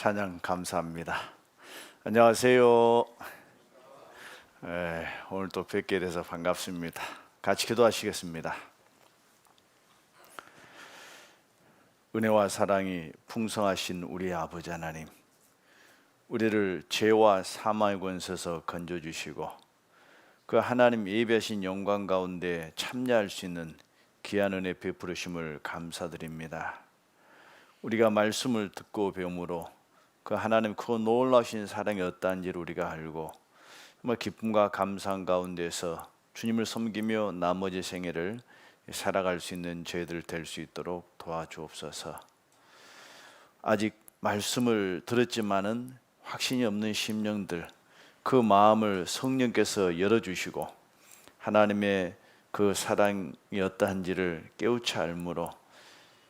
찬양 감사합니다. 안녕하세요. 오늘 또 뵙게 돼서 반갑습니다. 같이 기도하시겠습니다. 은혜와 사랑이 풍성하신 우리 아버지 하나님, 우리를 죄와 사망의 권세에서 건져주시고 그 하나님 예비하신 영광 가운데 참여할 수 있는 귀한 은혜 베푸르심을 감사드립니다. 우리가 말씀을 듣고 배움으로 그 하나님 그 놀라우신 사랑이 어떠한지를 우리가 알고 정말 기쁨과 감사한 가운데서 주님을 섬기며 나머지 생애를 살아갈 수 있는 저희들 될 수 있도록 도와주옵소서. 아직 말씀을 들었지만은 확신이 없는 심령들, 그 마음을 성령께서 열어주시고 하나님의 그 사랑이 어떠한지를 깨우쳐 알므로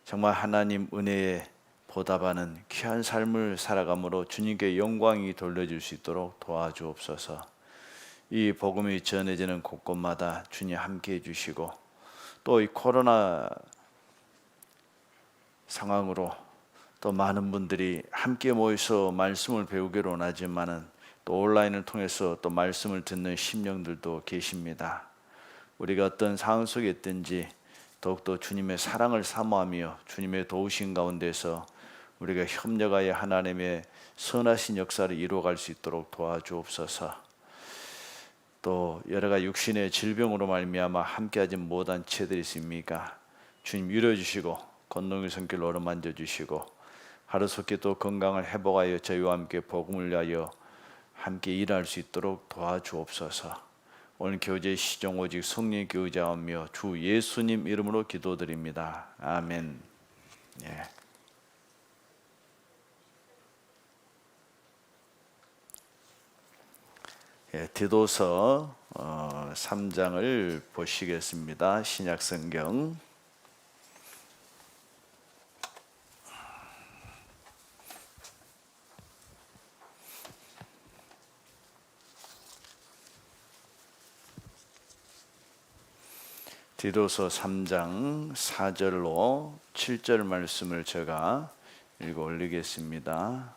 정말 하나님 은혜에 보답하는 귀한 삶을 살아감으로 주님께 영광이 돌려질 수 있도록 도와주옵소서. 이 복음이 전해지는 곳곳마다 주님 함께 해주시고 또 이 코로나 상황으로 또 많은 분들이 함께 모여서 말씀을 배우기를 원하지만은 또 온라인을 통해서 또 말씀을 듣는 심령들도 계십니다. 우리가 어떤 상황 속에 있든지 더욱더 주님의 사랑을 사모하며 주님의 도우신 가운데서 우리가 협력하여 하나님의 선하신 역사를 이루어갈 수 있도록 도와주옵소서. 또 여러 가지 육신의 질병으로 말미암아 함께하지 못한 채들이 있습니까? 주님 위로해 주시고 권능의 손길로 어루만져 주시고 하루속히 또 건강을 회복하여 저희와 함께 복음을 위하여 함께 일할 수 있도록 도와주옵소서. 오늘 교제 시정 오직 성령께 의지하며 주 예수님 이름으로 기도드립니다. 아멘. 디도서 3장을 보시겠습니다. 신약성경 디도서 3장 4절로 7절 말씀을 제가 읽어 올리겠습니다.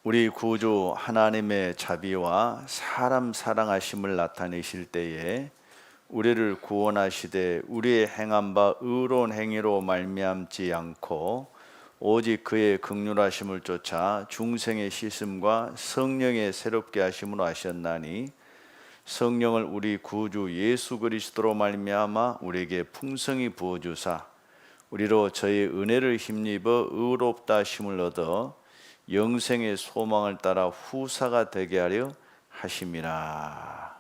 우리 구주 하나님의 자비와 사람 사랑하심을 나타내실 때에 우리를 구원하시되 우리의 행한 바 의로운 행위로 말미암지 않고 오직 그의 긍휼하심을 쫓아 중생의 씻음과 성령의 새롭게 하심으로 하셨나니 성령을 우리 구주 예수 그리스도로 말미암아 우리에게 풍성히 부어주사 우리로 저의 은혜를 힘입어 의롭다 하심을 얻어 영생의 소망을 따라 후사가 되게 하려 하심이라.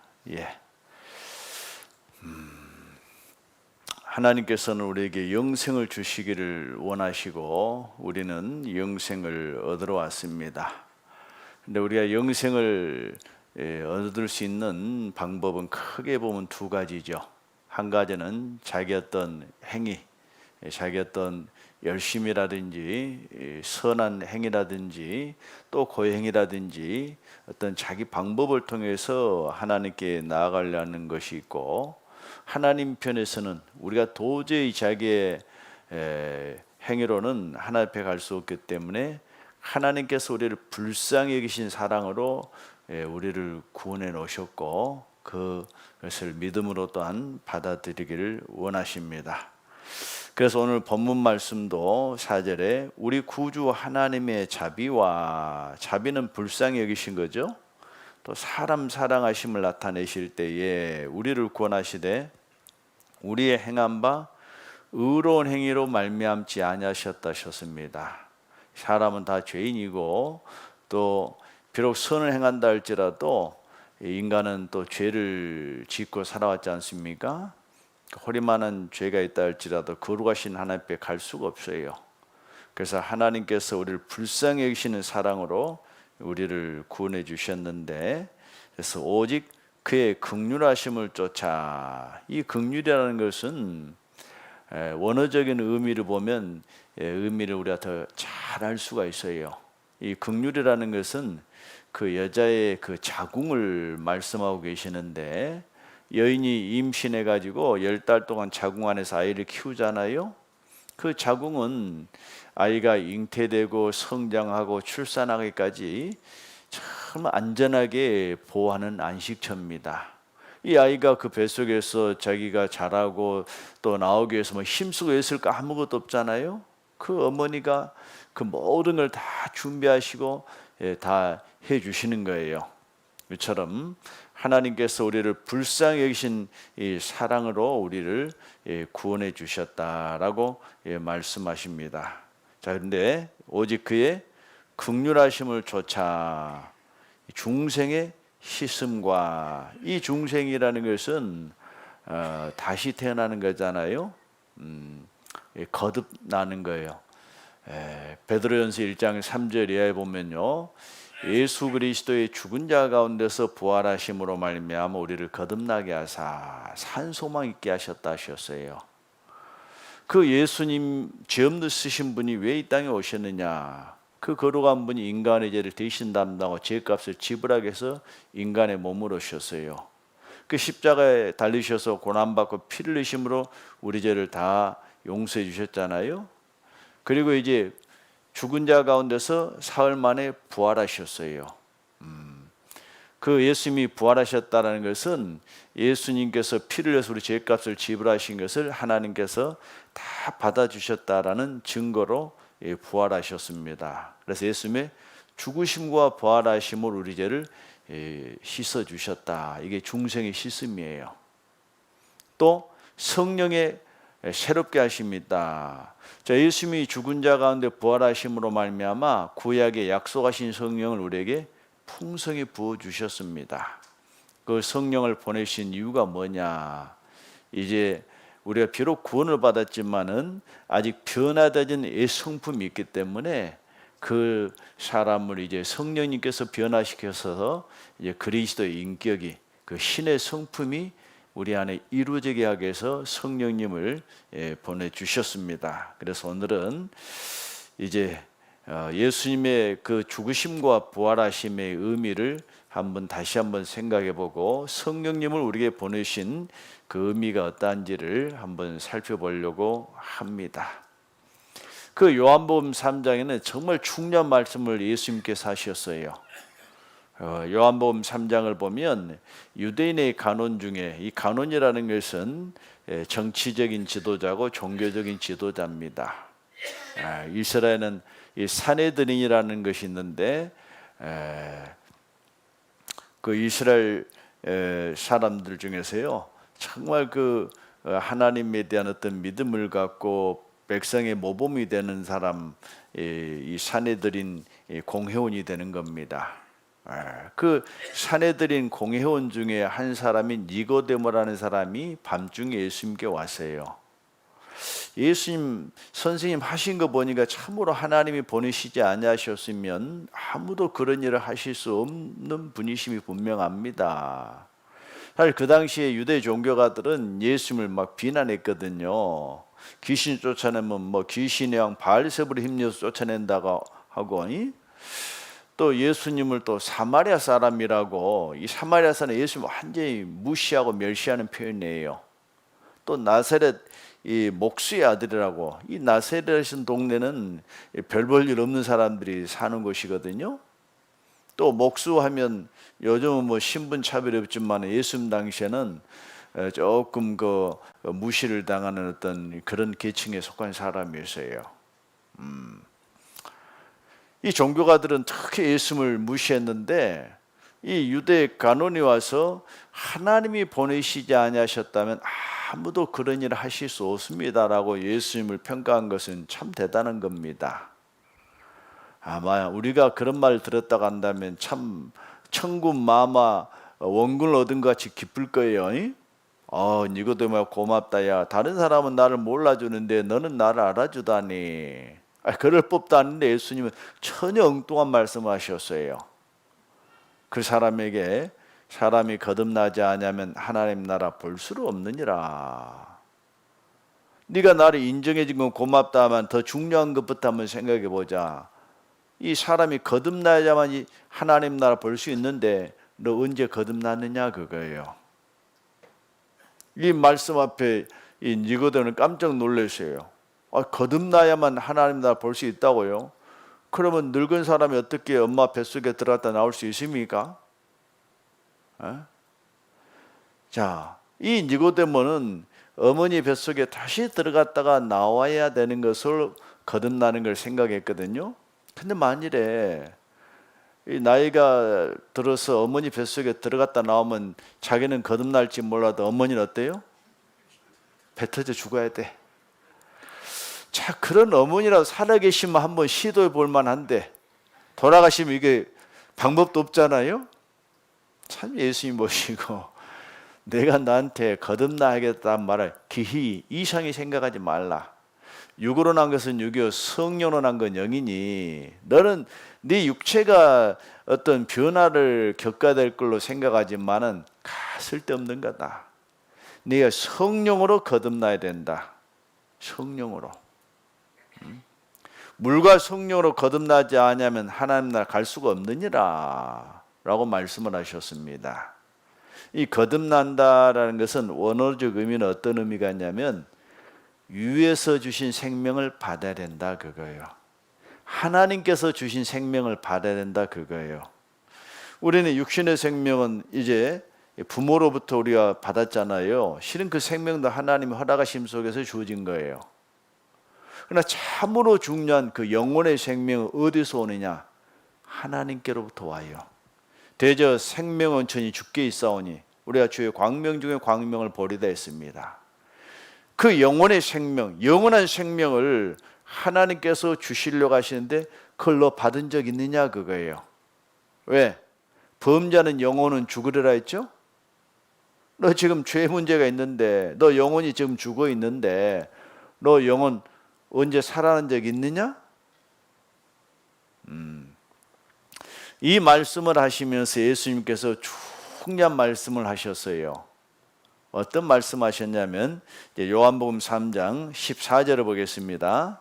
하나님께서는 우리에게 영생을 주시기를 원하시고 우리는 영생을 얻으러 왔습니다. 근데 우리가 영생을 얻을 수 있는 방법은 크게 보면 두 가지죠. 한 가지는 자기 어떤 행위, 자기 어떤 열심이라든지 선한 행위라든지 또 고행이라든지 어떤 자기 방법을 통해서 하나님께 나아가려는 것이 있고, 하나님 편에서는 우리가 도저히 자기의 행위로는 하나님 앞에 갈 수 없기 때문에 하나님께서 우리를 불쌍히 여기신 사랑으로 우리를 구원해 놓으셨고 그것을 믿음으로 또한 받아들이기를 원하십니다. 그래서 오늘 본문 말씀도 4절에 우리 구주 하나님의 자비와, 자비는 불쌍히 여기신 거죠. 또 사람 사랑하심을 나타내실 때에 우리를 구원하시되 우리의 행한 바 의로운 행위로 말미암지 아니하셨다 하셨습니다. 사람은 다 죄인이고 또 비록 선을 행한다 할지라도 인간은 또 죄를 짓고 살아왔지 않습니까? 허리만한 죄가 있다 할지라도 거룩하신 하나님 앞에 갈 수가 없어요. 그래서 하나님께서 우리를 불쌍히 여기시는 사랑으로 우리를 구원해 주셨는데, 그래서 오직 그의 긍휼하심을 쫓아, 이 긍휼이라는 것은 원어적인 의미를 보면 의미를 우리가 더 잘 알 수가 있어요. 이 긍휼이라는 것은 그 여자의 그 자궁을 말씀하고 계시는데, 여인이 임신해 가지고 10달 동안 자궁 안에서 아이를 키우잖아요. 그 자궁은 아이가 잉태되고 성장하고 출산하기까지 참 안전하게 보호하는 안식처입니다. 이 아이가 그 뱃속에서 자기가 자라고 또 나오기 위해서 뭐 힘쓰고 했을까? 아무것도 없잖아요. 그 어머니가 그 모든 걸 다 준비하시고 다 해주시는 거예요. 이처럼 하나님께서 우리를 불쌍히 여기신 이 사랑으로 우리를 구원해 주셨다라고 말씀하십니다. 자, 그런데 오직 그의 긍휼하심을 좇아 중생의 씻음과, 이 중생이라는 것은 다시 태어나는 거잖아요. 거듭나는 거예요. 베드로전서 1장 3절 이하에 보면요, 예수 그리스도의 죽은 자 가운데서 부활하심으로 말미암아 우리를 거듭나게 하사 산 소망 있게 하셨다 하셨어요. 그 예수님, 죄 없으신 분이 왜 이 땅에 오셨느냐? 그 거룩한 분이 인간의 죄를 대신 담당하고 죄값을 지불하기 위해서 인간의 몸으로 오셨어요. 그 십자가에 달리셔서 고난받고 피를 흘리심으로 우리 죄를 다 용서해 주셨잖아요. 그리고 이제 죽은 자 가운데서 사흘 만에 부활하셨어요. 그 예수님이 부활하셨다는 것은 예수님께서 피를 흘려서 우리 죄값을 지불하신 것을 하나님께서 다 받아주셨다라는 증거로 부활하셨습니다. 그래서 예수님의 죽으심과 부활하심으로 우리 죄를 씻어주셨다. 이게 중생의 씻음이에요. 또 성령의 새롭게 하십니다. 자, 예수님이 죽은 자 가운데 부활하심으로 말미암아 구약에 약속하신 성령을 우리에게 풍성히 부어 주셨습니다. 그 성령을 보내신 이유가 뭐냐? 이제 우리가 비록 구원을 받았지만은 아직 변화되진 이 성품이 있기 때문에 그 사람을 이제 성령님께서 변화시켜서 이제 그리스도의 인격이, 그 신의 성품이 우리 안에 이루어지게 하기 위해서 성령님을 보내주셨습니다. 그래서 오늘은 이제 예수님의 그 죽으심과 부활하심의 의미를 다시 한번 생각해보고 성령님을 우리에게 보내신 그 의미가 어떠한지를 한번 살펴보려고 합니다. 그 요한복음 3장에는 정말 중요한 말씀을 예수님께서 하셨어요. 요한복음 3장을 보면 유대인의 간원 중에, 이 간원이라는 것은 정치적인 지도자고 종교적인 지도자입니다. 이스라엘은 이 산헤드린이라는 것이 있는데, 그 이스라엘 사람들 중에서요 정말 그 하나님에 대한 어떤 믿음을 갖고 백성의 모범이 되는 사람, 이 산헤드린 공회원이 되는 겁니다. 그 산헤드린 공회원 중에 한 사람이 니고데모라는 사람이 밤중에 예수님께 왔어요. 예수님 선생님 하신 거 보니까 참으로 하나님이 보내시지 아니하셨으면 아무도 그런 일을 하실 수 없는 분이심이 분명합니다. 사실 그 당시에 유대 종교가들은 예수님을 막 비난했거든요. 귀신 쫓아내면 뭐 귀신의 왕 바알세불을 힘내서 쫓아낸다고 하고, 또 예수님을 또 사마리아 사람이라고, 이 사마리아 사람 예수님 완전히 무시하고 멸시하는 표현이에요. 또 나사렛 이 목수의 아들이라고, 이 나사렛이라는 동네는 별 볼 일 없는 사람들이 사는 곳이거든요. 또 목수하면 요즘은 뭐 신분 차별이 없지만 예수님 당시에는 조금 그 무시를 당하는 어떤 그런 계층에 속한 사람이었어요. 이 종교가들은 특히 예수님을 무시했는데, 이 유대 간원이 와서 하나님이 보내시지 아니하셨다면 아무도 그런 일을 하실 수 없습니다라고 예수님을 평가한 것은 참 대단한 겁니다. 아마 우리가 그런 말 들었다고 한다면 참 천군 마마 원군을 얻은 것 같이 기쁠 거예요. 니고데모야 고맙다. 야, 다른 사람은 나를 몰라주는데 너는 나를 알아주다니. 그럴 법도 않은데 예수님은 전혀 엉뚱한 말씀을 하셨어요. 그 사람에게 사람이 거듭나지 않으면 하나님 나라 볼 수는 없느니라. 네가 나를 인정해 준 건 고맙다 하면 더 중요한 것부터 한번 생각해 보자. 이 사람이 거듭나야만 이 하나님 나라 볼 수 있는데 너 언제 거듭났느냐 그거예요. 이 말씀 앞에 이 니고데모는 깜짝 놀랐어요. 거듭나야만 하나님 나라 볼 수 있다고요? 그러면 늙은 사람이 어떻게 엄마 뱃속에 들어갔다 나올 수 있습니까? 자, 이 니고데모는 어머니 뱃속에 다시 들어갔다가 나와야 되는 것을 거듭나는 걸 생각했거든요. 근데 만일에 이 나이가 들어서 어머니 뱃속에 들어갔다 나오면 자기는 거듭날지 몰라도 어머니는 어때요? 배 터져 죽어야 돼. 자, 그런 어머니라도 살아계시면 한번 시도해 볼 만한데 돌아가시면 이게 방법도 없잖아요. 참 예수님 모시고 내가 나한테 거듭나야겠다는 말을 기히 이상히 생각하지 말라. 육으로 난 것은 육이요 성령으로 난 건 영이니 너는 네 육체가 어떤 변화를 겪어야 될 걸로 생각하지만은 쓸데없는 거다. 네가 성령으로 거듭나야 된다. 성령으로. 물과 성령으로 거듭나지 않으면 하나님 나라 갈 수가 없느니라 라고 말씀을 하셨습니다. 이 거듭난다라는 것은 원어적 의미는 어떤 의미가 있냐면 위에서 주신 생명을 받아야 된다 그거예요. 하나님께서 주신 생명을 받아야 된다 그거예요. 우리는 육신의 생명은 이제 부모로부터 우리가 받았잖아요. 실은 그 생명도 하나님의 허락하심 속에서 주어진 거예요. 그러나 참으로 중요한 그 영혼의 생명은 어디서 오느냐? 하나님께로부터 와요. 대저 생명원천이 주께 있사오니 우리가 주의 광명 중에 광명을 보리다 했습니다. 그 영혼의 생명, 영원한 생명을 하나님께서 주시려고 하시는데 그걸 너 받은 적 있느냐 그거예요. 왜? 범죄하는 영혼은 죽으리라 했죠? 너 지금 죄 문제가 있는데 너 영혼이 지금 죽어 있는데 너 영혼 언제 살아난 적 있느냐? 이 말씀을 하시면서 예수님께서 중요한 말씀을 하셨어요. 어떤 말씀 하셨냐면 요한복음 3장 14절을 보겠습니다.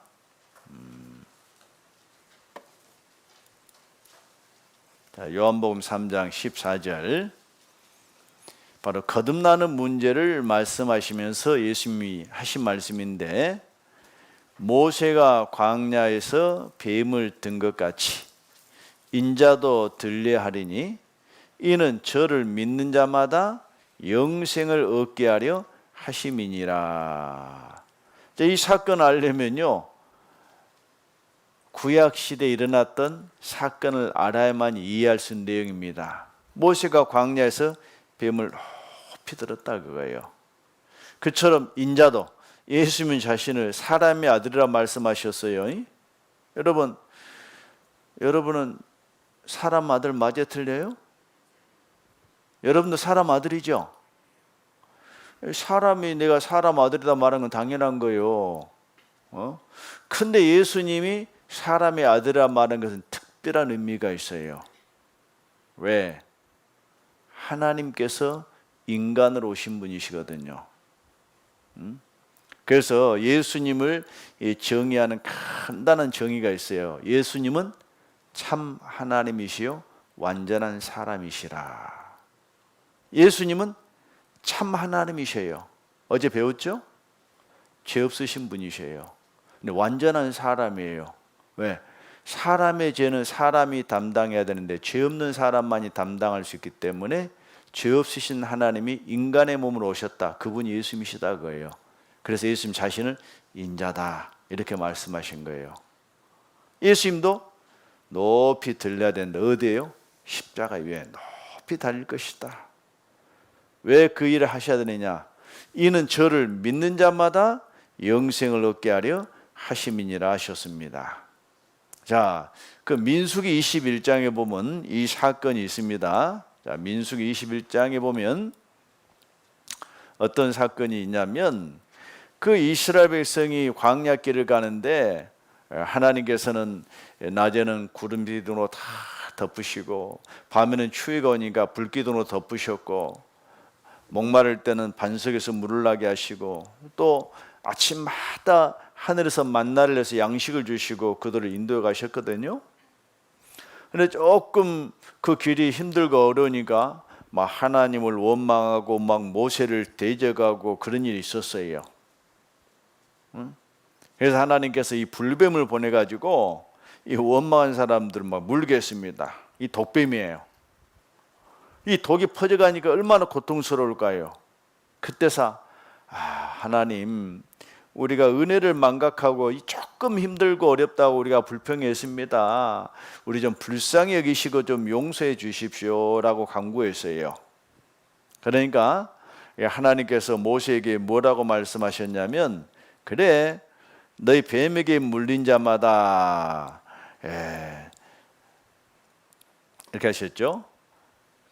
자, 요한복음 3장 14절 바로 거듭나는 문제를 말씀하시면서 예수님이 하신 말씀인데 모세가 광야에서 뱀을 든 것 같이 인자도 들려하리니 이는 저를 믿는 자마다 영생을 얻게 하려 하심이니라. 이 사건을 알려면요 구약시대에 일어났던 사건을 알아야만 이해할 수 있는 내용입니다. 모세가 광야에서 뱀을 높이 들었다 그거예요. 그처럼 인자도 예수님 자신을 사람의 아들이라 말씀하셨어요. 여러분은 사람 아들 맞아 틀려요? 여러분도 사람 아들이죠? 사람이 내가 사람 아들이다 말하는 건 당연한 거예요. 근데 예수님이 사람의 아들이라 말하는 것은 특별한 의미가 있어요. 왜? 하나님께서 인간으로 오신 분이시거든요. 그래서 예수님을 정의하는 간단한 정의가 있어요. 예수님은 참 하나님이시요 완전한 사람이시라. 예수님은 참 하나님이셔요. 어제 배웠죠? 죄 없으신 분이셔요. 근데 완전한 사람이에요. 왜? 사람의 죄는 사람이 담당해야 되는데 죄 없는 사람만이 담당할 수 있기 때문에 죄 없으신 하나님이 인간의 몸으로 오셨다. 그분이 예수님이시다 그거예요. 그래서 예수님 자신을 인자다 이렇게 말씀하신 거예요. 예수님도 높이 들려야 된다. 어디에요? 십자가 위에 높이 달릴 것이다. 왜 그 일을 하셔야 되느냐? 이는 저를 믿는 자마다 영생을 얻게 하려 하심이니라 하셨습니다. 자, 그 민수기 21장에 보면 이 사건이 있습니다. 자, 민수기 21장에 보면 어떤 사건이 있냐면 그 이스라엘 백성이 광야길을 가는데 하나님께서는 낮에는 구름 기둥으로 다 덮으시고 밤에는 추위가 오니까 불기둥으로 덮으셨고 목마를 때는 반석에서 물을 나게 하시고 또 아침마다 하늘에서 만나를 내서 양식을 주시고 그들을 인도해 가셨거든요. 근데 조금 그 길이 힘들고 어려우니까 막 하나님을 원망하고 막 모세를 대적하고 그런 일이 있었어요. 그래서 하나님께서 이 불뱀을 보내가지고 이 원망한 사람들을 막 물게 했습니다. 이 독뱀이에요. 이 독이 퍼져가니까 얼마나 고통스러울까요? 그때서 하나님, 우리가 은혜를 망각하고 조금 힘들고 어렵다고 우리가 불평했습니다. 우리 좀 불쌍히 여기시고 좀 용서해 주십시오라고 간구했어요. 그러니까 하나님께서 모세에게 뭐라고 말씀하셨냐면, 그래, 너희 뱀에게 물린 자마다 이렇게 하셨죠.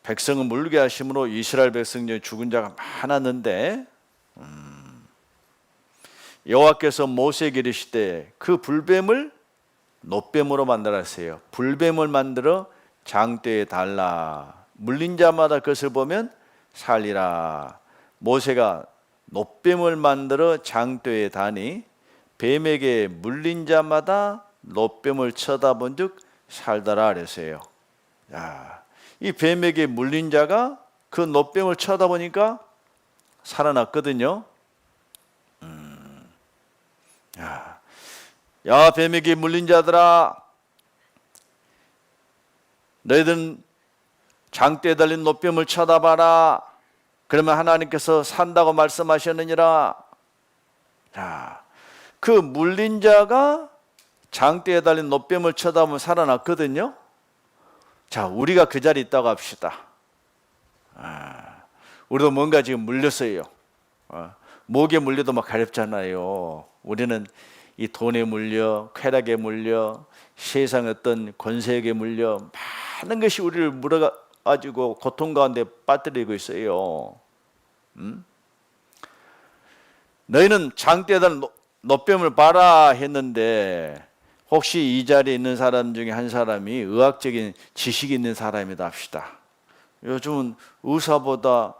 백성은 물게 하심으로 이스라엘 백성 중에 죽은 자가 많았는데 여호와께서 모세에게 이르시되 그 불뱀을 놋뱀으로 만들었어요. 불뱀을 만들어 장대에 달라. 물린 자마다 그것을 보면 살리라. 모세가 놋뱀을 만들어 장대에 다니 뱀에게 물린 자마다 놋뱀을 쳐다본즉 살더라 그랬어요. 이 뱀에게 물린 자가 그 놋뱀을 쳐다보니까 살아났거든요. 야, 뱀에게 물린 자들아, 너희들은 장대에 달린 놋뱀을 쳐다봐라. 그러면 하나님께서 산다고 말씀하셨느니라. 그 물린 자가 장대에 달린 놋뱀을 쳐다보면 살아났거든요. 자, 우리가 그 자리에 있다고 합시다. 우리도 뭔가 지금 물렸어요. 목에 물려도 막 가렵잖아요. 우리는 이 돈에 물려, 쾌락에 물려, 세상 어떤 권세에게 물려, 많은 것이 우리를 물어가지고 고통 가운데 빠뜨리고 있어요. 너희는 장대에 달린 놋뱀을 봐라 했는데, 혹시 이 자리에 있는 사람 중에 한 사람이 의학적인 지식이 있는 사람이다 합시다. 요즘은 의사보다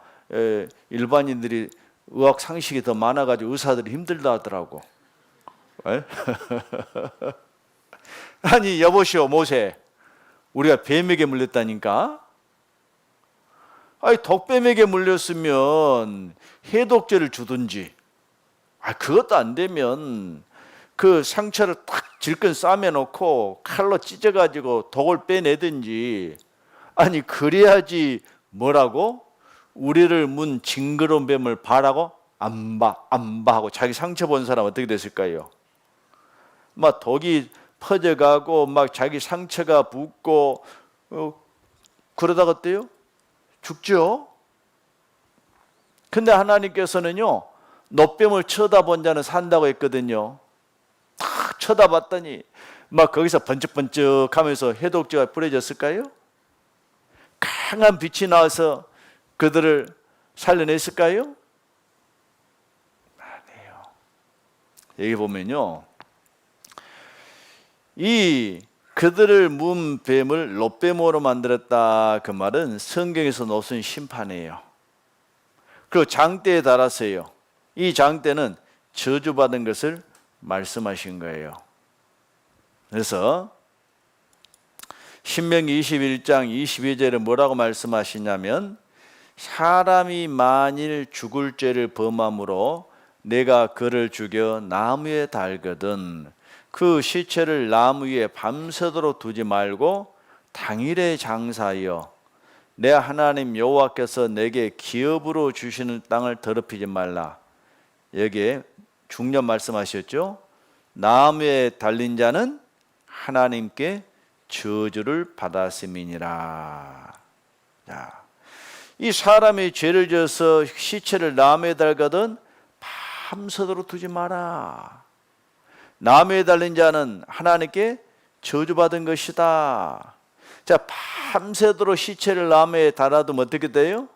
일반인들이 의학 상식이 더 많아가지고 의사들이 힘들다 하더라고. 아니, 여보시오 모세, 우리가 뱀에게 물렸다니까. 아니, 독뱀에게 물렸으면 해독제를 주든지, 그것도 안 되면 그 상처를 딱 질끈 싸매놓고 칼로 찢어가지고 독을 빼내든지, 아니 그래야지. 뭐라고? 우리를 문 징그러운 뱀을 봐라고? 안 봐 하고 자기 상처 본 사람 어떻게 됐을까요? 막 독이 퍼져가고 막 자기 상처가 붓고 그러다가 어때요? 죽죠. 근데 하나님께서는요, 놋뱀을 쳐다본 자는 산다고 했거든요. 딱 쳐다봤더니 막 거기서 번쩍번쩍 하면서 해독제가 뿌려졌을까요? 강한 빛이 나와서 그들을 살려냈을까요? 아니에요. 여기 보면요, 이 그들을 문 뱀을 놋뱀으로 만들었다, 그 말은 성경에서 놓은 심판이에요. 그리고 장대에 달았어요. 이 장대는 저주받은 것을 말씀하신 거예요. 그래서 신명기 21장 22절에 뭐라고 말씀하시냐면, 사람이 만일 죽을 죄를 범함으로 내가 그를 죽여 나무에 달거든 그 시체를 나무 위에 밤새도록 두지 말고 당일에 장사하여 내 하나님 여호와께서 내게 기업으로 주시는 땅을 더럽히지 말라. 여기에 중요한 말씀하셨죠. 나무에 달린 자는 하나님께 저주를 받았음이니라. 이 사람이 죄를 져서 시체를 나무에 달거든 밤새도록 두지 마라. 나무에 달린 자는 하나님께 저주받은 것이다. 자, 밤새도록 시체를 나무에 달아두면 어떻게 돼요?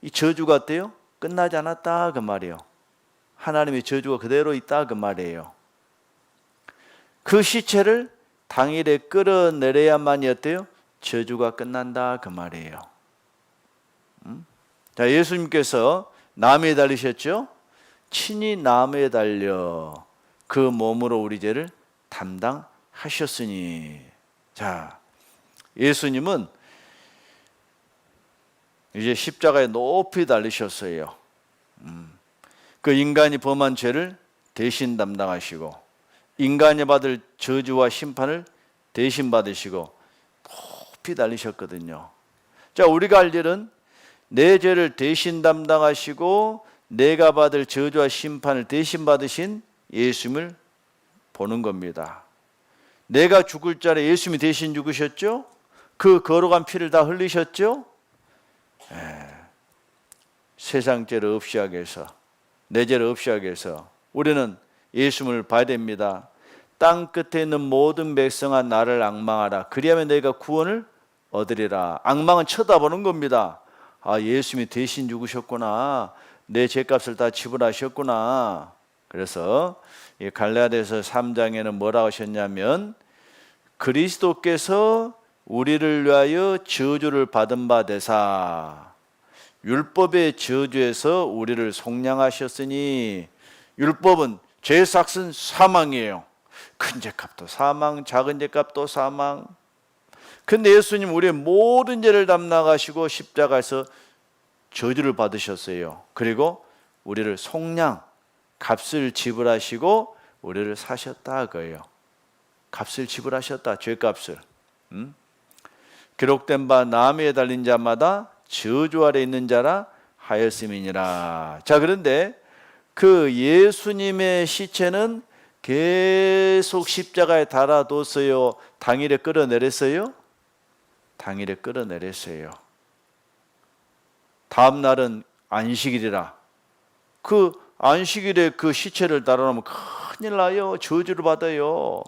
이 저주가 어때요? 끝나지 않았다 그 말이에요. 하나님의 저주가 그대로 있다 그 말이에요. 그 시체를 당일에 끌어내려야만이 어때요? 저주가 끝난다 그 말이에요. 자, 예수님께서 나무에 달리셨죠? 친히 나무에 달려 그 몸으로 우리 죄를 담당하셨으니. 자, 예수님은 이제 십자가에 높이 달리셨어요. 그 인간이 범한 죄를 대신 담당하시고 인간이 받을 저주와 심판을 대신 받으시고 높이 달리셨거든요. 자, 우리가 할 일은 내 죄를 대신 담당하시고 내가 받을 저주와 심판을 대신 받으신 예수님을 보는 겁니다. 내가 죽을 자를 예수님이 대신 죽으셨죠? 그 거룩한 피를 다 흘리셨죠? 세상 죄를 없이 하기 위해서, 내 죄를 없이 하기 위해서 우리는 예수님을 봐야 됩니다. 땅 끝에 있는 모든 백성아 나를 앙망하라. 그리하면 너희가 구원을 얻으리라. 앙망은 쳐다보는 겁니다. 아, 예수님이 대신 죽으셨구나. 내 죄값을 다 지불하셨구나. 그래서 갈라디아서 3장에는 뭐라고 하셨냐면 그리스도께서 우리를 위하여 저주를 받은 바 되사 율법의 저주에서 우리를 속량하셨으니, 율법은 죄의 삭은 사망이에요. 큰 죄값도 사망, 작은 죄값도 사망. 근데 예수님 우리의 모든 죄를 담당하시고 십자가에서 저주를 받으셨어요. 그리고 우리를 속량, 값을 지불하시고 우리를 사셨다 그거예요. 값을 지불하셨다, 죄값을. 기록된 바 나무에 달린 자마다 저주 아래 있는 자라 하였음이니라. 자, 그런데 그 예수님의 시체는 계속 십자가에 달아뒀어요. 당일에 끌어내렸어요? 당일에 끌어내렸어요. 다음 날은 안식일이라. 그 안식일에 그 시체를 달아놓으면 큰일 나요. 저주를 받아요.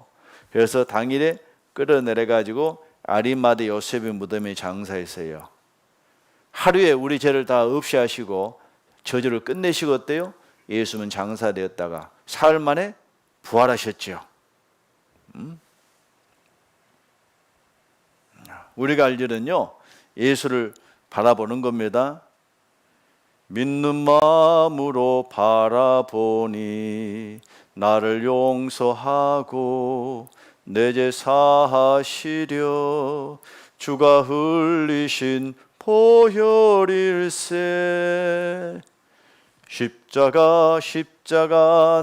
그래서 당일에 끌어내려가지고 아리마대 요셉의 무덤에 장사했어요. 하루에 우리 죄를 다 없이 하시고 저주를 끝내시고 어때요? 예수님은 장사되었다가 사흘 만에 부활하셨죠. 우리가 할 일은요, 예수를 바라보는 겁니다. 믿는 마음으로 바라보니 나를 용서하고 내 죄 사하시려 주가 흘리신 보혈일세. 십자가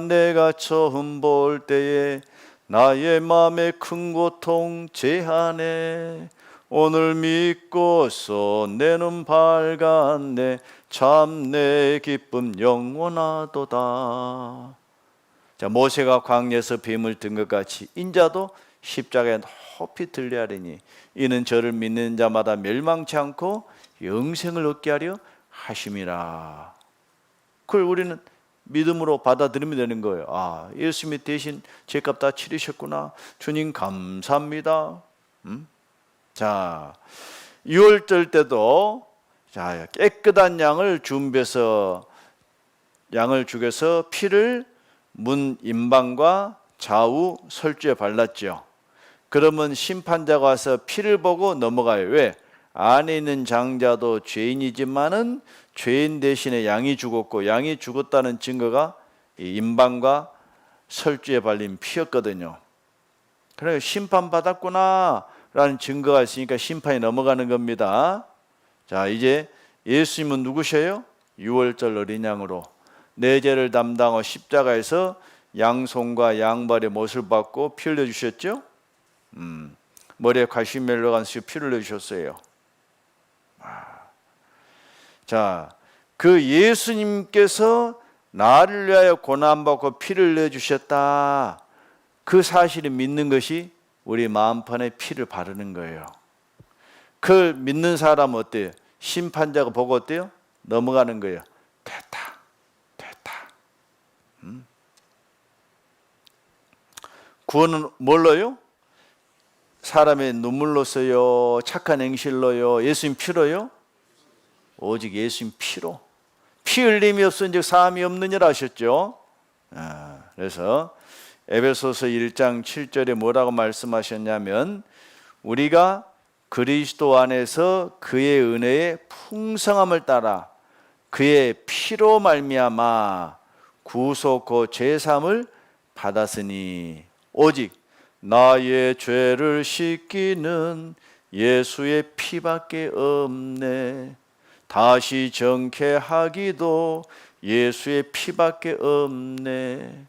내가 처음 볼 때에 나의 마음에 큰 고통 제하네. 오늘 믿고서 내 눈 밝았네. 참 내 기쁨 영원하도다. 자, 모세가 광야에서 뱀을 든 것 같이 인자도 십자가에 높이 들려하리니 이는 저를 믿는 자마다 멸망치 않고 영생을 얻게 하려 하심이라. 그걸 우리는 믿음으로 받아들이면 되는 거예요. 아, 예수님이 대신 죄값 다 치르셨구나. 주님 감사합니다. 자, 유월절 때도 자, 깨끗한 양을 준비해서 양을 죽여서 피를 문 임방과 좌우 설주에 발랐죠. 그러면 심판자가 와서 피를 보고 넘어가요. 왜? 안에 있는 장자도 죄인이지만은 죄인 대신에 양이 죽었고, 양이 죽었다는 증거가 이 임방과 설주에 발린 피였거든요. 그래서 심판받았구나 라는 증거가 있으니까 심판이 넘어가는 겁니다. 자, 이제 예수님은 누구셔요? 유월절 어린 양으로 내 죄를 담당하고 십자가에서 양손과 양발의 못을 받고 피 흘려주셨죠? 머리에 가시멜로 간수 피를 흘려주셨어요. 자, 그 예수님께서 나를 위하여 고난받고 피를 흘려주셨다, 그 사실을 믿는 것이 우리 마음판에 피를 바르는 거예요. 그걸 믿는 사람은 어때요? 심판자가 보고 어때요? 넘어가는 거예요. 됐다. 구원은 뭘로요? 사람의 눈물로서요? 착한 행실로요? 예수님 피로요? 오직 예수님 피로. 피 흘림이 없은즉 사함이 없느니라 하셨죠. 그래서 에베소서 1장 7절에 뭐라고 말씀하셨냐면 우리가 그리스도 안에서 그의 은혜의 풍성함을 따라 그의 피로 말미암아 구속 곧 죄 사함을 받았으니 오직 나의 죄를 씻기는 예수의 피밖에 없네. 다시 정케하기도 예수의 피밖에 없네.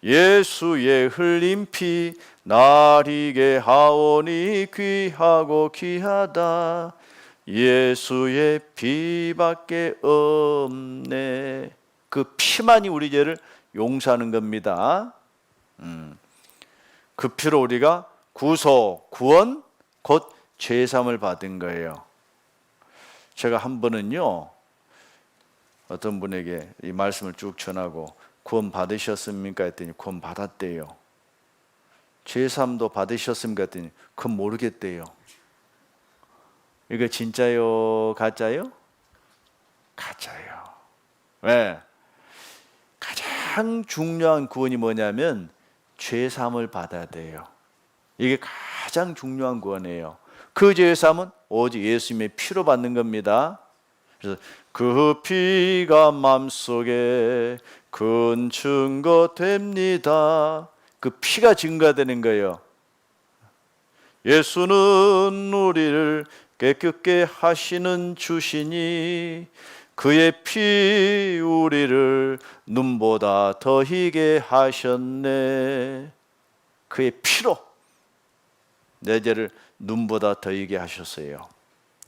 예수의 흘린 피 나리게 하오니 귀하고 귀하다. 예수의 피밖에 없네. 그 피만이 우리 죄를 용서하는 겁니다. 그 피로 우리가 구속, 구원, 곧 죄사함을 받은 거예요. 제가 한 번은요, 어떤 분에게 이 말씀을 쭉 전하고 구원 받으셨습니까? 했더니 구원 받았대요. 죄사함도 받으셨습니까? 했더니 그건 모르겠대요. 이거 진짜요? 가짜요? 가짜요. 왜? 가장 중요한 구원이 뭐냐면 죄사함을 받아야 돼요. 이게 가장 중요한 구원이에요. 그 죄사함은 오직 예수님의 피로 받는 겁니다. 그래서 그 피가 마음속에 큰 증거 됩니다. 그 피가 증거되는 거예요. 예수는 우리를 깨끗게 하시는 주시니 그의 피 우리를 눈보다 더 희게 하셨네. 그의 피로 내 죄를 눈보다 더 희게 하셨어요.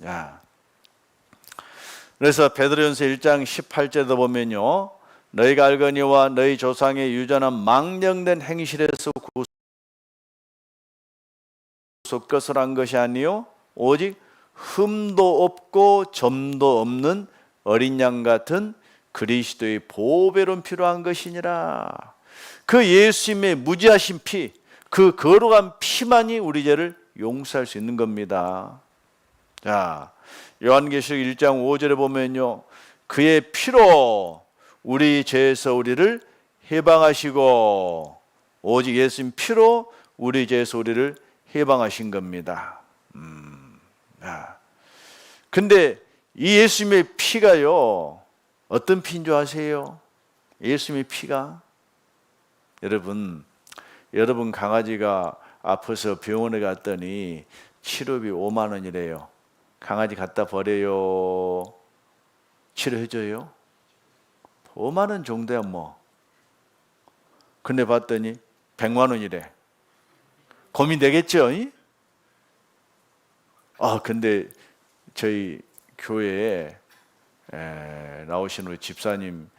야. 그래서 베드로전서 1장 18절에도 보면요, 너희가 알거니와 너희 조상의 유전한 망령된 행실에서 구속것을 한 것이 아니요 오직 흠도 없고 점도 없는 어린 양 같은 그리스도의 보배로운 피로 한 것이니라. 그 예수님의 무지하신 피, 그 거룩한 피만이 우리 죄를 용서할 수 있는 겁니다. 자, 요한계시록 1장 5절에 보면요, 그의 피로 우리 죄에서 우리를 해방하시고, 오직 예수님 피로 우리 죄에서 우리를 해방하신 겁니다. 근데 이 예수님의 피가요, 어떤 피인 줄 아세요? 예수님의 피가, 여러분 강아지가 아파서 병원에 갔더니 치료비 5만 원이래요. 강아지 갖다 버려요? 치료해줘요? 5만 원 정도야 뭐. 근데 봤더니 100만 원이래. 고민되겠죠? 근데 저희 교회에 나오시는 우리 집사님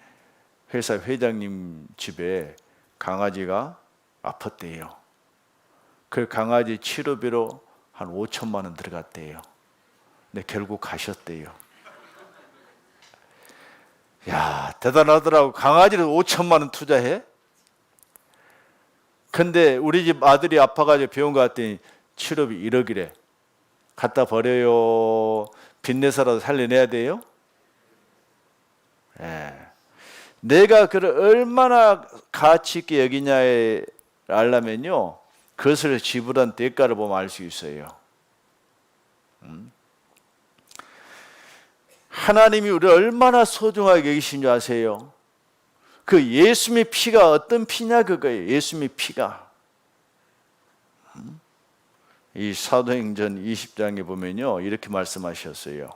회사 회장님 집에 강아지가 아팠대요. 그 강아지 치료비로 한 5천만 원 들어갔대요. 근데 결국 가셨대요. 야, 대단하더라고. 강아지를 5천만 원 투자해? 근데 우리 집 아들이 아파가지고 병원 갔더니 치료비 1억이래. 갖다 버려요? 빚내서라도 살려내야 돼요? 예. 내가 그를 얼마나 가치 있게 여기냐에 알려면요, 그것을 지불한 대가를 보면 알 수 있어요. 하나님이 우리를 얼마나 소중하게 여기신 줄 아세요? 그 예수님의 피가 어떤 피냐 그거예요. 예수님의 피가. 이 사도행전 20장에 보면요, 이렇게 말씀하셨어요.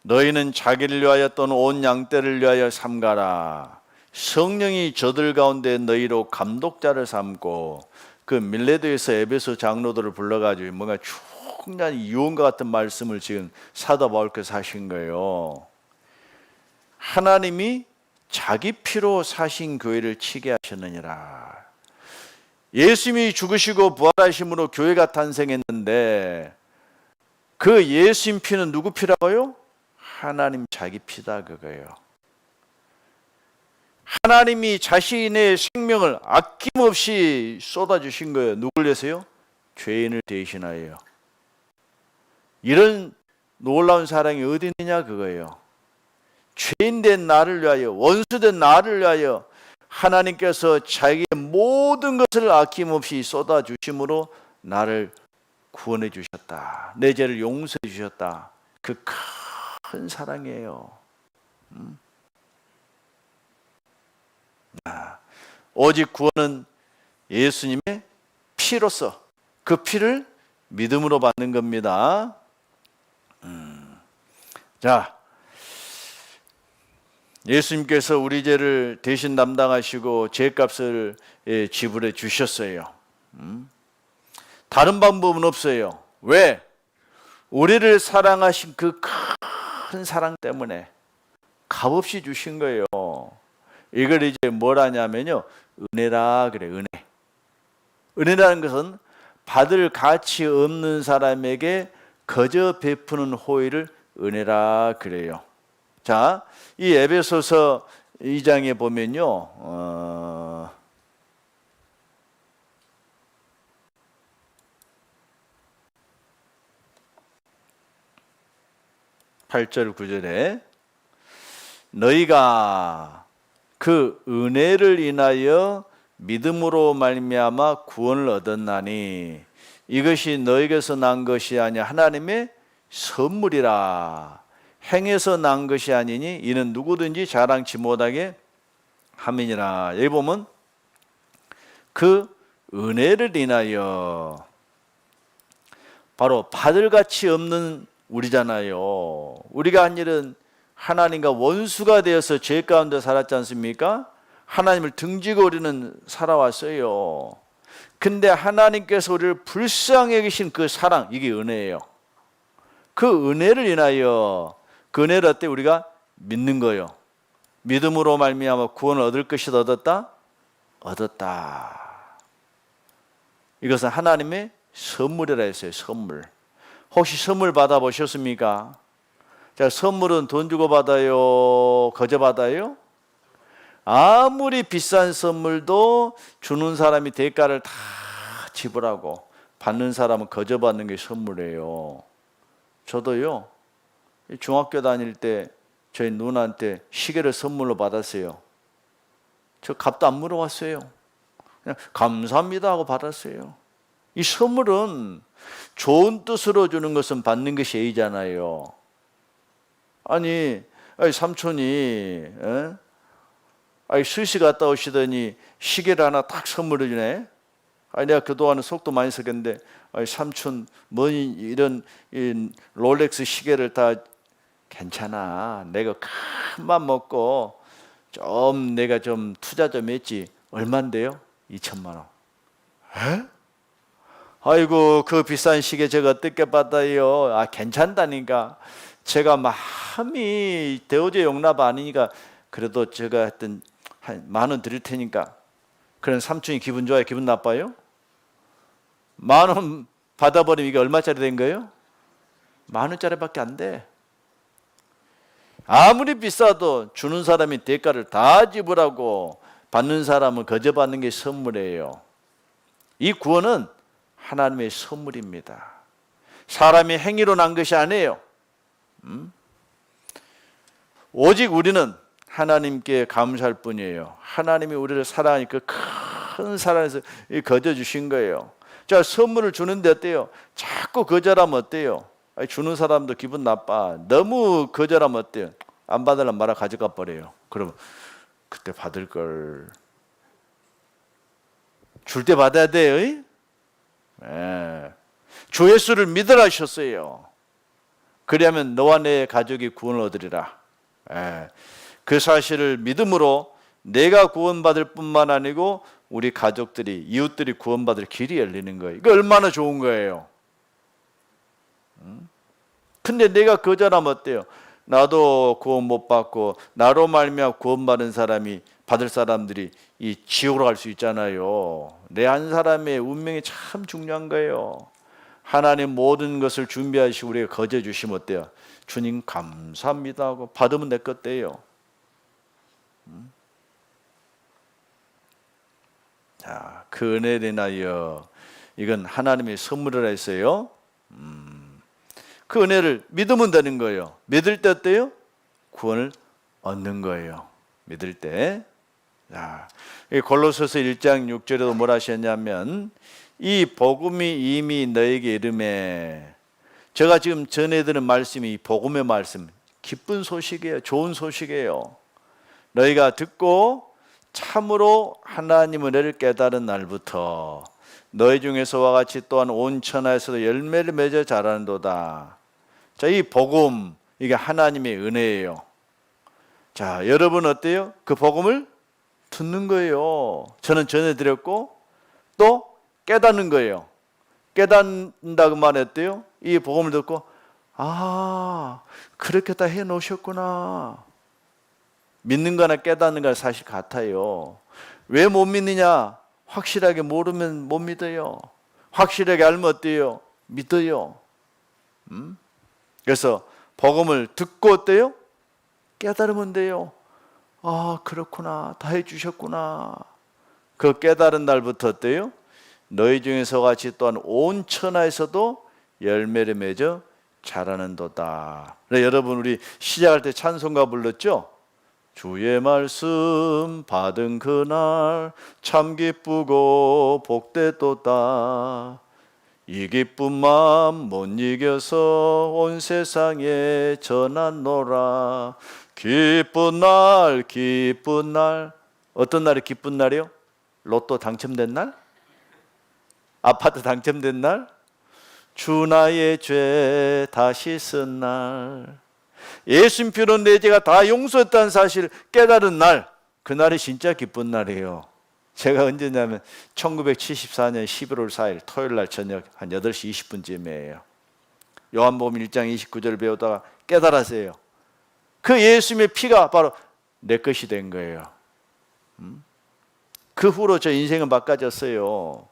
너희는 자기를 위하여 또는 온 양떼를 위하여 삼가라. 성령이 저들 가운데 너희로 감독자를 삼고, 그 밀레도에서 에베소 장로들을 불러가지고 뭔가 충분한 유언과 같은 말씀을 지금 사도 바울께서 하신 거예요. 하나님이 자기 피로 사신 교회를 치게 하셨느니라. 예수님이 죽으시고 부활하심으로 교회가 탄생했는데, 그 예수님 피는 누구 피라고요? 하나님 자기 피다 그거예요. 하나님이 자신의 생명을 아낌없이 쏟아주신 거예요. 누굴 위해서요? 죄인을 대신하여. 이런 놀라운 사랑이 어디 있느냐 그거예요. 죄인된 나를 위하여, 원수된 나를 위하여 하나님께서 자기의 모든 것을 아낌없이 쏟아주심으로 나를 구원해 주셨다. 내 죄를 용서해 주셨다. 그 큰 사랑이에요. 오직 구원은 예수님의 피로서 그 피를 믿음으로 받는 겁니다. 자, 예수님께서 우리 죄를 대신 담당하시고 죄값을 지불해 주셨어요. 다른 방법은 없어요. 왜? 우리를 사랑하신 그 큰 사랑 때문에 값없이 주신 거예요. 이걸 이제 뭘 하냐면요, 은혜라 그래. 은혜라는 것은 받을 가치 없는 사람에게 거저 베푸는 호의를 은혜라 그래요. 자, 이 에베소서 2장에 보면요, 8절 9절에 너희가 그 은혜를 인하여 믿음으로 말미암아 구원을 얻었나니 이것이 너희에게서 난 것이 아니야 하나님의 선물이라. 행해서 난 것이 아니니 이는 누구든지 자랑치 못하게 함이니라. 여기 보면 그 은혜를 인하여, 바로 받을 가치 없는 우리잖아요. 우리가 한 일은 하나님과 원수가 되어서 죄 가운데 살았지 않습니까? 하나님을 등지고 우리는 살아왔어요. 근데 하나님께서 우리를 불쌍히 여기신 그 사랑, 이게 은혜예요. 그 은혜를 인하여, 그 은혜를 어때? 우리가 믿는 거예요. 믿음으로 말미암아 구원을 얻을 것이 얻었다? 얻었다. 이것은 하나님의 선물이라 했어요. 선물. 혹시 선물 받아보셨습니까? 자, 선물은 돈 주고 받아요? 거저 받아요? 아무리 비싼 선물도 주는 사람이 대가를 다 지불하고 받는 사람은 거저 받는 게 선물이에요. 저도요, 중학교 다닐 때 저희 누나한테 시계를 선물로 받았어요. 저 값도 안 물어봤어요. 그냥 감사합니다 하고 받았어요. 이 선물은 좋은 뜻으로 주는 것은 받는 것이 예의잖아요. 아니 삼촌이 스시 갔다 오시더니 시계를 하나 딱 선물해 주네. 내가 그동안은 속도 많이 썼겠는데, 삼촌 뭐 이런 롤렉스 시계를 다 괜찮아. 내가 큰맘 먹고 좀 내가 좀 투자 좀 했지. 얼만데요? 2천만 원. 에? 아이고 그 비싼 시계 제가 어떻게 받아요? 괜찮다니까. 제가 마음이 대우제 용납 아니니까 그래도 제가 하여튼 한 10,000원 드릴 테니까. 그런 삼촌이 기분 좋아요? 기분 나빠요? 10,000원 받아버리면 이게 얼마짜리 된 거예요? 10,000원짜리밖에 안 돼. 아무리 비싸도 주는 사람이 대가를 다 지불하고 받는 사람은 거저 받는 게 선물이에요. 이 구원은 하나님의 선물입니다. 사람의 행위로 난 것이 아니에요. 오직 우리는 하나님께 감사할 뿐이에요. 하나님이 우리를 사랑하니 그 큰 사랑에서 거저 주신 거예요. 자, 선물을 주는데 어때요? 자꾸 거절하면 어때요? 주는 사람도 기분 나빠. 너무 거절하면 어때요? 안 받으려면 말아 가져가 버려요. 그러면 그때 받을 걸. 줄 때 받아야 돼요. 주 예수를 믿으라 하셨어요. 그리하면 너와 내 가족이 구원을 얻으리라. 그 사실을 믿음으로 내가 구원받을 뿐만 아니고 우리 가족들이, 이웃들이 구원받을 길이 열리는 거예요. 이거 얼마나 좋은 거예요. 근데 내가 거절하면 어때요? 나도 구원 못 받고 나로 말미암아 구원받은 사람이, 받을 사람들이 이 지옥으로 갈 수 있잖아요. 내 한 사람의 운명이 참 중요한 거예요. 하나님 모든 것을 준비하시고 우리가 거저 주시면 어때요? 주님 감사합니다 하고 받으면 내 것 돼요. 자, 그 은혜를 인하여, 이건 하나님의 선물이라 했어요. 그 은혜를 믿으면 되는 거예요. 믿을 때 어때요? 구원을 얻는 거예요. 믿을 때. 자, 골로새서 1장 6절에도 뭐라 하셨냐면, 이 복음이 이미 너에게 이르매. 제가 지금 전해드리는 말씀이 복음의 말씀, 기쁜 소식이에요. 좋은 소식이에요. 너희가 듣고 참으로 하나님 은혜를 깨달은 날부터 너희 중에서와 같이 또한 온 천하에서도 열매를 맺어 자라는도다. 자, 이 복음, 이게 하나님의 은혜예요. 자, 여러분 어때요? 그 복음을 듣는 거예요. 저는 전해드렸고 또 깨닫는 거예요. 깨닫는다고 말했대요. 이 복음을 듣고 아, 그렇게 다 해놓으셨구나. 믿는 거나 깨닫는 거나 사실 같아요. 왜 못 믿느냐? 확실하게 모르면 못 믿어요. 확실하게 알면 어때요? 믿어요. 그래서 복음을 듣고 어때요? 깨달으면 돼요. 아, 그렇구나. 다 해주셨구나. 그 깨달은 날부터 어때요? 너희 중에서 같이 또한 온 천하에서도 열매를 맺어 자라는도다. 여러분, 우리 시작할 때 찬송가 불렀죠? 주의 말씀 받은 그날 참 기쁘고 복되도다. 이 기쁜 마음 못 이겨서 온 세상에 전하노라. 기쁜 날 기쁜 날. 어떤 날이 기쁜 날이요? 로또 당첨된 날? 아파트 당첨된 날? 주 나의 죄 다 씻은 날. 예수님 피로 내 죄가 다 용서했다는 사실을 깨달은 날, 그날이 진짜 기쁜 날이에요. 제가 언제냐면 1974년 11월 4일 토요일 날 저녁 한 8시 20분쯤이에요. 요한복음 1장 29절을 배우다가 깨달았어요. 그 예수님의 피가 바로 내 것이 된 거예요. 그 후로 저 인생은 바꿔졌어요.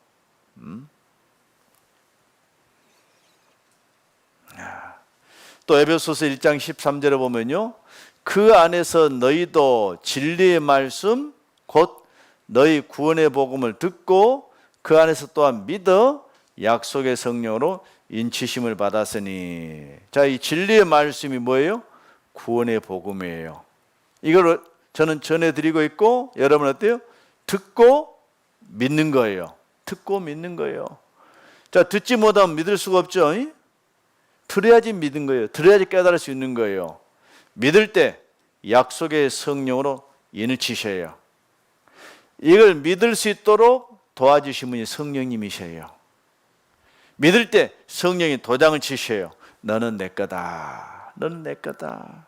또 에베소서 1장 13절에 보면요, 그 안에서 너희도 진리의 말씀 곧 너희 구원의 복음을 듣고 그 안에서 또한 믿어 약속의 성령으로 인치심을 받았으니. 자, 이 진리의 말씀이 뭐예요? 구원의 복음이에요. 이걸 저는 전해드리고 있고, 여러분 어때요? 듣고 믿는 거예요. 듣고 믿는 거예요. 자, 듣지 못하면 믿을 수가 없죠. 들어야지 믿는 거예요. 들어야지 깨달을 수 있는 거예요. 믿을 때 약속의 성령으로 인을 치셔요. 이걸 믿을 수 있도록 도와주신 분이 성령님이셔요. 믿을 때 성령이 도장을 치셔요. 너는 내 거다. 너는 내 거다.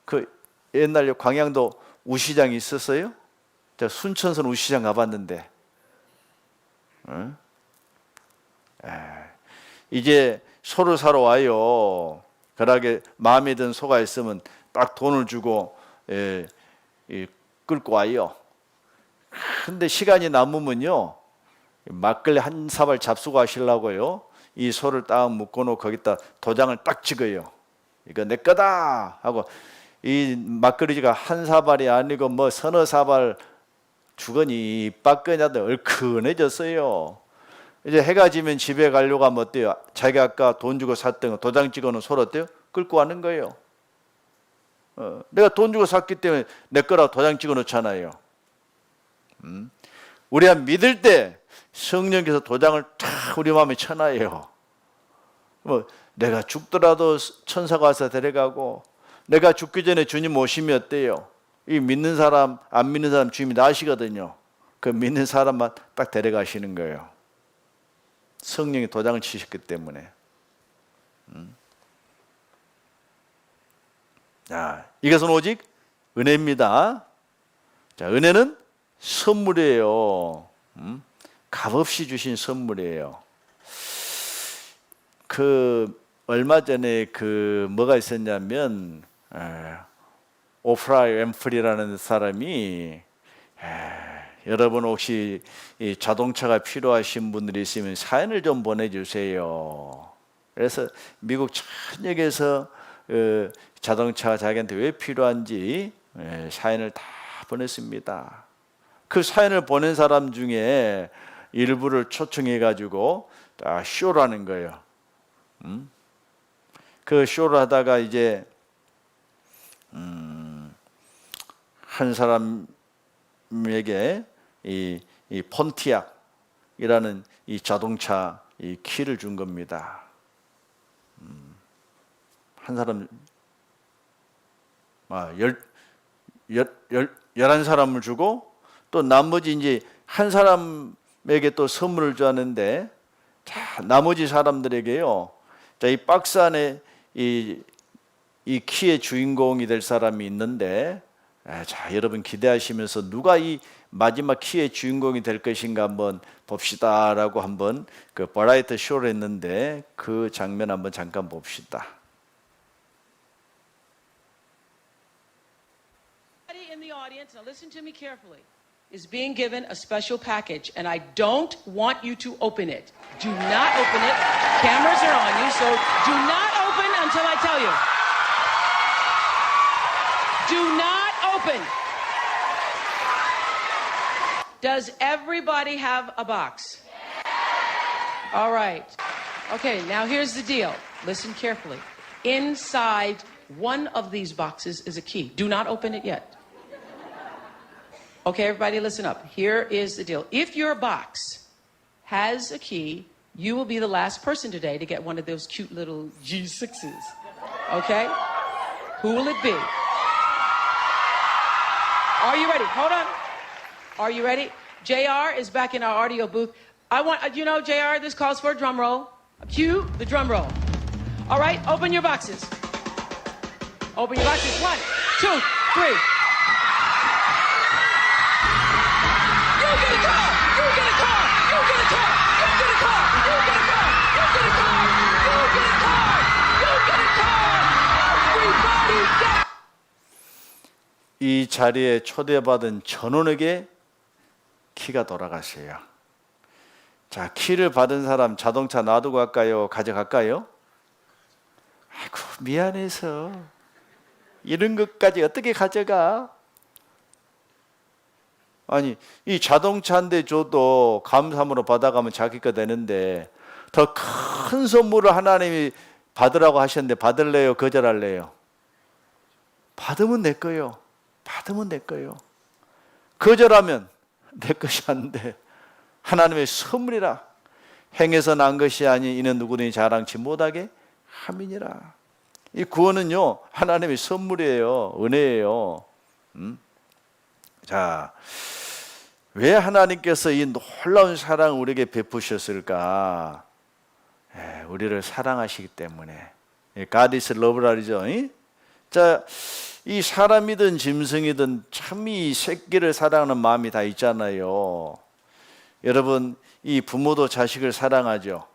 그 옛날에 광양도 우시장이 있었어요. 제가 순천선 우시장 가봤는데, 이제 소를 사러 와요. 그러게 마음에 든 소가 있으면 딱 돈을 주고 끌고 와요. 근데 시간이 남으면요, 막걸리 한 사발 잡수고 하시려고요, 이 소를 딱 묶어놓고 거기다 도장을 딱 찍어요. 이거 내 거다 하고, 이 막걸리가 한 사발이 아니고 뭐 서너 사발 주거니 빠끄냐도 얼큰해졌어요. 이제 해가 지면 집에 가려고 하면 어때요? 자기가 아까 돈 주고 샀던 거 도장 찍어놓은 소를 어때요? 끌고 가는 거예요. 내가 돈 주고 샀기 때문에 내 거라고 도장 찍어 놓잖아요. 우리가 믿을 때 성령께서 도장을 탁 우리 마음에 쳐놔요. 뭐 내가 죽더라도 천사가 와서 데려가고, 내가 죽기 전에 주님 오시면 어때요? 이 믿는 사람, 안 믿는 사람 주님이 나시거든요. 그 믿는 사람만 딱 데려가시는 거예요. 성령이 도장을 치셨기 때문에. 자, 이것은 오직 은혜입니다. 자, 은혜는 선물이에요. 값없이 주신 선물이에요. 그 얼마 전에 그 뭐가 있었냐면, 오프라 앰플이라는 사람이, 여러분 혹시 이 자동차가 필요하신 분들이 있으면 사연을 좀 보내주세요. 그래서 미국 전역에서 자동차가 자기한테 왜 필요한지 사연을 다 보냈습니다. 그 사연을 보낸 사람 중에 일부를 초청해가지고 다 쇼를 하는 거예요. 그 쇼를 하다가 이제 한 사람에게 이 폰티악이라는 이 자동차 이 키를 준 겁니다. 한 사람 11사람을 주고 또 나머지 이제 한 사람에게 또 선물을 주었는데, 자, 나머지 사람들에게요. 자, 이 박스 안에 이 키의 주인공이 될 사람이 있는데, 자, 여러분 기대하시면서 누가 이 마지막 키의 주인공이 될 것인가 한번 봅시다라고 한번 그 버라이어티 쇼를 했는데 그 장면 한번 잠깐 봅시다. In the audience, now listen to me carefully, is being given a special package, and I don't want you to open it. Do not open it. Cameras are on you, so do not open until I tell you. Do not open. Does everybody have a box? All right. Okay, now here's the deal. Listen carefully. Inside one of these boxes is a key. Do not open it yet. Okay, everybody listen up. Here is the deal. If your box has a key, you will be the last person today to get one of those cute little G6s. Okay? Who will it be? Are you ready? Hold on. Are you ready? JR is back in our audio booth. I want, JR, this calls for a drum roll. Cue the drum roll. All right, open your boxes. Open your boxes. 1, 2, 3. You get a car! You get a car! You get a car! You get a car! You get a car! You get a car! You get a car! You get a car! Everybody get. 이 자리에 초대받은 전원에게 키가 돌아가세요. 자, 키를 받은 사람 자동차 놔두고 갈까요? 가져갈까요? 아이고, 미안해서 이런 것까지 어떻게 가져가? 아니, 이 자동차 한 대 줘도 감사함으로 받아가면 자기 거 되는데 더 큰 선물을 하나님이 받으라고 하셨는데 받을래요? 거절할래요? 받으면 내 거요. 받으면 내 거요. 거절하면 내 것이 안 돼. 하나님의 선물이라. 행해서 난 것이 아니 이는 누구든지 자랑치 못하게 함이니라. 이 구원은요 하나님의 선물이에요. 은혜예요. 자, 왜 하나님께서 이 놀라운 사랑을 우리에게 베푸셨을까? 우리를 사랑하시기 때문에. God is love라 그러죠. 자, 이 사람이든 짐승이든 참 이 새끼를 사랑하는 마음이 다 있잖아요. 여러분, 이 부모도 자식을 사랑하죠.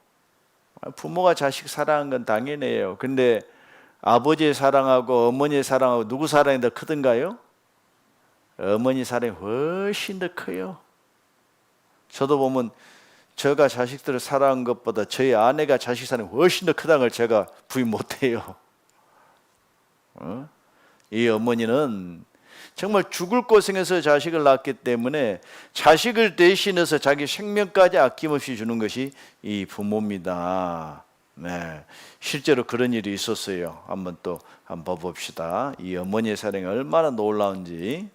부모가 자식 사랑한 건 당연해요. 근데 아버지의 사랑하고 어머니의 사랑하고 누구 사랑이 더 크던가요? 어머니 사랑이 훨씬 더 커요. 저도 보면 제가 자식들을 사랑한 것보다 저희 아내가 자식 사랑이 훨씬 더 크다는 걸 제가 부인 못해요. 이 어머니는 정말 죽을 고생해서 자식을 낳기 때문에 자식을 대신해서 자기 생명까지 아낌없이 주는 것이 이 부모입니다. 네, 실제로 그런 일이 있었어요. 한번 봐봅시다. 이 어머니의 사랑이 얼마나 놀라운지.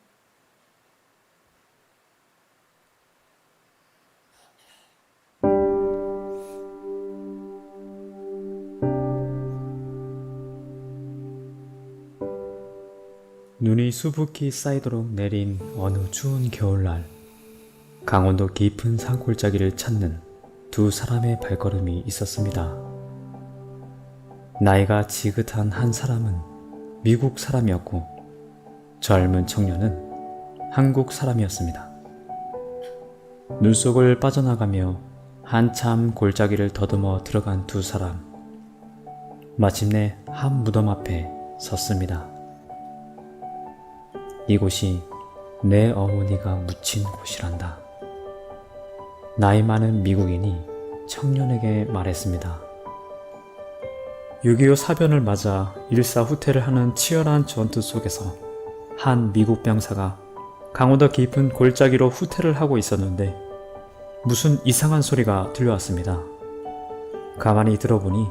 눈이 수북히 쌓이도록 내린 어느 추운 겨울날, 강원도 깊은 산골짜기를 찾는 두 사람의 발걸음이 있었습니다. 나이가 지긋한 한 사람은 미국 사람이었고 젊은 청년은 한국 사람이었습니다. 눈속을 빠져나가며 한참 골짜기를 더듬어 들어간 두 사람, 마침내 한 무덤 앞에 섰습니다. 이곳이 내 어머니가 묻힌 곳이란다. 나이 많은 미국인이 청년에게 말했습니다. 6.25 사변을 맞아 일사후퇴를 하는 치열한 전투 속에서 한 미국 병사가 강원도 깊은 골짜기로 후퇴를 하고 있었는데 무슨 이상한 소리가 들려왔습니다. 가만히 들어보니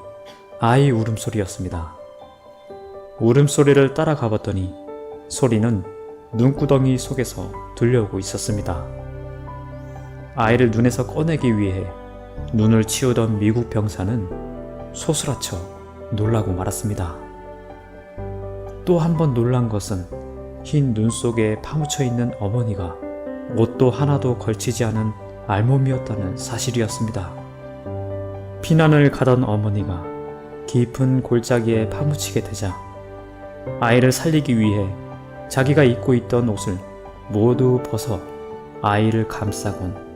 아이 울음소리였습니다. 울음소리를 따라가 봤더니 소리는 눈구덩이 속에서 들려오고 있었습니다. 아이를 눈에서 꺼내기 위해 눈을 치우던 미국 병사는 소스라쳐 놀라고 말았습니다. 또 한 번 놀란 것은 흰 눈 속에 파묻혀 있는 어머니가 옷도 하나도 걸치지 않은 알몸이었다는 사실이었습니다. 피난을 가던 어머니가 깊은 골짜기에 파묻히게 되자 아이를 살리기 위해 자기가 입고 있던 옷을 모두 벗어 아이를 감싸곤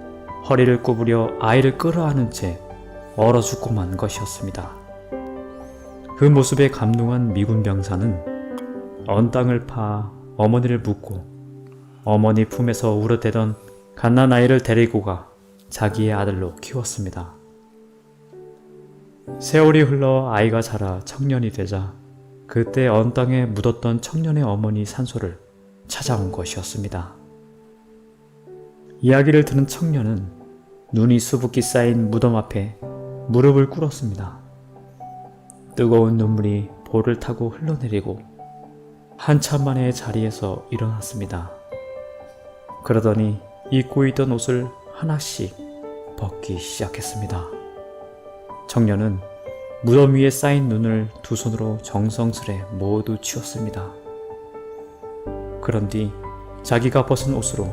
허리를 구부려 아이를 끌어안은 채 얼어 죽고 만 것이었습니다. 그 모습에 감동한 미군 병사는 언 땅을 파 어머니를 묻고 어머니 품에서 울어대던 갓난아이를 데리고 가 자기의 아들로 키웠습니다. 세월이 흘러 아이가 자라 청년이 되자 그때 언 땅에 묻었던 청년의 어머니 산소를 찾아온 것이었습니다. 이야기를 들은 청년은 눈이 수북히 쌓인 무덤 앞에 무릎을 꿇었습니다. 뜨거운 눈물이 볼을 타고 흘러내리고 한참 만에 자리에서 일어났습니다. 그러더니 입고 있던 옷을 하나씩 벗기 시작했습니다. 청년은 무덤 위에 쌓인 눈을 두 손으로 정성스레 모두 치웠습니다. 그런 뒤 자기가 벗은 옷으로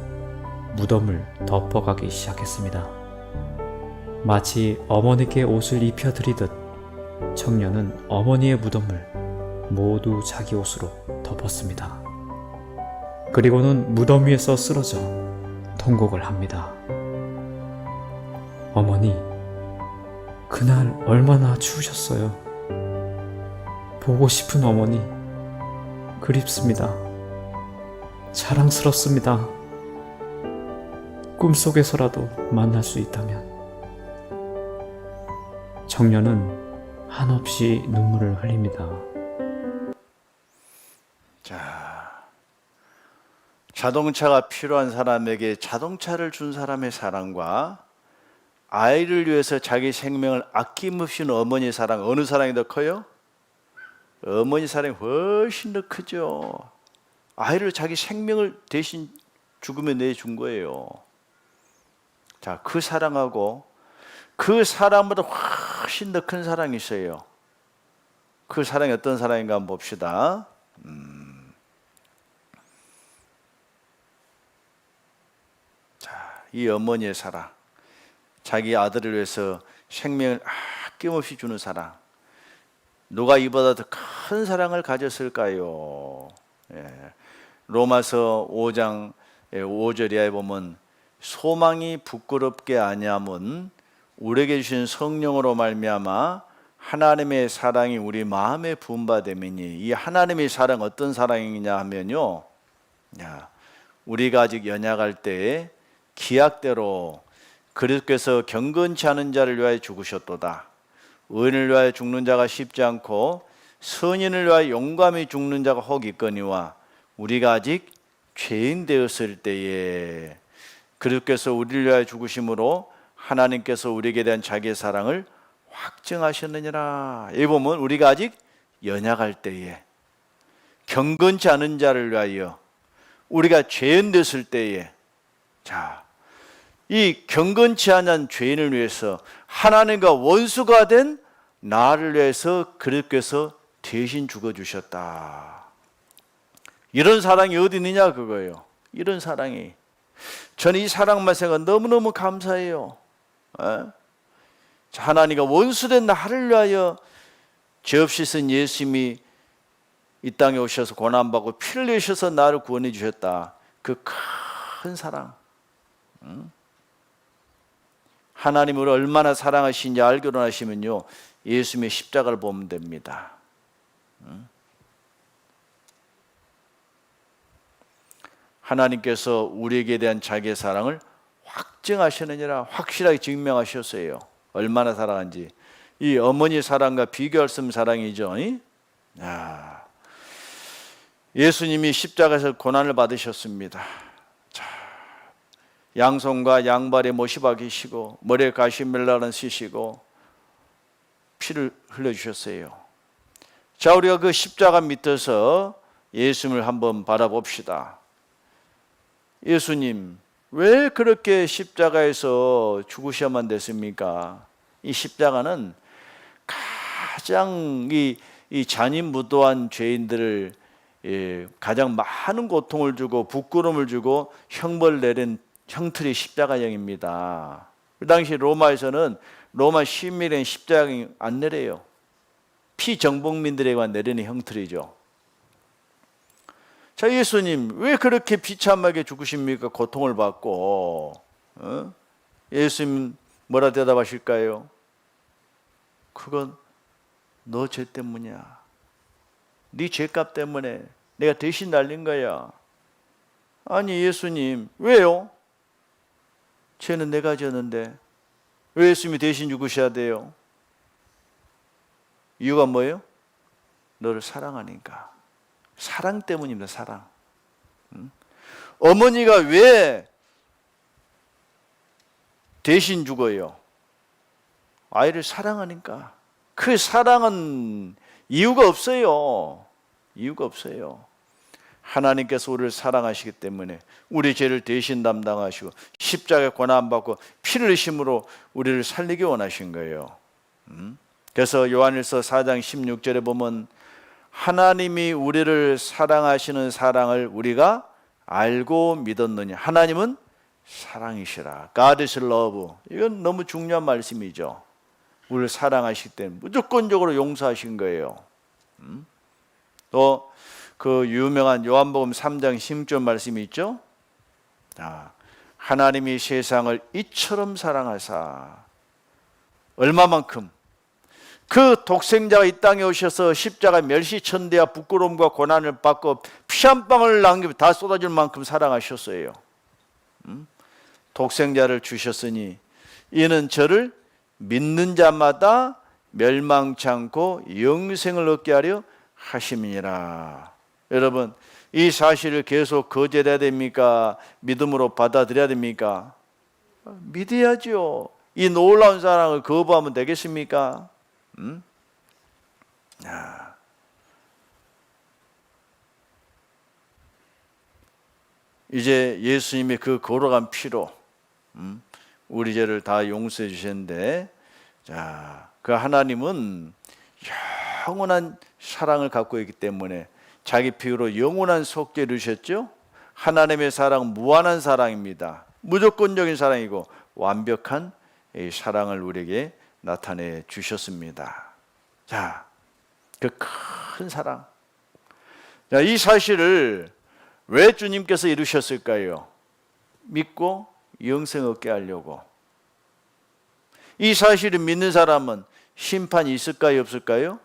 무덤을 덮어가기 시작했습니다. 마치 어머니께 옷을 입혀드리듯 청년은 어머니의 무덤을 모두 자기 옷으로 덮었습니다. 그리고는 무덤 위에서 쓰러져 통곡을 합니다. 어머니, 그날 얼마나 추우셨어요. 보고 싶은 어머니, 그립습니다. 자랑스럽습니다. 꿈속에서라도 만날 수 있다면. 청년은 한없이 눈물을 흘립니다. 자동차가 필요한 사람에게 자동차를 준 사람의 사랑과 아이를 위해서 자기 생명을 아낌없이 는 어머니의 사랑, 어느 사랑이 더 커요? 어머니 사랑이 훨씬 더 크죠. 아이를 자기 생명을 대신 죽음에 내준 거예요. 자, 그 사랑하고 그 사랑보다 훨씬 더 큰 사랑이 있어요. 그 사랑이 어떤 사랑인가 한번 봅시다. 자, 이 어머니의 사랑, 자기 아들을 위해서 생명을 아낌없이 주는 사랑, 누가 이보다 더 큰 사랑을 가졌을까요? 로마서 5장 5절에 보면 소망이 부끄럽게 아니함은 우리에게 주신 성령으로 말미암아 하나님의 사랑이 우리 마음에 부은 바 됨이니. 이 하나님의 사랑 어떤 사랑이냐 하면요, 우리가 아직 연약할 때에 기약대로 그리스도께서 경건치 않은 자를 위하여 죽으셨도다. 의인을 위하여 죽는 자가 쉽지 않고 선인을 위하여 용감히 죽는 자가 혹 있거니와 우리가 아직 죄인 되었을 때에 그리스도께서 우리를 위하여 죽으심으로 하나님께서 우리에게 대한 자기의 사랑을 확증하셨느니라. 이 보면 우리가 아직 연약할 때에, 경건치 않은 자를 위하여, 우리가 죄인 됐을 때에, 자, 이 경건치 않은 죄인을 위해서 하나님과 원수가 된 나를 위해서 그리스도께서 대신 죽어주셨다. 이런 사랑이 어디 있느냐 그거예요. 이런 사랑이. 저는 이 사랑만 생각 너무너무 감사해요. 하나님과 원수된 나를 위하여 죄 없이 쓴 예수님이 이 땅에 오셔서 고난받고 피를 내셔서 나를 구원해 주셨다. 그 큰 사랑. 하나님을 얼마나 사랑하시는지 알기로 하시면요, 예수님의 십자가를 보면 됩니다. 하나님께서 우리에게 대한 자기의 사랑을 확증하시느니라. 확실하게 증명하셨어요. 얼마나 사랑한지. 이 어머니 사랑과 비교할 수 없는 사랑이죠. 예수님이 십자가에서 고난을 받으셨습니다. 자, 양손과 양발에 못이 박히시고 머리에 가시멜라는 쓰시고 피를 흘려주셨어요. 자, 우리가 그 십자가 밑에서 예수님을 한번 바라봅시다. 예수님, 왜 그렇게 십자가에서 죽으셔야만 됐습니까? 이 십자가는 가장 이 잔인무도한 죄인들을 가장 많은 고통을 주고 부끄러움을 주고 형벌을 내린 형틀이 십자가형입니다. 그 당시 로마에서는 로마 시민에게는 십자가형 안 내려요. 피정복민들에게만 내리는 형틀이죠. 자, 예수님 왜 그렇게 비참하게 죽으십니까? 고통을 받고. 예수님 뭐라 대답하실까요? 그건 너 죄 때문이야. 네 죄값 때문에 내가 대신 날린 거야. 아니 예수님 왜요? 죄는 내가 지었는데 왜 예수님이 대신 죽으셔야 돼요? 이유가 뭐예요? 너를 사랑하니까. 사랑 때문입니다. 사랑. 어머니가 왜 대신 죽어요? 아이를 사랑하니까. 그 사랑은 이유가 없어요. 이유가 없어요. 하나님께서 우리를 사랑하시기 때문에 우리 죄를 대신 담당하시고 십자가에 고난받고 피를 흘리심으로 우리를 살리기 원하신 거예요. 그래서 요한일서 4장 16절에 보면 하나님이 우리를 사랑하시는 사랑을 우리가 알고 믿었느냐. 하나님은 사랑이시라. God is love. 이건 너무 중요한 말씀이죠. 우리를 사랑하시기 때문에 무조건적으로 용서하신 거예요. 또 그 유명한 요한복음 3장 16절 말씀이 있죠. 하나님이 세상을 이처럼 사랑하사 얼마만큼 그 독생자가 이 땅에 오셔서 십자가 멸시천대와 부끄러움과 고난을 받고 피 한 방울 남기고 다 쏟아질 만큼 사랑하셨어요. 독생자를 주셨으니 이는 저를 믿는 자마다 멸망치 않고 영생을 얻게 하려 하심이니라. 여러분 이 사실을 계속 거절해야 됩니까? 믿음으로 받아들여야 됩니까? 믿어야죠. 이 놀라운 사랑을 거부하면 되겠습니까? 이제 예수님의 그 걸어간 피로 우리 죄를 다 용서해 주셨는데, 자, 그 하나님은 영원한 사랑을 갖고 있기 때문에 자기 피로 영원한 속죄를 주셨죠. 하나님의 사랑은 무한한 사랑입니다. 무조건적인 사랑이고 완벽한 이 사랑을 우리에게 나타내 주셨습니다. 자, 그 큰 사랑. 자, 이 사실을 왜 주님께서 이루셨을까요? 믿고 영생 얻게 하려고. 이 사실을 믿는 사람은 심판이 있을까요? 없을까요?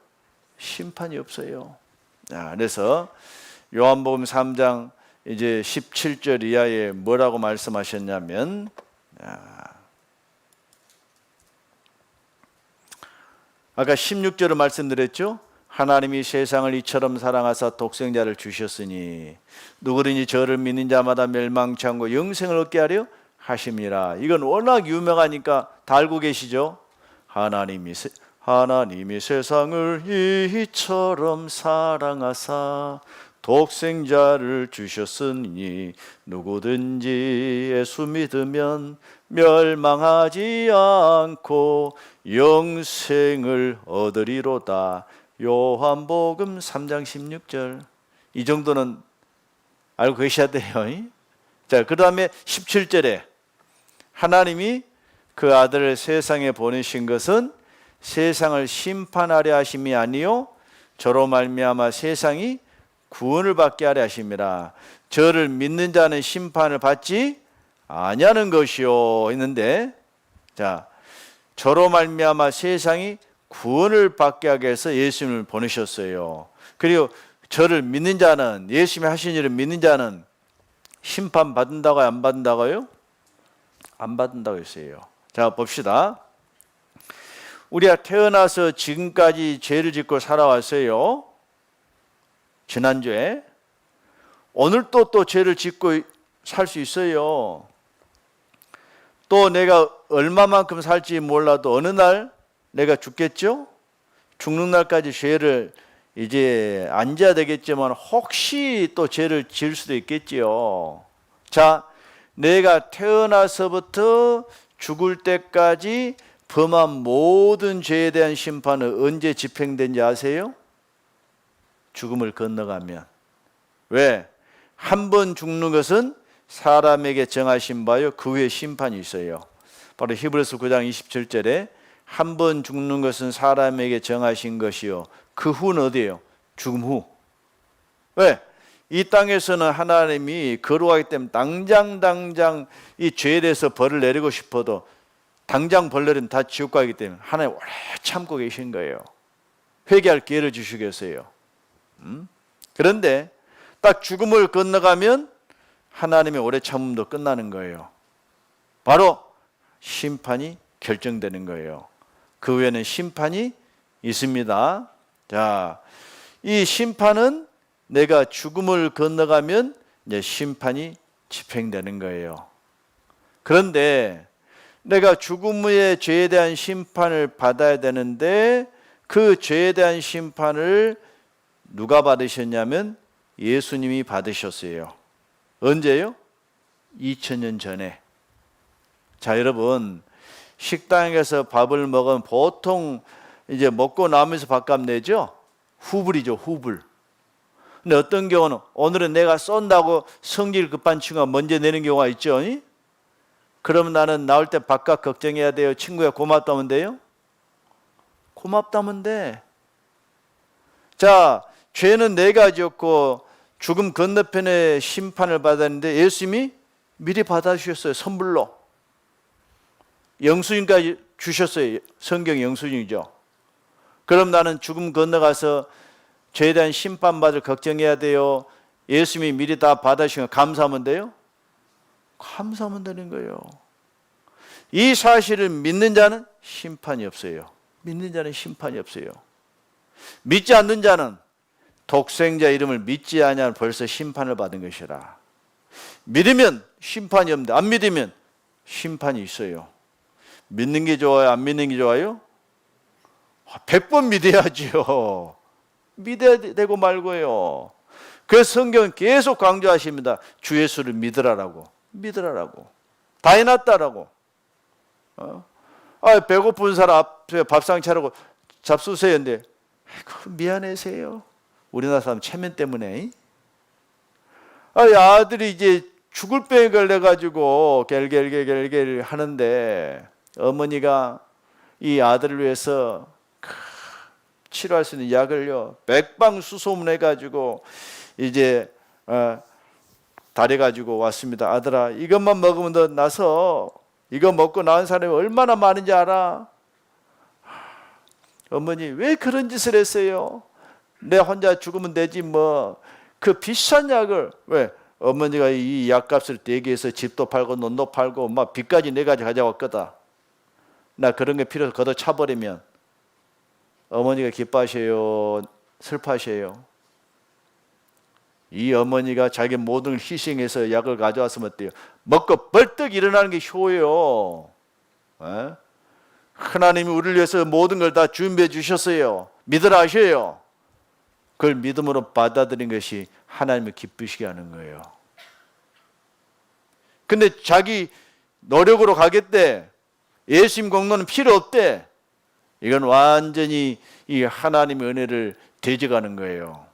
심판이 없어요. 자, 그래서 요한복음 3장 이제 17절 이하에 뭐라고 말씀하셨냐면, 아까 16절을 말씀드렸죠. 하나님이 세상을 이처럼 사랑하사 독생자를 주셨으니 누구든지 저를 믿는 자마다 멸망치 않고 영생을 얻게 하려 하심이라. 이건 워낙 유명하니까 다 알고 계시죠. 하나님이 세상을 이처럼 사랑하사 독생자를 주셨으니 누구든지 예수 믿으면 멸망하지 않고 영생을 얻으리로다. 요한복음 3장 16절. 이 정도는 알고 계셔야 돼요. 자, 그 다음에 17절에 하나님이 그 아들을 세상에 보내신 것은 세상을 심판하려 하심이 아니요 저로 말미암아 세상이 구원을 받게 하려 하심이라. 저를 믿는 자는 심판을 받지 아니하는 것이요 했는데, 자, 저로 말미암아 세상이 구원을 받게 하기 위해서 예수님을 보내셨어요. 그리고 저를 믿는 자는, 예수님이 하신 일을 믿는 자는 심판 받는다고요? 안 받는다고요? 안 받는다고 했어요. 자, 봅시다. 우리가 태어나서 지금까지 죄를 짓고 살아왔어요. 지난주에. 오늘도 또 죄를 짓고 살 수 있어요. 또 내가 얼마만큼 살지 몰라도 어느 날 내가 죽겠죠? 죽는 날까지 죄를 이제 안 져야 되겠지만 혹시 또 죄를 지을 수도 있겠지요. 자, 내가 태어나서부터 죽을 때까지 범한 모든 죄에 대한 심판은 언제 집행된지 아세요? 죽음을 건너가면. 왜? 한 번 죽는 것은 사람에게 정하신 바요 그 후에 심판이 있어요. 바로 히브리서 9장 27절에 한 번 죽는 것은 사람에게 정하신 것이요 그 후는 어디예요? 죽음 후. 왜? 이 땅에서는 하나님이 거룩하기 때문에 당장 이 죄에 대해서 벌을 내리고 싶어도 당장 벌 내리면 다 지옥 가기 때문에 하나님 오래 참고 계신 거예요. 회개할 기회를 주시겠어요. 그런데 딱 죽음을 건너가면 하나님의 오래 참음도 끝나는 거예요. 바로 심판이 결정되는 거예요. 그 후에는 심판이 있습니다. 자, 이 심판은 내가 죽음을 건너가면 이제 심판이 집행되는 거예요. 그런데 내가 죽음의 죄에 대한 심판을 받아야 되는데 그 죄에 대한 심판을 누가 받으셨냐면 예수님이 받으셨어요. 언제요? 2000년 전에. 자, 여러분, 식당에서 밥을 먹으면 보통 이제 먹고 나면서 밥값 내죠? 후불이죠, 후불. 근데 어떤 경우는 오늘은 내가 쏜다고 성질 급한 친구가 먼저 내는 경우가 있죠. 그러면 나는 나올 때 밥값 걱정해야 돼요? 친구야 고맙다면 돼요? 고맙다면 돼. 자, 죄는 내가 지었고 죽음 건너편에 심판을 받았는데 예수님이 미리 받아주셨어요. 선불로. 영수증까지 주셨어요. 성경 영수증이죠. 그럼 나는 죽음 건너가서 죄에 대한 심판받을 걱정해야 돼요? 예수님이 미리 다 받아주시면 감사하면 돼요? 감사하면 되는 거예요. 이 사실을 믿는 자는 심판이 없어요. 믿는 자는 심판이 없어요. 믿지 않는 자는 독생자 이름을 믿지 아니하면 벌써 심판을 받은 것이라. 믿으면 심판이 없는데 안 믿으면 심판이 있어요. 믿는 게 좋아요? 안 믿는 게 좋아요? 100번 믿어야지요. 믿어야 되고 말고요. 그래서 성경은 계속 강조하십니다. 주 예수를 믿으라라고. 믿으라라고. 다 해놨다라고. 배고픈 사람 앞에 밥상 차리고 잡수세요. 근데 미안해세요. 우리나라 사람 체면 때문에. 아들이 이제 죽을 병에 걸려가지고 겔겔겔겔 하는데 어머니가 이 아들을 위해서 치료할 수 있는 약을요 백방수소문해가지고 이제 다려가지고 왔습니다. 아들아, 이것만 먹으면 너 나서 이거 먹고 나은 사람이 얼마나 많은지 알아? 어머니 왜 그런 짓을 했어요? 내 혼자 죽으면 되지 뭐. 그 비싼 약을 왜? 어머니가 이 약값을 대기해서 집도 팔고 논도 팔고 막 빚까지 내가지고 가져왔거든. 나 그런 게 필요해서 걷어 차버리면 어머니가 기뻐하셔요? 슬퍼하셔요? 이 어머니가 자기 모든 걸 희생해서 약을 가져왔으면 어때요? 먹고 벌떡 일어나는 게 효예요. 하나님이 우리를 위해서 모든 걸 다 준비해 주셨어요. 믿으라 하셔요. 그걸 믿음으로 받아들인 것이 하나님을 기쁘시게 하는 거예요. 근데 자기 노력으로 가겠대. 예수님 공로는 필요 없대. 이건 완전히 이 하나님의 은혜를 대적하는 거예요.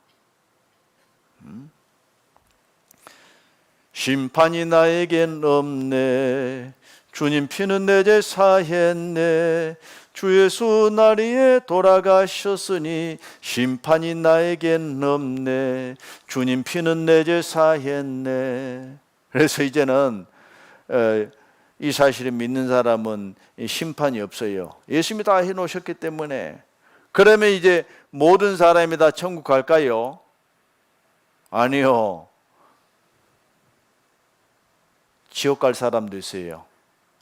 심판이 나에겐 없네. 주님 피는 내 죄 사했네. 주 예수 날 위해 돌아가셨으니 심판이 나에겐 없네. 주님 피는 내 죄 사했네. 그래서 이제는 이 사실을 믿는 사람은 심판이 없어요. 예수님이 다 해놓으셨기 때문에. 그러면 이제 모든 사람이 다 천국 갈까요? 아니요. 지옥 갈 사람도 있어요.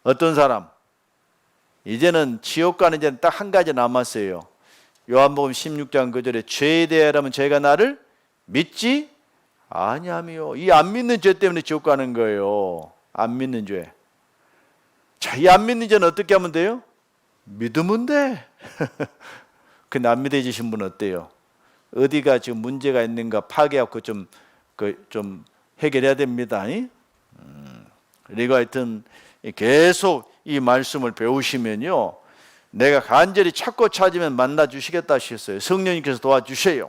어떤 사람? 이제는 지옥 가는 이제는 딱 한 가지 남았어요. 요한복음 16장 9절에 죄에 대하여라면 죄가 나를 믿지 아니하며. 이 안 믿는 죄 때문에 지옥 가는 거예요. 안 믿는 죄. 자, 이 안 믿는 죄는 어떻게 하면 돼요? 믿으면 돼. 근데 안 믿어지신 분은 어때요? 어디가 지금 문제가 있는가 파괴하고 좀 해결해야 됩니다. 그리고 하여튼 계속 이 말씀을 배우시면요, 내가 간절히 찾고 찾으면 만나 주시겠다 하셨어요. 성령님께서 도와주세요.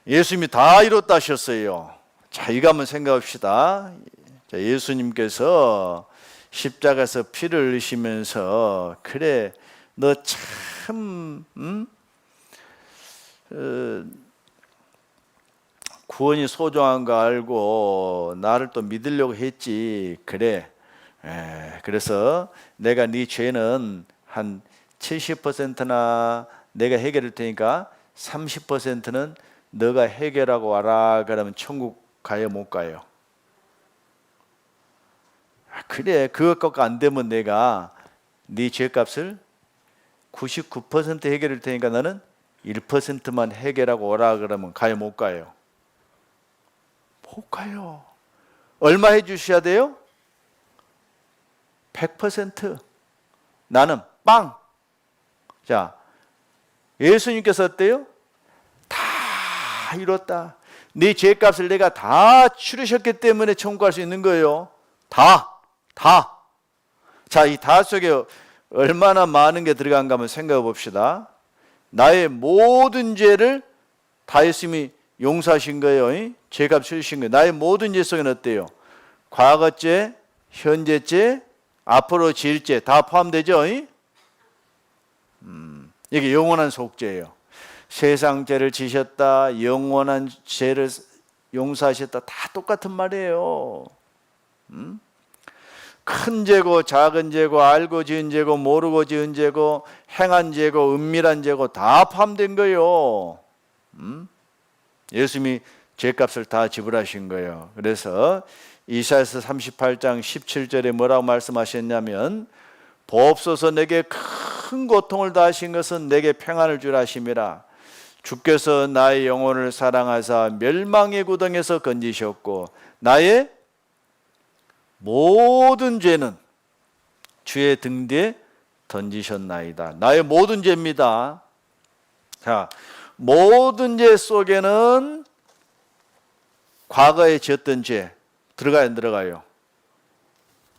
예수님이 다 이뤘다 하셨어요. 자, 이거 한번 생각합시다. 자, 예수님께서 십자가에서 피를 흘리시면서 그래 너 참 구원이 소중한 거 알고 나를 또 믿으려고 했지. 그래. 그래서 내가 네 죄는 한 70%나 내가 해결할 테니까 30%는 너가 해결하고 와라. 그러면 천국 가요 못 가요? 그래, 그것밖에 안 되면 내가 네 죄값을 99% 해결할 테니까 너는 1%만 해결하고 오라. 그러면 가요 못 가요? 못 가요. 얼마 해주셔야 돼요? 100%. 나는 빵. 자, 예수님께서 어때요? 다 이뤘다. 네 죄값을 내가 다 치르셨기 때문에 천국 갈 수 있는 거예요. 다. 자, 이 다 속에 얼마나 많은 게 들어간가 한번 생각해 봅시다. 나의 모든 죄를 다 예수님이 용서하신 거예요. 죄값 치르신 거예요. 나의 모든 죄 속에는 어때요? 과거죄, 현재죄, 앞으로 지을 죄 다 포함되죠? 이게 영원한 속죄예요. 세상 죄를 지셨다, 영원한 죄를 용서하셨다, 다 똑같은 말이에요. 큰 죄고 작은 죄고 알고 지은 죄고 모르고 지은 죄고 행한 죄고 은밀한 죄고 다 포함된 거예요. 예수님이 죄값을 다 지불하신 거예요. 그래서 이사야서 38장 17절에 뭐라고 말씀하셨냐면 보옵소서 내게 큰 고통을 다하신 것은 내게 평안을 주라 하심이라. 주께서 나의 영혼을 사랑하사 멸망의 구덩이에서 건지셨고 나의 모든 죄는 주의 등 뒤에 던지셨나이다. 나의 모든 죄입니다. 자, 모든 죄 속에는 과거에 지었던 죄 들어가요, 안 들어가요?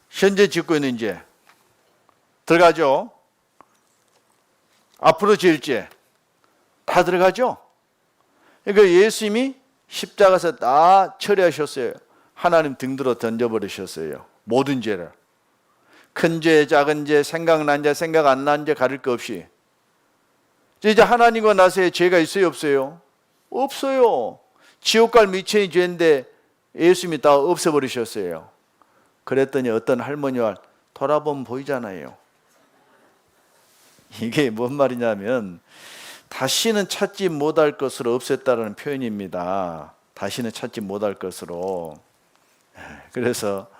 현재 짓고 있는 죄 들어가죠? 앞으로 지을 죄 다 들어가죠? 그러니까 예수님이 십자가에서 다 처리하셨어요. 하나님 등들어 던져버리셨어요. 모든 죄를. 큰 죄, 작은 죄, 생각난 죄, 생각 안 난 죄 가릴 것 없이. 이제 하나님과 나서의 죄가 있어요, 없어요? 없어요. 지옥 갈 미천이 죄인데 예수님이 다 없애버리셨어요. 그랬더니 어떤 할머니와 돌아보면 보이잖아요. 이게 뭔 말이냐면 다시는 찾지 못할 것으로 없앴다는 표현입니다. 다시는 찾지 못할 것으로. 그래서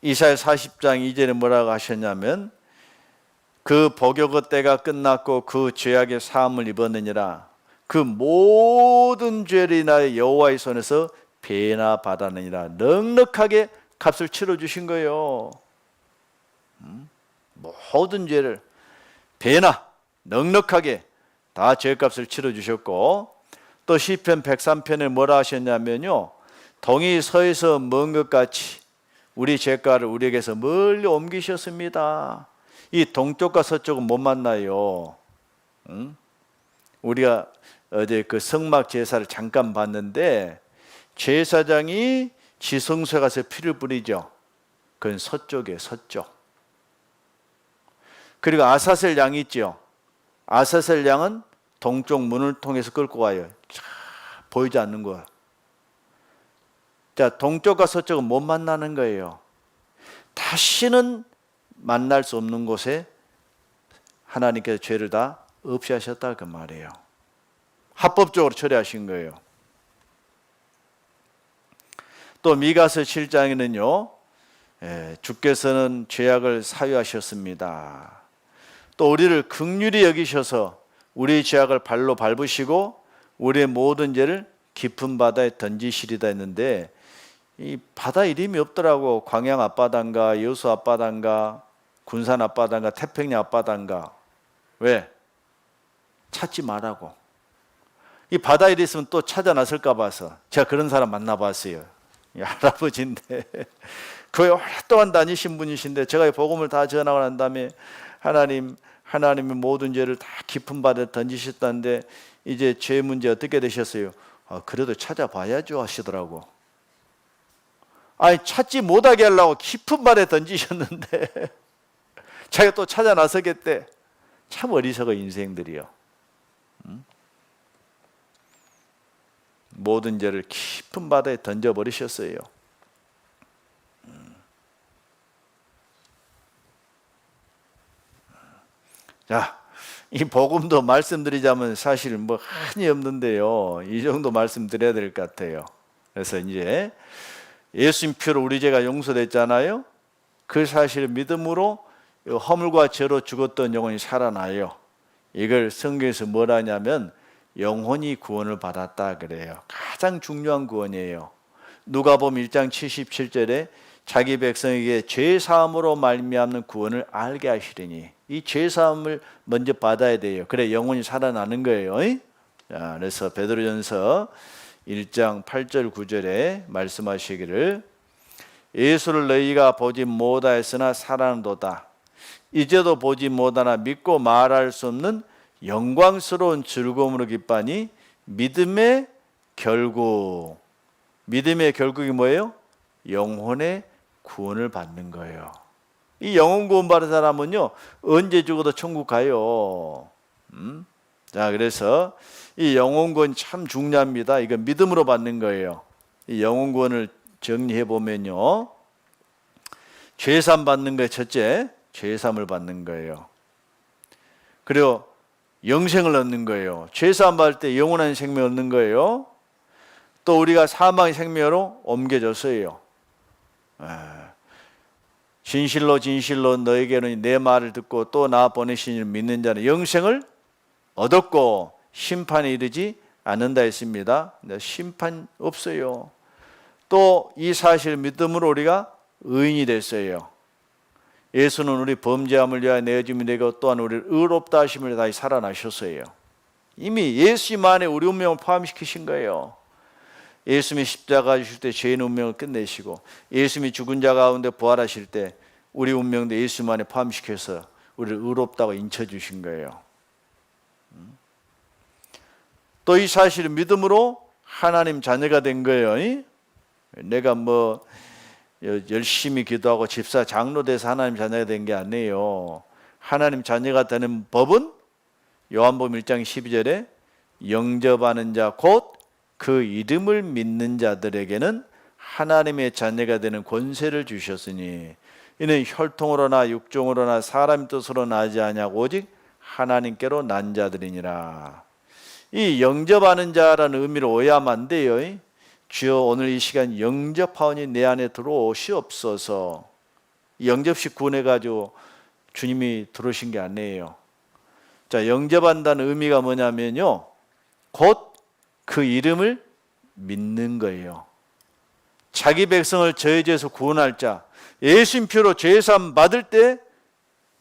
이사야 40장 2절에 뭐라고 하셨냐면 그 복역의 때가 끝났고 그 죄악의 사함을 입었느니라. 그 모든 죄를 인하여 여호와의 손에서 배나 받았느니라. 넉넉하게 값을 치러주신 거예요. 모든 죄를 배나 넉넉하게 다 죄값을 치러주셨고 또 시편 103편에 뭐라 하셨냐면요. 동이 서에서 먼 것 같이 우리 죄가를 우리에게서 멀리 옮기셨습니다. 이 동쪽과 서쪽은 못 만나요. 우리가 어제 그 성막 제사를 잠깐 봤는데 제사장이 지성소에 가서 피를 뿌리죠. 그건 서쪽이에요, 서쪽. 그리고 아사셀 양이 있죠. 아사셀 양은 동쪽 문을 통해서 끌고 가요. 보이지 않는 거야. 자, 동쪽과 서쪽은 못 만나는 거예요. 다시는 만날 수 없는 곳에 하나님께서 죄를 다 없이 하셨다 그 말이에요. 합법적으로 처리하신 거예요. 또 미가서 7장에는요. 주께서는 죄악을 사유하셨습니다. 또 우리를 긍휼히 여기셔서 우리의 죄악을 발로 밟으시고 우리의 모든 죄를 깊은 바다에 던지시리다 했는데 이 바다 이름이 없더라고. 광양 앞바다인가 여수 앞바다인가 군산 앞바다인가 태평양 앞바다인가. 왜? 찾지 말라고. 이 바다 이름 있으면 또 찾아 나설까 봐서 제가 그런 사람 만나봤어요. 이 할아버지인데 교회 오랫동안 다니신 분이신데 제가 복음을 다 전하고 난 다음에 하나님 하나님의 모든 죄를 다 깊은 바다에 던지셨다는데 이제 죄 문제 어떻게 되셨어요? 그래도 찾아봐야죠 하시더라고. 아니 찾지 못하게 하려고 깊은 바다에 던지셨는데 자기가 또 찾아 나서겠대. 참 어리석은 인생들이요. 모든 죄를 깊은 바다에 던져버리셨어요. 자, 이 복음도 말씀드리자면 사실 뭐 한이 없는데요. 이 정도 말씀드려야 될 것 같아요. 그래서 이제 예수님 피로 우리 죄가 용서됐잖아요. 그 사실을 믿음으로 허물과 죄로 죽었던 영혼이 살아나요. 이걸 성경에서 뭐라 하냐면 영혼이 구원을 받았다 그래요. 가장 중요한 구원이에요. 누가복음 1장 77절에 자기 백성에게 죄 사함으로 말미암는 구원을 알게 하시리니, 이 죄 사함을 먼저 받아야 돼요. 그래 영혼이 살아나는 거예요. 자, 그래서 베드로전서 1장 8절 9절에 말씀하시기를 예수를 너희가 보지 못하였으나 살아난도다. 이제도 보지 못하나 믿고 말할 수 없는 영광스러운 즐거움으로 기뻐하니 믿음의 결국. 믿음의 결국이 뭐예요? 영혼의 구원을 받는 거예요. 이 영혼 구원 받은 사람은요 언제 죽어도 천국 가요. 자, 그래서 이 영혼 구원 참 중요합니다. 이건 믿음으로 받는 거예요. 이 영혼 구원을 정리해 보면요, 죄삼 받는 거예요. 첫째, 죄삼을 받는 거예요. 그리고 영생을 얻는 거예요. 죄삼 받을 때 영원한 생명을 얻는 거예요. 또 우리가 사망의 생명으로 옮겨졌어요. 진실로 진실로 너에게는 내 말을 듣고 또 나 보내신 이를 믿는 자는 영생을 얻었고 심판에 이르지 않는다 했습니다. 심판 없어요. 또 이 사실을 믿음으로 우리가 의인이 됐어요. 예수는 우리 범죄함을 위하여 내어짐이 되고 또한 우리를 의롭다 하심을 다시 살아나셨어요. 이미 예수님 안에 우리 운명을 포함시키신 거예요. 예수님이 십자가 주실 때 죄인 운명을 끝내시고 예수님이 죽은 자 가운데 부활하실 때 우리 운명도 예수님 안에 포함시켜서 우리를 의롭다고 인쳐주신 거예요. 또 이 사실을 믿음으로 하나님 자녀가 된 거예요. 내가 뭐 열심히 기도하고 집사 장로 돼서 하나님 자녀가 된 게 아니에요. 하나님 자녀가 되는 법은 요한복음 1장 12절에 영접하는 자 곧 그 이름을 믿는 자들에게는 하나님의 자녀가 되는 권세를 주셨으니 이는 혈통으로나 육종으로나 사람 뜻으로 나지 아니하고 오직 하나님께로 난 자들이니라. 이 영접하는 자라는 의미로 오해하면 안 돼요. 주여 오늘 이 시간 영접하오니 내 안에 들어오시옵소서. 영접식 구원해가지고 주님이 들어오신 게 아니에요. 자, 영접한다는 의미가 뭐냐면요, 곧 그 이름을 믿는 거예요. 자기 백성을 저의 죄에서 구원할 자, 예수님 피로 죄사함 받을 때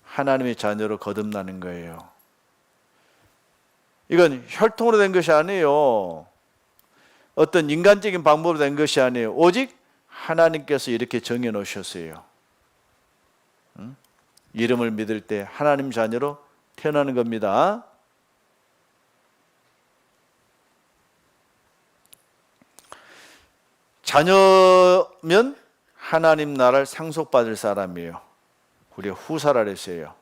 하나님의 자녀로 거듭나는 거예요. 이건 혈통으로 된 것이 아니에요. 어떤 인간적인 방법으로 된 것이 아니에요. 오직 하나님께서 이렇게 정해 놓으셨어요. 이름을 믿을 때 하나님 자녀로 태어나는 겁니다. 자녀면 하나님 나라를 상속받을 사람이에요. 우리 후사라 그랬어요.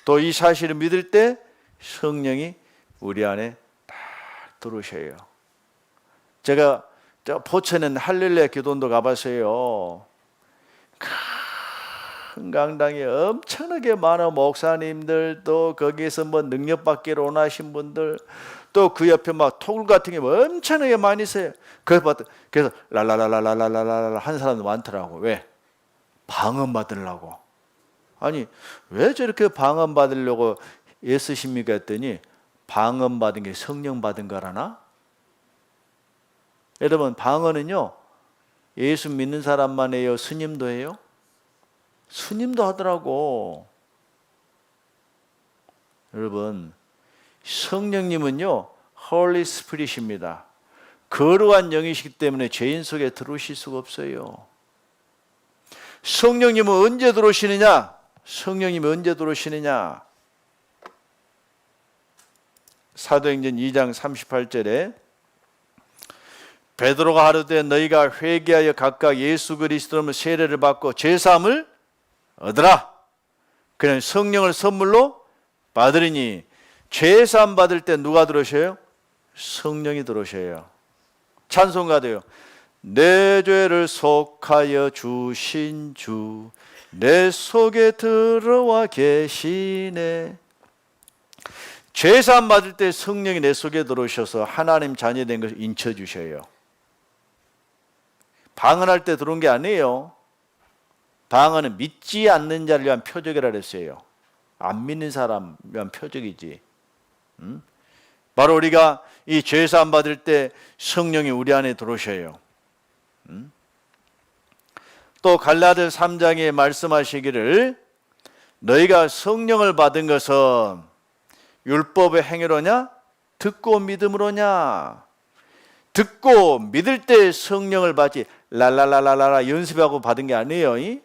또 이 사실을 믿을 때 성령이 우리 안에 딱 들어오셔요. 제가 포천에 할렐루야 기도원도 가봤어요. 큰 강당에 엄청나게 많은 목사님들, 또 거기에서 뭐 능력받기로 원하신 분들, 또 그 옆에 막 토굴 같은 게 엄청나게 많이 있어요. 그래서 랄랄랄랄랄랄랄 한 사람도 많더라고. 왜? 방언 받으려고. 아니 왜 저렇게 방언 받으려고 애쓰십니까 했더니 방언 받은 게 성령 받은 거라나? 여러분, 방언은요 예수 믿는 사람만 해요? 스님도 해요? 스님도 하더라고. 여러분, 성령님은요 홀리 스피릿입니다. 거룩한 영이시기 때문에 죄인 속에 들어오실 수가 없어요. 성령님은 언제 들어오시느냐? 성령님이 언제 들어오시느냐? 사도행전 2장 38절에 베드로가 하루되 너희가 회개하여 각각 예수 그리스도로 세례를 받고 죄사함을 얻으라. 그냥 성령을 선물로 받으리니 죄사함 받을 때 누가 들어오셔요? 성령이 들어오셔요. 찬송가도요. 내 죄를 속하여 주신 주 내 속에 들어와 계시네. 죄사함 받을 때 성령이 내 속에 들어오셔서 하나님 자녀된 것을 인쳐주셔요. 방언할 때 들어온 게 아니에요. 방언은 믿지 않는 자를 위한 표적이라 그랬어요. 안 믿는 사람 위한 표적이지. 바로 우리가 이 죄사함 받을 때 성령이 우리 안에 들어오셔요. 또 갈라디아 3장에 말씀하시기를 너희가 성령을 받은 것은 율법의 행위로냐 듣고 믿음으로냐. 듣고 믿을 때 성령을 받지 랄랄랄랄라 연습하고 받은 게 아니에요. 이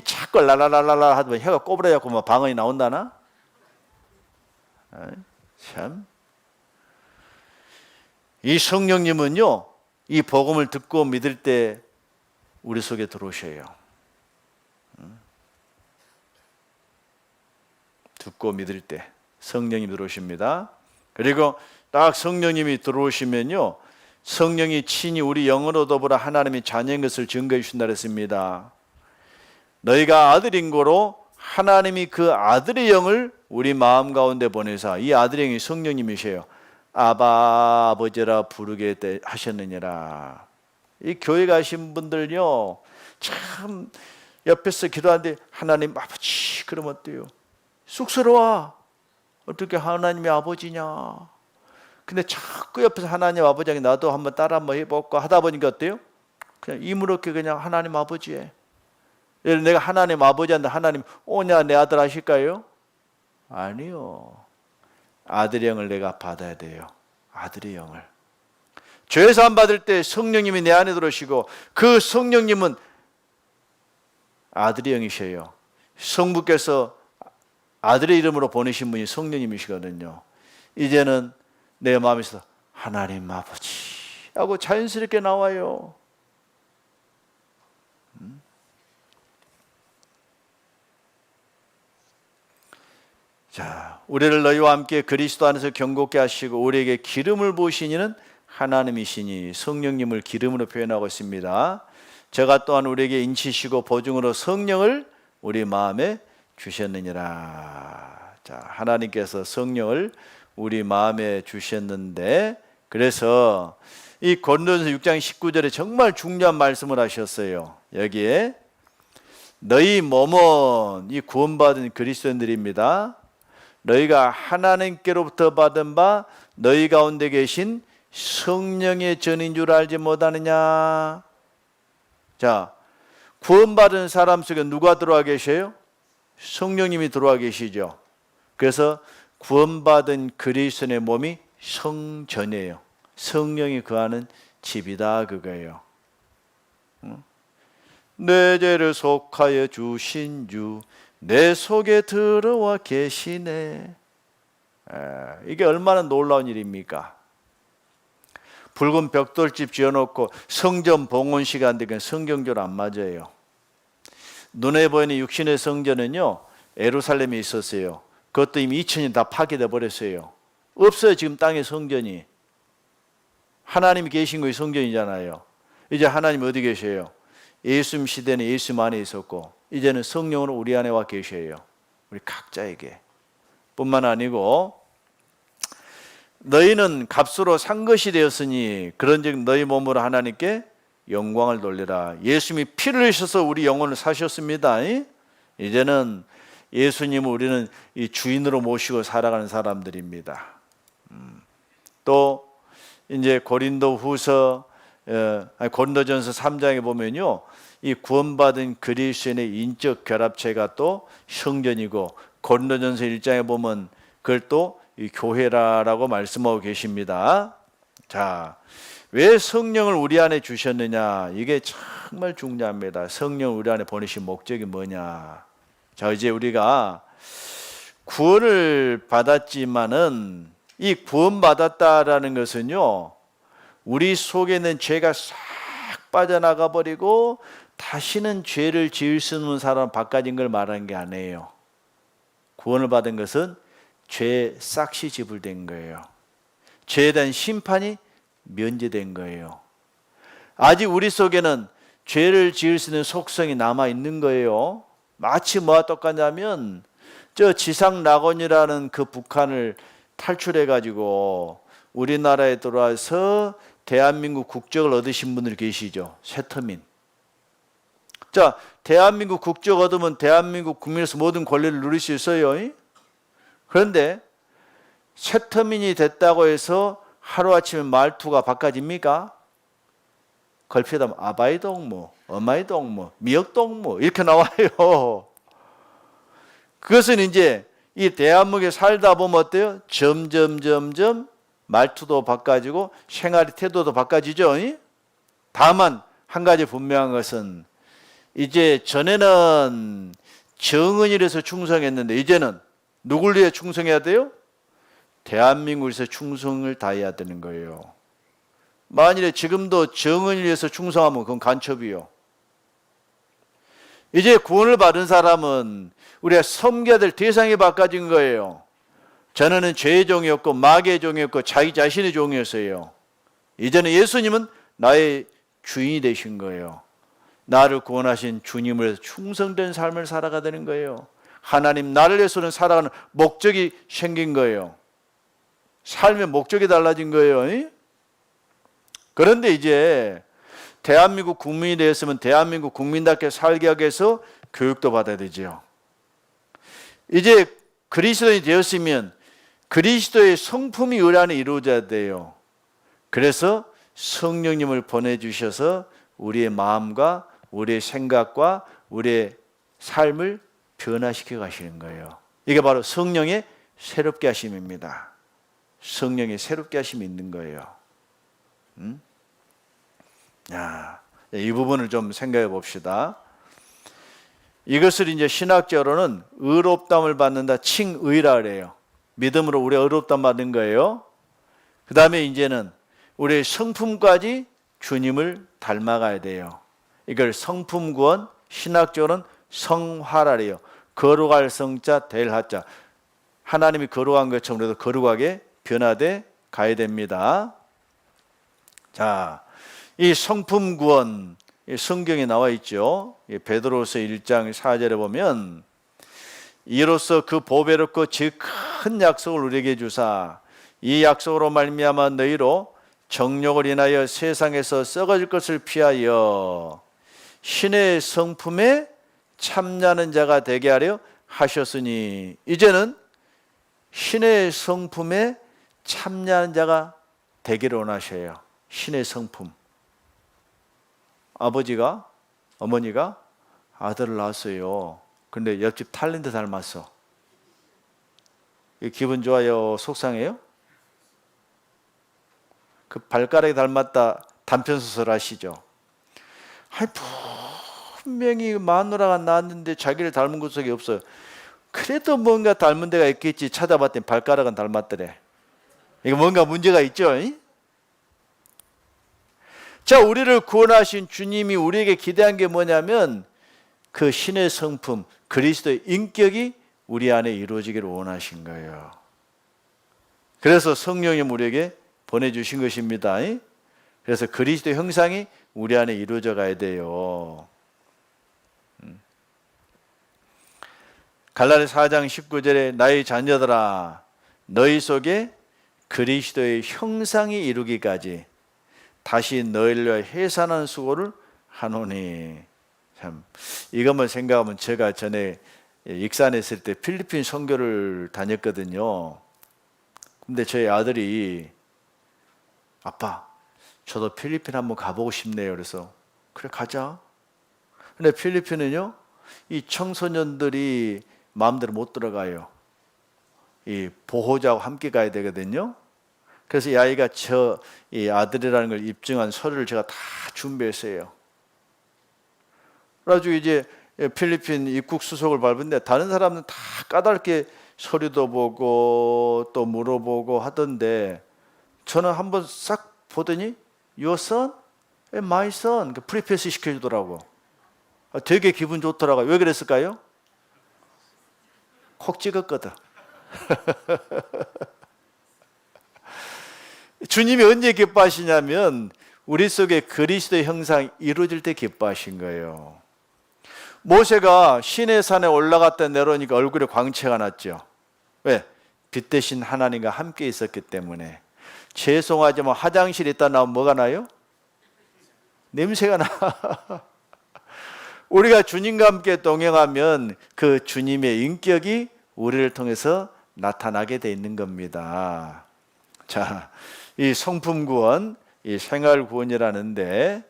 자꾸 랄랄랄랄라 하면 혀가 꼬부라져갖고 뭐 방언이 나온다나? 참. 이 성령님은요, 이 복음을 듣고 믿을 때 우리 속에 들어오셔요. 듣고 믿을 때 성령이 들어오십니다. 그리고 딱 성령님이 들어오시면요, 성령이 친히 우리 영으로 더불어 하나님의 자녀인 것을 증거해 주신다 그랬습니다. 너희가 아들인 고로 하나님이 그 아들의 영을 우리 마음 가운데 보내사, 이 아들의 영이 성령님이셔요. 아바 아버지라 부르게 하셨느니라. 이 교회 가신 분들요, 참 옆에서 기도하는데 하나님 아버지 그러면 어때요? 쑥스러워. 어떻게 하나님이 아버지냐? 근데 자꾸 옆에서 하나님 아버지 나도 한번 따라 한번 해볼까 하다 보니까 어때요? 그냥 이무렇게 그냥 하나님 아버지에. 내가 하나님 아버지한테 하나님 오냐 내 아들 하실까요? 아니요. 아들의 영을 내가 받아야 돼요. 아들의 영을. 죄사함 받을 때 성령님이 내 안에 들어오시고 그 성령님은 아들의 영이셔요. 성부께서 아들의 이름으로 보내신 분이 성령님이시거든요. 이제는 내 마음에서 하나님 아버지 하고 자연스럽게 나와요. 자, 우리를 너희와 함께 그리스도 안에서 경고케 하시고 우리에게 기름을 부으신 이는 하나님이시니 성령님을 기름으로 표현하고 있습니다. 저가 또한 우리에게 인치시고 보증으로 성령을 우리 마음에 주셨느니라. 자, 하나님께서 성령을 우리 마음에 주셨는데, 그래서 이 고린도전서 6장 19절에 정말 중요한 말씀을 하셨어요. 여기에 너희 몸은 이 구원받은 그리스도인들입니다. 너희가 하나님께로부터 받은 바 너희 가운데 계신 성령의 전인 줄 알지 못하느냐. 자, 구원받은 사람 속에 누가 들어와 계셔요? 성령님이 들어와 계시죠. 그래서 구원받은 그리스도의 몸이 성전이에요. 성령이 거하는 집이다 그거예요. 내 죄를 속하여 주신 주 내 속에 들어와 계시네. 이게 얼마나 놀라운 일입니까? 붉은 벽돌집 지어놓고 성전 봉헌 시간 되면 성경적으로 안 맞아요. 눈에 보이는 육신의 성전은요, 예루살렘에 있었어요. 그것도 이미 2000년 다 파괴돼 버렸어요. 없어요. 지금 땅에 성전이. 하나님이 계신 것이 성전이잖아요. 이제 하나님 어디 계셔요? 예수님 시대는 예수님 안에 있었고 이제는 성령으로 우리 안에 와 계셔요. 우리 각자에게. 뿐만 아니고 너희는 값으로 산 것이 되었으니 그런즉 너희 몸으로 하나님께 영광을 돌리라. 예수님이 피를 흘리셔서 우리 영혼을 사셨습니다. 이제는 예수님을 우리는 이 주인으로 모시고 살아가는 사람들입니다. 또 이제 고린도전서 3장에 보면요, 이 구원받은 그리스도인의 인적 결합체가 또 성전이고, 고린도전서 1장에 보면 그걸 또 이 교회라고 말씀하고 계십니다. 자, 왜 성령을 우리 안에 주셨느냐? 이게 정말 중요합니다. 성령을 우리 안에 보내신 목적이 뭐냐? 자, 이제 우리가 구원을 받았지만은 이 구원받았다라는 것은요, 우리 속에 있는 죄가 싹 빠져나가 버리고 다시는 죄를 지을 수 없는 사람 바꿔진 걸 말하는 게 아니에요. 구원을 받은 것은 죄 싹시 지불된 거예요. 죄에 대한 심판이 면제된 거예요. 아직 우리 속에는 죄를 지을 수 있는 속성이 남아 있는 거예요. 마치 뭐와 똑같냐면 저 지상낙원이라는 그 북한을 탈출해 가지고 우리나라에 들어와서 대한민국 국적을 얻으신 분들 계시죠. 세터민. 자, 대한민국 국적 얻으면 대한민국 국민으로서 모든 권리를 누릴 수 있어요. 그런데 세터민이 됐다고 해서 하루아침에 말투가 바꿔집니까? 걸핏하면 아바이동무, 어마이동무, 미역동무 이렇게 나와요. 그것은 이제 이 대한민국에 살다 보면 어때요? 점점 말투도 바꿔지고 생활의 태도도 바꿔지죠. 다만 한 가지 분명한 것은 이제 전에는 정은이라서 충성했는데 이제는 누굴 위해 충성해야 돼요? 대한민국을 위해서 충성을 다해야 되는 거예요. 만일에 지금도 정은을 위해서 충성하면 그건 간첩이요. 이제 구원을 받은 사람은 우리가 섬겨야 될 대상이 바꿔진 거예요. 전에는 죄의 종이었고 마귀의 종이었고 자기 자신의 종이었어요. 이제는 예수님은 나의 주인이 되신 거예요. 나를 구원하신 주님을 위해서 충성된 삶을 살아가야 되는 거예요. 하나님 나를 위해서는 살아가는 목적이 생긴 거예요. 삶의 목적이 달라진 거예요. 그런데 이제 대한민국 국민이 되었으면 대한민국 국민답게 살게 하기 위해서 교육도 받아야 되죠. 이제 그리스도인이 되었으면 그리스도의 성품이 우리 안에 이루어져야 돼요. 그래서 성령님을 보내주셔서 우리의 마음과 우리의 생각과 우리의 삶을 변화시켜 가시는 거예요. 이게 바로 성령의 새롭게 하심입니다. 성령의 새롭게 하심이 있는 거예요. 이 부분을 좀 생각해 봅시다. 이것을 이제 신학적으로는 의롭다함을 받는다, 칭의라 그래요. 믿음으로 우리가 의롭다함 받는 거예요. 그 다음에 이제는 우리의 성품까지 주님을 닮아가야 돼요. 이걸 성품구원, 신학적으로는 성화라 그래요. 거룩할 성자, 될 하자. 하나님이 거룩한 것처럼 우리도 거룩하게 변화돼 가야 됩니다. 자, 이 성품 구원 성경에 나와 있죠. 베드로서 1장 4절에 보면 이로써 그 보배롭고 즉 큰 약속을 우리에게 주사 이 약속으로 말미암아 너희로 정욕을 인하여 세상에서 썩어질 것을 피하여 신의 성품에 참여하는 자가 되게 하려 하셨으니 이제는 신의 성품에 참여하는 자가 되기를 원하셔요. 신의 성품. 아버지가 어머니가 아들을 낳았어요. 근데 옆집 탤런트 닮았어. 기분 좋아요? 속상해요? 그 발가락이 닮았다 단편소설 아시죠? 아니, 분명히 마누라가 낳았는데 자기를 닮은 구석이 없어요. 그래도 뭔가 닮은 데가 있겠지 찾아봤더니 발가락은 닮았더래. 이거 뭔가 문제가 있죠? 자, 우리를 구원하신 주님이 우리에게 기대한 게 뭐냐면 그 신의 성품, 그리스도의 인격이 우리 안에 이루어지기를 원하신 거예요. 그래서 성령님 우리에게 보내주신 것입니다. 그래서 그리스도의 형상이 우리 안에 이루어져 가야 돼요. 갈라디아서 4장 19절에 나의 자녀들아 너희 속에 그리스도의 형상이 이루기까지 다시 너희를 위하여 해산하는 수고를 하노니. 참 이것만 생각하면 제가 전에 익산에 있을 때 필리핀 선교를 다녔거든요. 근데 저희 아들이 아빠 저도 필리핀 한번 가보고 싶네요. 그래서 그래 가자. 근데 필리핀은요 이 청소년들이 마음대로 못 들어가요. 이 보호자와 함께 가야 되거든요. 그래서 이 아이가 이 아들이라는 걸 입증한 서류를 제가 다 준비했어요. 그래가지고 이제 필리핀 입국 수속을 밟은데 다른 사람은 다 까다롭게 서류도 보고 또 물어보고 하던데 저는 한번 싹 보더니 Your son? My son. 프리패스 시켜주더라고. 되게 기분 좋더라고요. 왜 그랬을까요? 콕 찍었거든. 주님이 언제 기뻐하시냐면 우리 속에 그리스도의 형상이 이루어질 때 기뻐하신 거예요. 모세가 시내산에 올라갔다 내려오니까 얼굴에 광채가 났죠. 왜? 빛 대신 하나님과 함께 있었기 때문에. 죄송하지만 화장실에 있다 나오면 뭐가 나요? 냄새가 나. 우리가 주님과 함께 동행하면 그 주님의 인격이 우리를 통해서 나타나게 돼 있는 겁니다. 자, 이 성품 구원, 이 생활 구원이라는데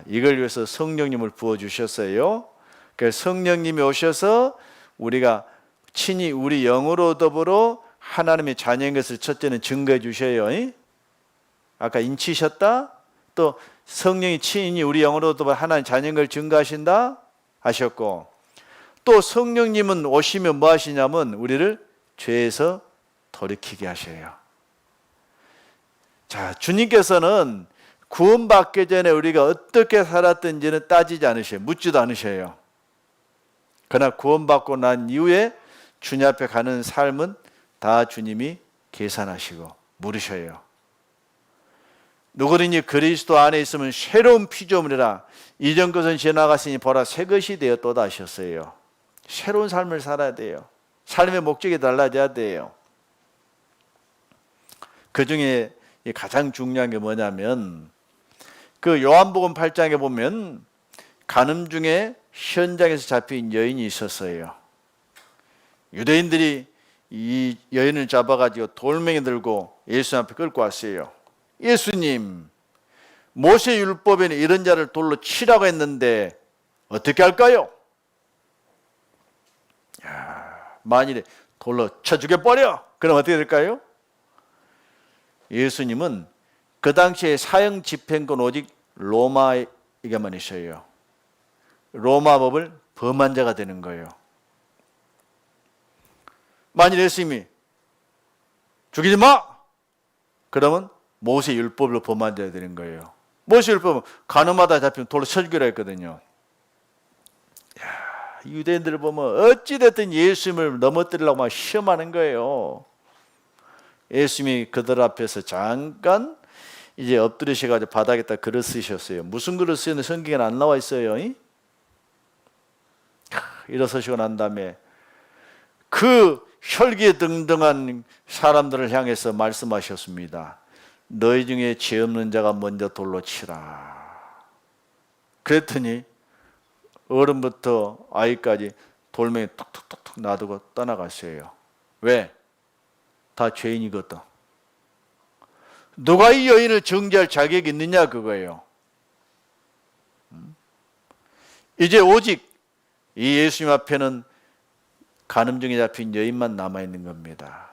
이걸 위해서 성령님을 부어 주셨어요. 그 성령님이 오셔서 우리가 친히 우리 영으로 더불어 하나님의 자녀인 것을 첫째는 증거해 주셔요. 아까 인치셨다. 또 성령이 친히 우리 영으로 더불어 하나님 자녀인 걸 증거하신다 하셨고, 또 성령님은 오시면 뭐 하시냐면 우리를 죄에서 돌이키게 하셔요. 자, 주님께서는 구원받기 전에 우리가 어떻게 살았든지는 따지지 않으셔요. 묻지도 않으셔요. 그러나 구원받고 난 이후에 주님 앞에 가는 삶은 다 주님이 계산하시고 물으셔요. 누구든지 그리스도 안에 있으면 새로운 피조물이라 이전 것은 지나갔으니 보라 새 것이 되었도다 하셨어요. 새로운 삶을 살아야 돼요. 삶의 목적이 달라져야 돼요. 그 중에 가장 중요한 게 뭐냐면 그 요한복음 8장에 보면 간음 중에 현장에서 잡힌 여인이 있었어요. 유대인들이 이 여인을 잡아가지고 돌멩이 들고 예수 앞에 끌고 왔어요. 예수님, 모세 율법에는 이런 자를 돌로 치라고 했는데 어떻게 할까요? 만일에 돌로 쳐 죽여버려! 그럼 어떻게 될까요? 예수님은 그 당시에 사형 집행권 오직 로마에게만 있어요. 로마 법을 범한 자가 되는 거예요. 만일 예수님이 죽이지 마! 그러면 모세 율법을 범한 자가 되는 거예요. 모세 율법은 간음하다 잡히면 돌로 쳐 죽이라 했거든요. 유대인들을 보면 어찌됐든 예수님을 넘어뜨리려고 막 시험하는 거예요. 예수님이 그들 앞에서 잠깐 이제 엎드리셔가지고 바닥에다 글을 쓰셨어요. 무슨 글을 쓰는데 성경에 안 나와 있어요. 일어서시고 난 다음에 그 혈기등등한 사람들을 향해서 말씀하셨습니다. 너희 중에 죄 없는 자가 먼저 돌로 치라. 그랬더니 어른부터 아이까지 돌멩이 툭툭툭툭 놔두고 떠나갔어요. 왜? 다 죄인이거든. 누가 이 여인을 정죄할 자격이 있느냐 그거예요. 이제 오직 이 예수님 앞에는 간음증에 잡힌 여인만 남아있는 겁니다.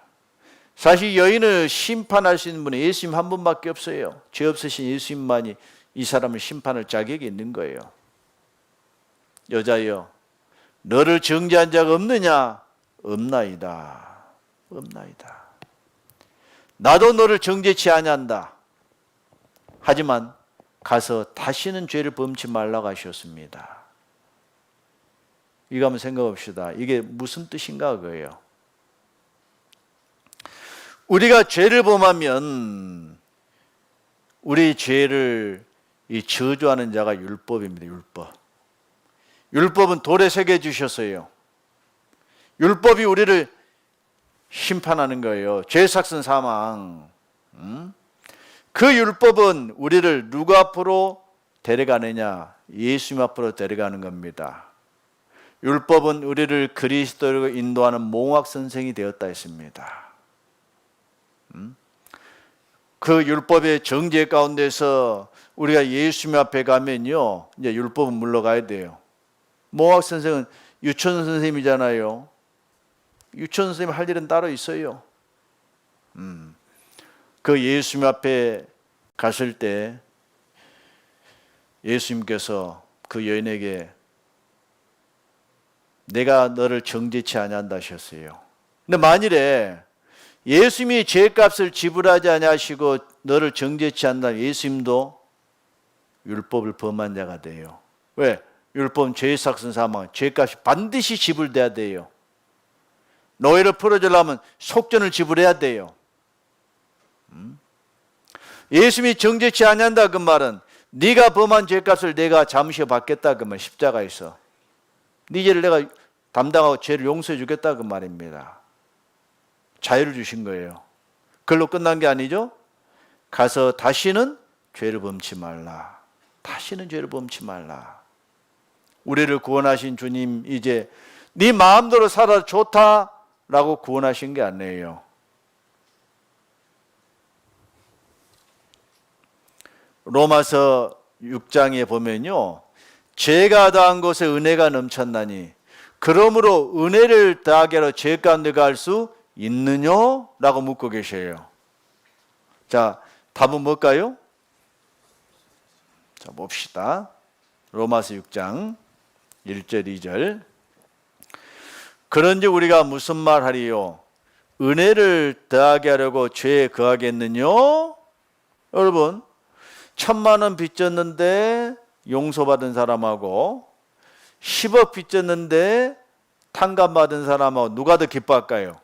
사실 여인을 심판할 수 있는 분은 예수님 한 분밖에 없어요. 죄 없으신 예수님만이 이 사람을 심판할 자격이 있는 거예요. 여자여, 너를 정죄한 자가 없느냐? 없나이다. 없나이다. 나도 너를 정죄치 아니한다. 하지만 가서 다시는 죄를 범치 말라고 하셨습니다. 이거 한번 생각해 봅시다. 이게 무슨 뜻인가 그거예요. 우리가 죄를 범하면 우리 죄를 저주하는 자가 율법입니다. 율법. 율법은 돌에 새겨 주셨어요. 율법이 우리를 심판하는 거예요. 죄 삭슨 사망. 그 율법은 우리를 누구 앞으로 데려가느냐? 예수님 앞으로 데려가는 겁니다. 율법은 우리를 그리스도로 인도하는 몽학 선생이 되었다 했습니다. 그 율법의 정죄 가운데서 우리가 예수님 앞에 가면요, 이제 율법은 물러가야 돼요. 몽학 선생은 유치원 선생님이잖아요. 유치원 선생님 할 일은 따로 있어요. 그 예수님 앞에 갔을 때 예수님께서 그 여인에게 내가 너를 정죄치 아니한다 하셨어요. 근데 만일에 예수님이 죄값을 지불하지 아니하시고 너를 정죄치 않는다면 예수님도 율법을 범한 자가 돼요. 왜? 율법은 죄의 삭은 사망, 죄값이 반드시 지불돼야 돼요. 노예를 풀어주려면 속전을 지불해야 돼요. 예수님이 정죄치 아니한다 그 말은 네가 범한 죄값을 내가 잠시 받겠다 그 말, 십자가에서 네 죄를 내가 담당하고 죄를 용서해 주겠다 그 말입니다. 자유를 주신 거예요. 그걸로 끝난 게 아니죠. 가서 다시는 죄를 범치 말라. 다시는 죄를 범치 말라. 우리를 구원하신 주님 이제 네 마음대로 살아 좋다라고 구원하신 게 아니에요. 로마서 6장에 보면요. 죄가 더한 곳에 은혜가 넘쳤나니 그러므로 은혜를 더하게 하러 죄 가운데 갈 수 있느냐? 라고 묻고 계셔요. 자, 답은 뭘까요? 자, 봅시다. 로마서 6장 1절 2절. 그런즉 우리가 무슨 말 하리요? 은혜를 더하게 하려고 죄에 거하겠느냐? 여러분 1,000,000원 빚졌는데 용서받은 사람하고 10억 빚졌는데 탕감받은 사람하고 누가 더 기뻐할까요?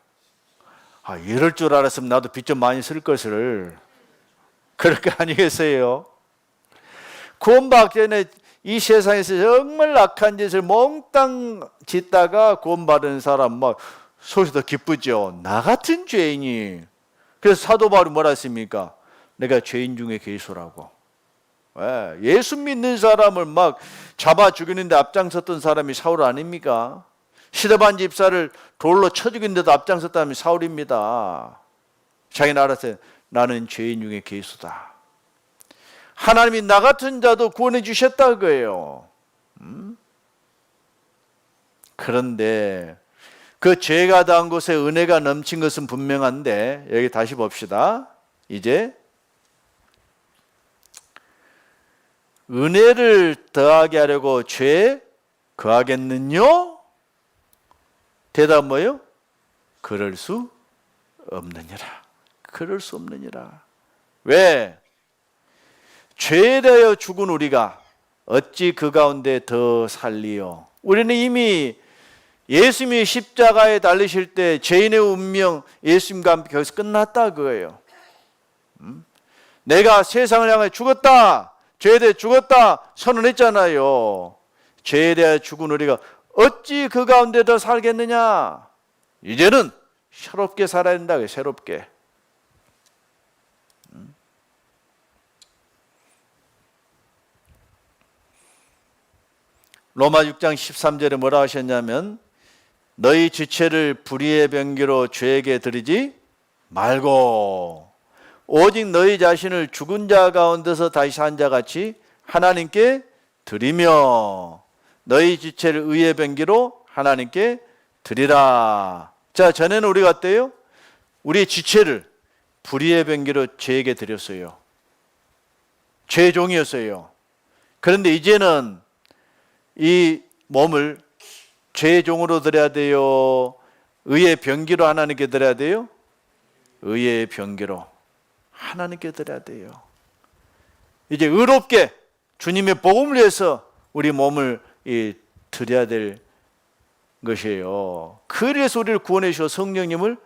이럴 줄 알았으면 나도 빚 좀 많이 쓸 것을. 그럴 거 아니겠어요? 구원받기 전에 이 세상에서 정말 악한 짓을 몽땅 짓다가 구원받은 사람 막 속이 더 기쁘죠. 나 같은 죄인이. 그래서 사도 바울이 뭐라 했습니까? 내가 죄인 중에 괴수라고. 예수 믿는 사람을 막 잡아 죽이는데 앞장섰던 사람이 사울 아닙니까? 시드반 집사를 돌로 쳐 죽이는데도 앞장섰다면 사울입니다. 자기는 알았어요. 나는 죄인 중에 괴수다. 하나님이 나 같은 자도 구원해 주셨다 그거예요. 그런데 그 죄가 더한 곳에 은혜가 넘친 것은 분명한데 여기 다시 봅시다. 이제 은혜를 더하게 하려고 죄에 거하겠느냐? 대답 뭐예요? 그럴 수 없느니라. 그럴 수 없느니라. 왜? 죄에 대하여 죽은 우리가 어찌 그 가운데 더 살리요? 우리는 이미 예수님이 십자가에 달리실 때 죄인의 운명 예수님과 함께 거기서 끝났다 그거예요. 내가 세상을 향해 죽었다. 죄에 대해 죽었다 선언했잖아요. 죄에 대해 죽은 우리가 어찌 그 가운데 더 살겠느냐? 이제는 새롭게 살아야 된다. 새롭게. 로마 6장 13절에 뭐라 하셨냐면 너희 지체를 불의의 병기로 죄에게 드리지 말고 오직 너희 자신을 죽은 자 가운데서 다시 산 자 같이 하나님께 드리며 너희 지체를 의의 병기로 하나님께 드리라. 자, 전에는 우리가 어때요? 우리의 지체를 불의의 병기로 죄에게 드렸어요. 죄의 종이었어요. 그런데 이제는 이 몸을 죄의 종으로 드려야 돼요? 의의 병기로 하나님께 드려야 돼요? 의의 병기로 하나님께 드려야 돼요. 이제 의롭게 주님의 복음을 위해서 우리 몸을 드려야 될 것이에요. 그래서 우리를 구원해 주셔 성령님을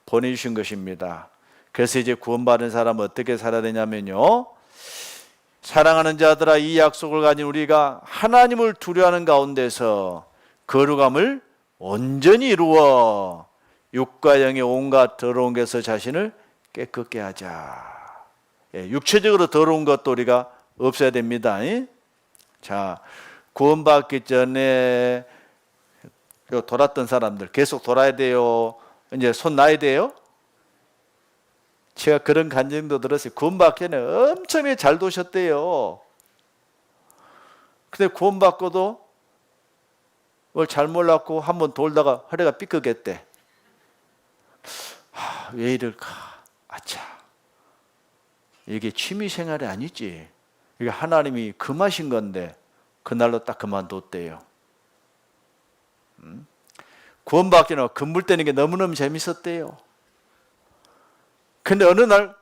보내주신 것입니다. 그래서 이제 구원받은 사람은 어떻게 살아야 되냐면요, 사랑하는 자들아 이 약속을 가진 우리가 하나님을 두려워하는 가운데서 거룩함을 온전히 이루어 육과 영의 온갖 더러운 것에서 자신을 깨끗게 하자. 육체적으로 더러운 것도 우리가 없애야 됩니다. 자, 구원받기 전에 돌았던 사람들 계속 돌아야 돼요? 이제 손 놔야 돼요? 제가 그런 간증도 들었어요. 구원받기 전에 엄청 잘 도셨대요. 근데 구원받고도 뭘 잘 몰랐고 한번 돌다가 허리가 삐끗했대. 왜 이럴까? 아차, 이게 취미생활이 아니지. 이게 하나님이 금하신 건데 그날로 딱 그만뒀대요. 구원받기는 금불 떼는 게 너무너무 재밌었대요. 근데 어느 날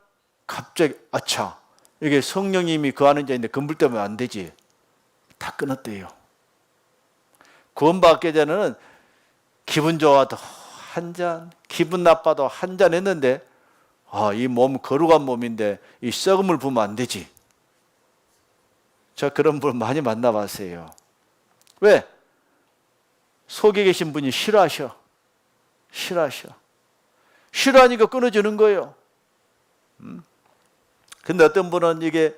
갑자기 아차, 이게 성령님이 그 안에 있는데 금불 떼면 안 되지. 다 끊었대요. 구원받기 전에는 기분 좋아도 한 잔, 기분 나빠도 한 잔 했는데 이 몸 거룩한 몸인데 이 썩음을 부으면 안 되지. 저 그런 분 많이 만나봤어요. 왜? 속에 계신 분이 싫어하셔. 싫어하니까 끊어주는 거예요. 근데 어떤 분은 이게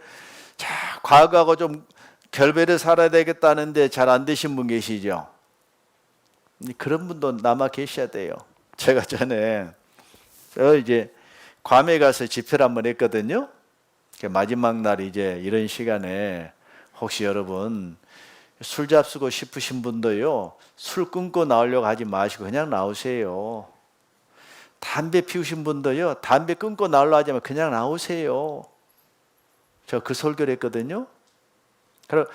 과거하고 좀 결별해 살아야 되겠다는데 잘 안 되신 분 계시죠? 그런 분도 남아 계셔야 돼요. 제가 전에 이제 괌에 가서 집회를 한번 했거든요. 마지막 날 이제 이런 시간에 혹시 여러분 술 잡수고 싶으신 분도요, 술 끊고 나오려고 하지 마시고 그냥 나오세요. 담배 피우신 분도요, 담배 끊고 나오려고 하지 마 그냥 나오세요. 제가 그 설교를 했거든요. 그리고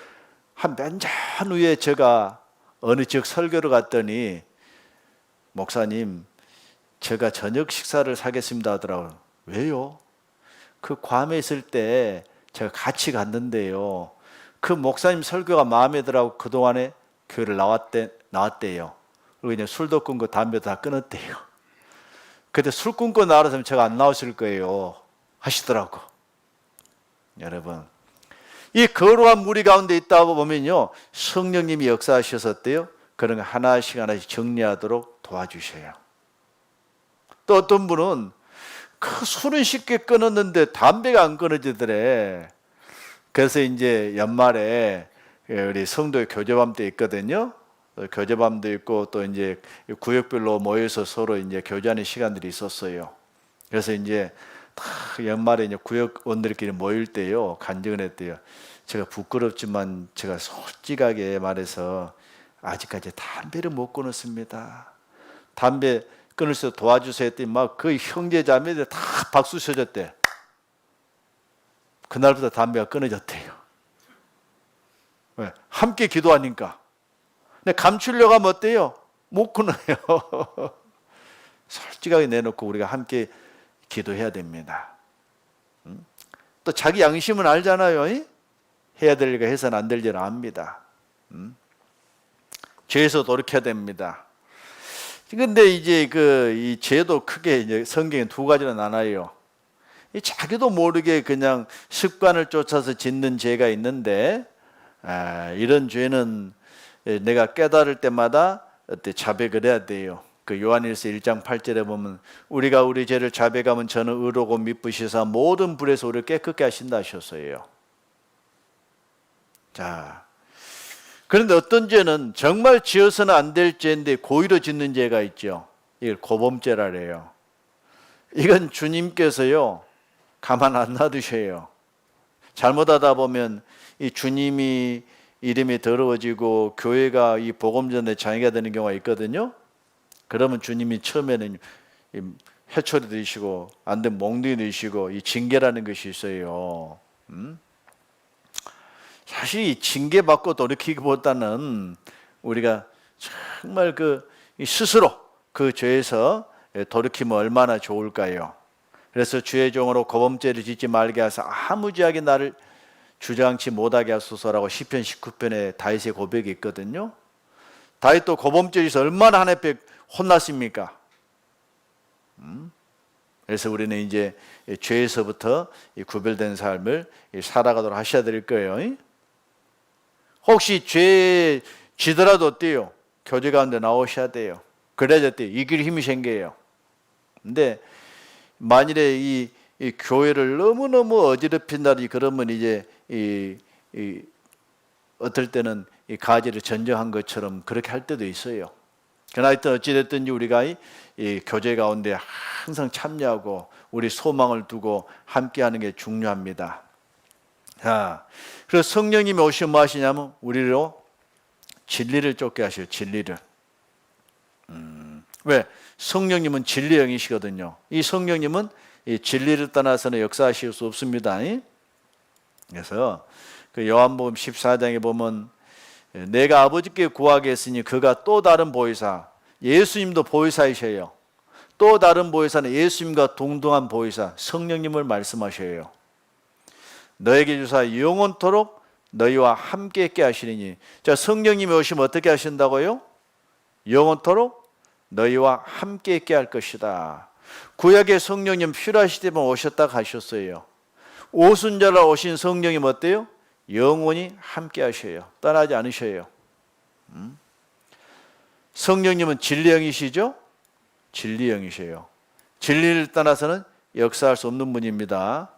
한 몇 년 후에 제가 어느 지역 설교를 갔더니 목사님, 제가 저녁 식사를 사겠습니다 하더라고요. 왜요? 그 괌에 있을 때 제가 같이 갔는데요, 그 목사님 설교가 마음에 들어하고 그동안에 교회를 나왔대요. 그리고 이제 술도 끊고 담배도 다 끊었대요. 그때 술 끊고 나왔으면 제가 안 나왔을 거예요 하시더라고. 여러분, 이 거룩한 무리 가운데 있다고 보면요, 성령님이 역사하셨었대요. 그런 거 하나씩 정리하도록 도와주셔요. 또 어떤 분은 그 술은 쉽게 끊었는데 담배가 안 끊어지더래. 그래서 이제 연말에 우리 성도의 교제밤 때 있거든요. 교제밤도 있고 또 이제 구역별로 모여서 서로 이제 교제하는 시간들이 있었어요. 그래서 이제 다 연말에 이제 구역원들끼리 모일 때요, 간증을 했대요. 제가 부끄럽지만 제가 솔직하게 말해서 아직까지 담배를 못 끊었습니다. 담배 끊을 수 도와주세요 했더니 막 그 형제 자매들 다 박수 쳐줬대. 그날부터 담배가 끊어졌대요. 왜? 함께 기도하니까. 근데 감추려고 하면 어때요? 못 끊어요. 솔직하게 내놓고 우리가 함께 기도해야 됩니다. 또 자기 양심은 알잖아요. 해야 될 일과 해서는 안 될 일을 압니다. 죄에서 돌이켜야 됩니다. 근데 이제 이 죄도 크게 이제 성경에 두 가지로 나눠요. 자기도 모르게 그냥 습관을 쫓아서 짓는 죄가 있는데, 이런 죄는 내가 깨달을 때마다 자백을 해야 돼요. 그 요한일서 1장 8절에 보면 우리가 우리 죄를 자백하면 저는 의로고 미쁘시사 모든 불에서 우리를 깨끗게 하신다 하셨어요. 자, 그런데 어떤 죄는 정말 지어서는 안 될 죄인데 고의로 짓는 죄가 있죠. 이걸 고범죄라 그래요. 이건 주님께서요, 가만 안 놔두셔요. 잘못하다 보면 이 주님이 이름이 더러워지고 교회가 이 복음 전에 장애가 되는 경우가 있거든요. 그러면 주님이 처음에는 해초리 드시고 안 되면 몽둥이 드시고 이 징계라는 것이 있어요. 사실 이 징계받고 돌이키기보다는 우리가 정말 스스로 그 죄에서 돌이키면 얼마나 좋을까요? 그래서 주의 종으로 고범죄를 짓지 말게 하사 아무지하게 나를 주장치 못하게 하소서라고 시편 19편에 다윗의 고백이 있거든요. 다윗도 고범죄에서 얼마나 하나님께 혼났습니까? 그래서 우리는 이제 죄에서부터 구별된 삶을 살아가도록 하셔야 될 거예요. 혹시 죄에 지더라도 어때요? 교제 가운데 나오셔야 돼요. 그래야 어때요? 이길 힘이 생겨요. 근데 만일에 이 교회를 너무너무 어지럽힌다든지 그러면 이제 어떨 때는 이 가지를 전정한 것처럼 그렇게 할 때도 있어요. 그러나 하여튼 어찌됐든지 우리가 이 교제 가운데 항상 참여하고 우리 소망을 두고 함께하는 게 중요합니다. 자, 그래서 성령님이 오시면 뭐 하시냐면 우리로 진리를 쫓게 하셔요. 진리를. 왜? 성령님은 진리의 영이시거든요. 이 성령님은 이 진리를 떠나서는 역사하실 수 없습니다. 그래서 그 요한복음 14장에 보면 내가 아버지께 구하겠으니 그가 또 다른 보혜사, 예수님도 보혜사이셔요. 또 다른 보혜사는 예수님과 동등한 보혜사 성령님을 말씀하셔요. 너에게 주사 영원토록 너희와 함께 있게 하시리니. 자, 성령님이 오시면 어떻게 하신다고요? 영원토록 너희와 함께 있게 할 것이다. 구약의 성령님 필요하시다면 오셨다 가셨어요. 오순절날 오신 성령님 어때요? 영원히 함께 하셔요. 떠나지 않으셔요. 성령님은 진리영이시죠? 진리영이셔요. 진리를 떠나서는 역사할 수 없는 분입니다.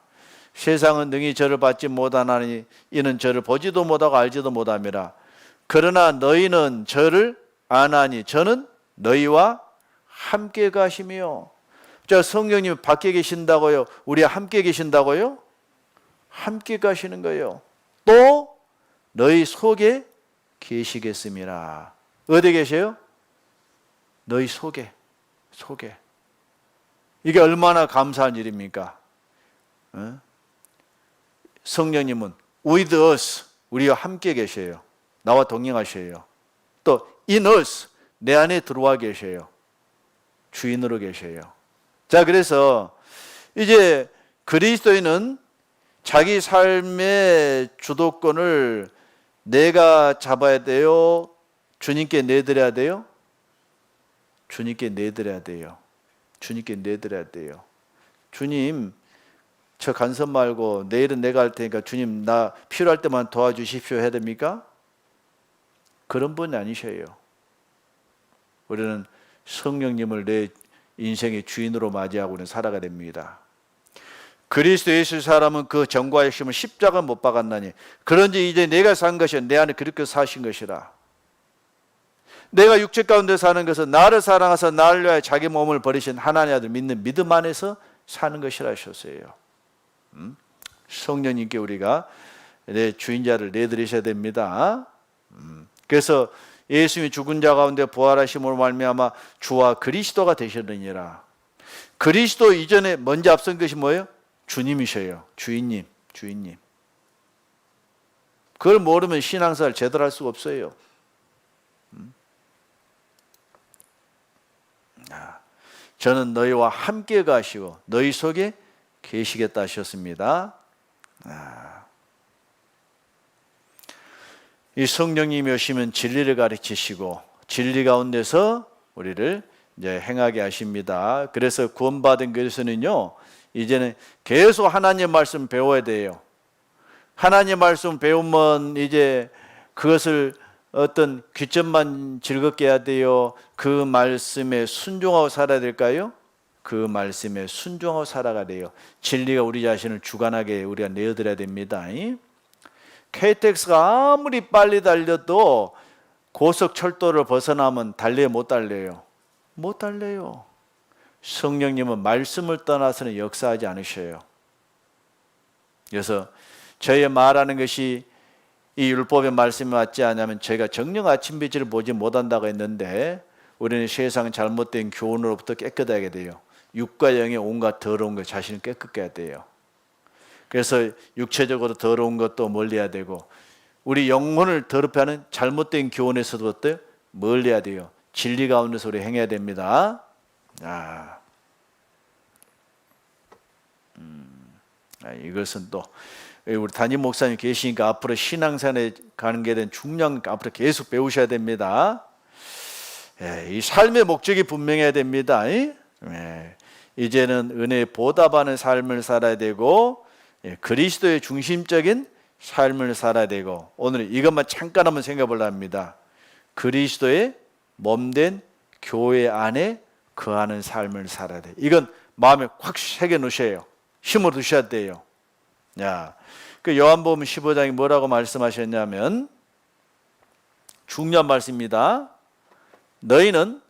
세상은 능히 저를 받지 못하나니 이는 저를 보지도 못하고 알지도 못함이라. 그러나 너희는 저를 아나니 저는 너희와 함께 가시며. 자, 성령님이 밖에 계신다고요? 우리 함께 계신다고요? 함께 가시는 거예요. 또 너희 속에 계시겠습니다. 어디 계세요? 너희 속에. 이게 얼마나 감사한 일입니까? 성령님은 with us, 우리와 함께 계셔요. 나와 동행하셔요. 또 in us, 내 안에 들어와 계셔요. 주인으로 계셔요. 자, 그래서 이제 그리스도인은 자기 삶의 주도권을 내가 잡아야 돼요? 주님께 내드려야 돼요? 주님께 내드려야 돼요. 주님께 내드려야 돼요. 주님, 저 간섭 말고 내일은 내가 할 테니까 주님 나 필요할 때만 도와주십시오 해야 됩니까? 그런 분이 아니셔요. 우리는 성령님을 내 인생의 주인으로 맞이하고는 살아가야 됩니다. 그리스도 예수 사람은 그 정과 욕심을 십자가 못 박았나니 그런지 이제 내가 산 것이 내 안에 그렇게 사신 것이라. 내가 육체 가운데 사는 것은 나를 사랑하사 나를 위하여 자기 몸을 버리신 하나님 아들 믿는 믿음 안에서 사는 것이라 하셨어요. 성령님께 우리가 내 주인자를 내드리셔야 됩니다. 그래서 예수님이 죽은 자 가운데 부활하심으로 말미암아 주와 그리스도가 되셨느니라. 그리스도 이전에 먼저 앞선 것이 뭐예요? 주님이셔요. 주인님. 그걸 모르면 신앙생활 제대로 할 수가 없어요. 저는 너희와 함께 가시고 너희 속에 계시겠다 하셨습니다. 이 성령님이 오시면 진리를 가르치시고 진리 가운데서 우리를 이제 행하게 하십니다. 그래서 구원받은 것에서는요, 이제는 계속 하나님의 말씀 배워야 돼요. 하나님의 말씀 배우면 이제 그것을 어떤 귀점만 즐겁게 해야 돼요? 그 말씀에 순종하고 살아야 될까요? 그 말씀에 순종하고 살아가야 돼요. 진리가 우리 자신을 주관하게 우리가 내어드려야 됩니다. KTX가 아무리 빨리 달려도 고속철도를 벗어나면 달려요? 못 달려요? 못 달려요. 성령님은 말씀을 떠나서는 역사하지 않으셔요. 그래서 저의 말하는 것이 이 율법의 말씀이 맞지 않으면 저희가 정령 아침빛을 보지 못한다고 했는데 우리는 세상 잘못된 교훈으로부터 깨끗하게 돼요. 육과 영의 온갖 더러운 것 자신을 깨끗게 해야 돼요. 그래서 육체적으로 더러운 것도 멀리해야 되고 우리 영혼을 더럽게 하는 잘못된 교훈에서도 어때요? 멀리해야 돼요. 진리 가운데서 우리 행해야 됩니다. 이것은 또 우리 담임 목사님 계시니까 앞으로 신앙생활에 가는 게 된 중요한 앞으로 계속 배우셔야 됩니다. 이 삶의 목적이 분명해야 됩니다. 이제는 은혜에 보답하는 삶을 살아야 되고 그리스도의 중심적인 삶을 살아야 되고 오늘 이것만 잠깐 한번 생각해 보려 합니다. 그리스도의 몸된 교회 안에 거하는 삶을 살아야 돼요. 이건 마음에 확 새겨 놓으셔요. 심어 두셔야 돼요. 그 요한복음 15장이 뭐라고 말씀하셨냐면 중요한 말씀입니다. 너희는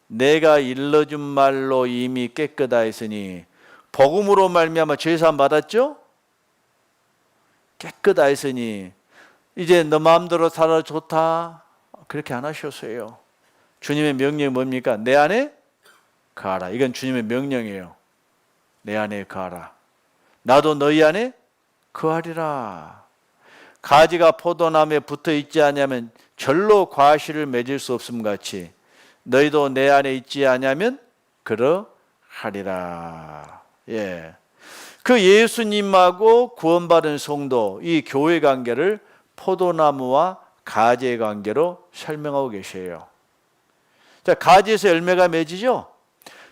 내가 일러준 말로 이미 깨끗하였으니 복음으로 말미암아 죄사함 받았죠? 깨끗하였으니 이제 너 마음대로 살아 좋다 그렇게 안 하셨어요. 주님의 명령이 뭡니까? 내 안에 거하라. 이건 주님의 명령이에요. 내 안에 거하라. 나도 너희 안에 거하리라. 가지가 포도나무에 붙어 있지 않으면 절로 과실을 맺을 수 없음 같이 너희도 내 안에 있지 아니하면 그러하리라. 예. 그 예수님하고 구원받은 성도, 이 교회 관계를 포도나무와 가지의 관계로 설명하고 계셔요. 자, 가지에서 열매가 맺이죠?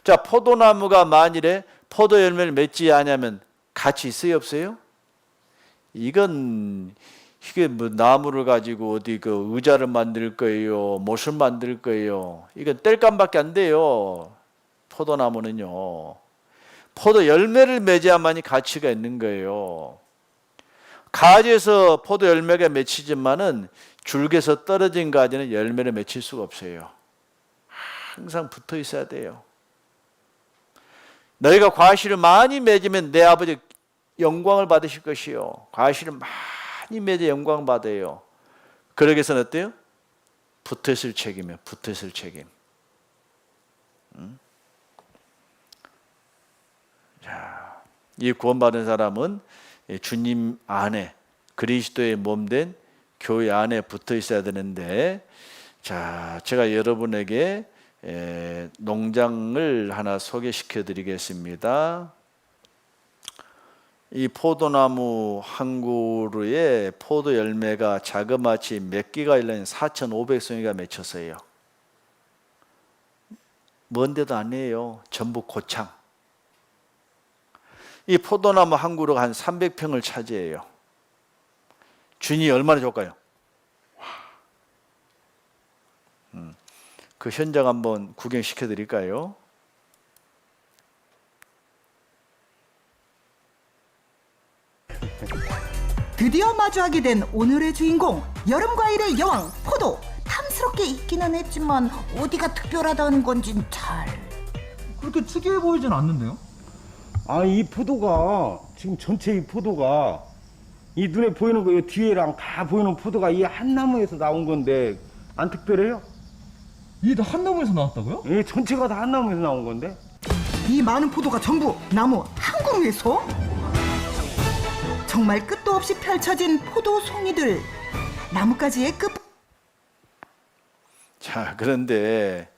자, 포도나무가 만일에 포도 열매를 맺지 않으면 가치 있어요, 없어요? 이게 뭐 나무를 가지고 어디 그 의자를 만들 거예요, 못을 만들 거예요. 이건 땔감밖에 안 돼요. 포도나무는요. 포도 열매를 맺어야만이 가치가 있는 거예요. 가지에서 포도 열매가 맺히지만은 줄기에서 떨어진 가지는 열매를 맺힐 수가 없어요. 항상 붙어 있어야 돼요. 너희가 과실을 많이 맺으면 내 아버지 영광을 받으실 것이요. 과실을 많이 맺어 영광 받아요. 그러기 위해서는 어때요? 붙어 있을 책임이에요. 붙어 있을 책임. 자, 이 구원받은 사람은 주님 안에 그리스도의 몸된 교회 안에 붙어 있어야 되는데, 자, 제가 여러분에게 농장을 하나 소개시켜 드리겠습니다. 이 포도나무 한 그루에 포도 열매가 자그마치 몇 개가 일러니 4,500송이가 맺혔어요. 먼 데도 아니에요. 전부 고창. 이 포도나무 한 그루가 한 300평을 차지해요. 주인이 얼마나 좋을까요? 그 현장 한번 구경시켜 드릴까요? 드디어 마주하게 된 오늘의 주인공, 여름 과일의 여왕 포도. 탐스럽게 있기는 했지만 어디가 특별하다는 건진 잘. 그렇게 특이해 보이진 않는데요? 아, 이 포도가 지금 전체 이 포도가 이 눈에 보이는 거, 이 뒤에랑 다 보이는 포도가 이 한 나무에서 나온 건데 안 특별해요? 이게 다 한 나무에서 나왔다고요? 이 전체가 다 한 나무에서 나온 건데. 이 많은 포도가 전부 나무 한 그루에서? 정말 끝도 없이 펼쳐진 포도 송이들. 나뭇가지의 끝. 자, 그런데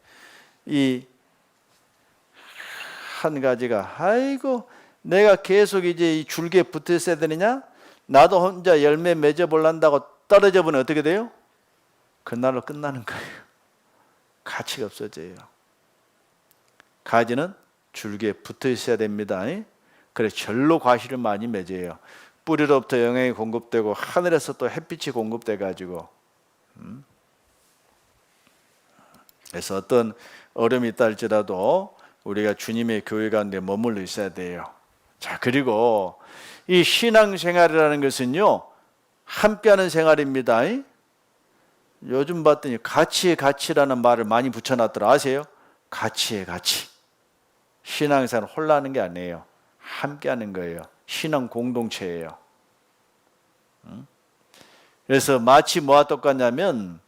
이 한 가지가, 아이고 내가 계속 이제 이 줄기에 붙어 있어야 되느냐? 나도 혼자 열매 맺어 볼란다고 떨어져 보면 어떻게 돼요? 그날로 끝나는 거예요. 가치가 없어져요. 가지는 줄기에 붙어 있어야 됩니다. 그래 절로 과실을 많이 맺어요. 뿌리로부터 영양이 공급되고 하늘에서 또 햇빛이 공급돼 가지고. 그래서 어떤 어려움이 있다 할지라도 우리가 주님의 교회 가운데 머물러 있어야 돼요. 자, 그리고 이 신앙생활이라는 것은요, 함께하는 생활입니다. 요즘 봤더니 가치의 가치라는 말을 많이 붙여놨더라. 아세요? 가치의 가치. 신앙생활 홀라 하는 게 아니에요. 함께하는 거예요. 신앙 공동체예요. 그래서 마치 뭐와 똑같냐면,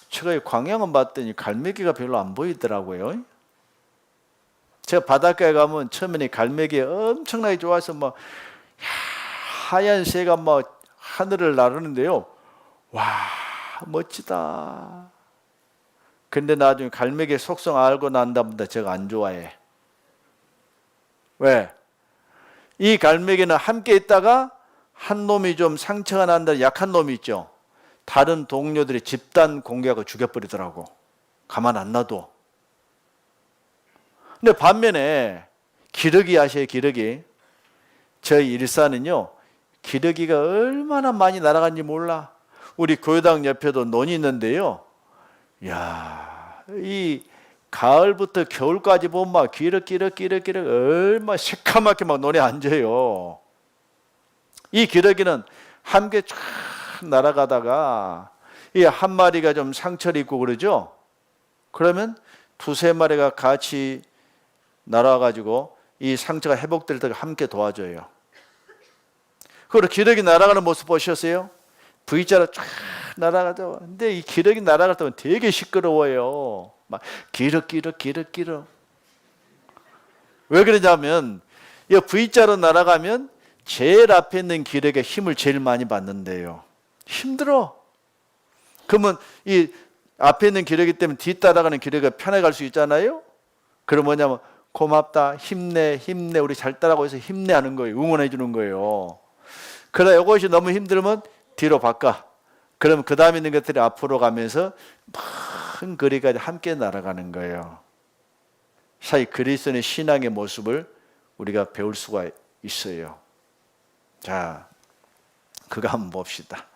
제가 광양은 봤더니 갈매기가 별로 안 보이더라고요. 제가 바닷가에 가면 처음에는 갈매기 엄청나게 좋아서 뭐 하얀 새가 뭐 하늘을 나르는데요. 와, 멋지다. 근데 나중에 갈매기 속성 알고 난 다음부터 제가 안 좋아해. 왜? 이 갈매기는 함께 있다가 한 놈이 좀 상처가 난다는 약한 놈이 있죠. 다른 동료들이 집단 공격하고 죽여버리더라고. 가만 안 놔둬. 근데 반면에 기러기 아세요? 기러기. 저희 일산은요, 기러기가 얼마나 많이 날아간지 몰라. 우리 교회당 옆에도 논이 있는데요. 야, 이 가을부터 겨울까지 보면 막 기럭기럭 얼마나 새까맣게 막 논에 앉아요. 이 기러기는 함께 쫙 날아가다가 이 한 마리가 좀 상처를 입고 그러죠. 그러면 두세 마리가 같이 날아가지고 이 상처가 회복될 때 함께 도와줘요. 그리고 기러기 날아가는 모습 보셨어요? V자로 쫙 날아가죠. 근데 이 기러기 날아갈 때면 되게 시끄러워요. 막 기럭기럭. 왜 그러냐면 이 V자로 날아가면 제일 앞에 있는 기러기가 힘을 제일 많이 받는데요. 힘들어. 그러면 이 앞에 있는 기러기 때문에 뒤 따라가는 기러기가 편해갈 수 있잖아요. 그럼 뭐냐면 고맙다, 힘내, 힘내, 우리 잘 따라가고 있어, 힘내 하는 거예요. 응원해 주는 거예요. 그러나 이것이 너무 힘들면 뒤로 바꿔. 그럼 그 다음에 있는 것들이 앞으로 가면서 큰 거리까지 함께 날아가는 거예요. 사실 그리스도의 신앙의 모습을 우리가 배울 수가 있어요. 자, 그거 한번 봅시다.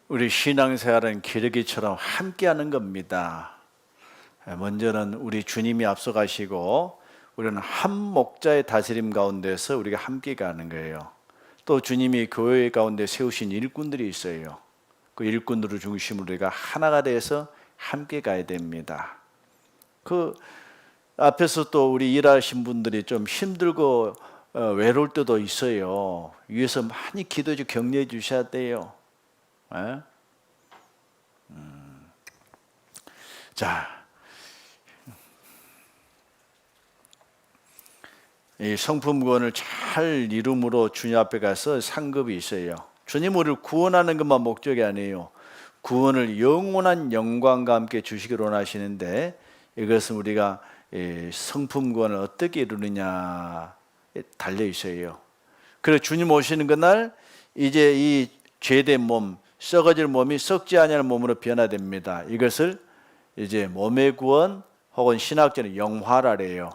우리 신앙생활은 기러기처럼 함께하는 겁니다. 먼저는 우리 주님이 앞서가시고 우리는 한 목자의 다스림 가운데서 우리가 함께 가는 거예요. 또 주님이 교회 가운데 세우신 일꾼들이 있어요. 그 일꾼들을 중심으로 우리가 하나가 돼서 함께 가야 됩니다. 그 앞에서 또 우리 일하신 분들이 좀 힘들고 외로울 때도 있어요. 위에서 많이 기도해 주고 격려해 주셔야 돼요. 에? 자, 이 성품 구원을 잘 이룸으로 주님 앞에 가서 상급이 있어요. 주님 우리를 구원하는 것만 목적이 아니에요. 구원을 영원한 영광과 함께 주시기를 원하시는데 이것은 우리가 성품 구원을 어떻게 이루느냐에 달려 있어요. 그래서 주님 오시는 그날 이제 이 죄된 몸, 썩어질 몸이 썩지 아니하는 몸으로 변화됩니다. 이것을 이제 몸의 구원 혹은 신학자는 영화라래요.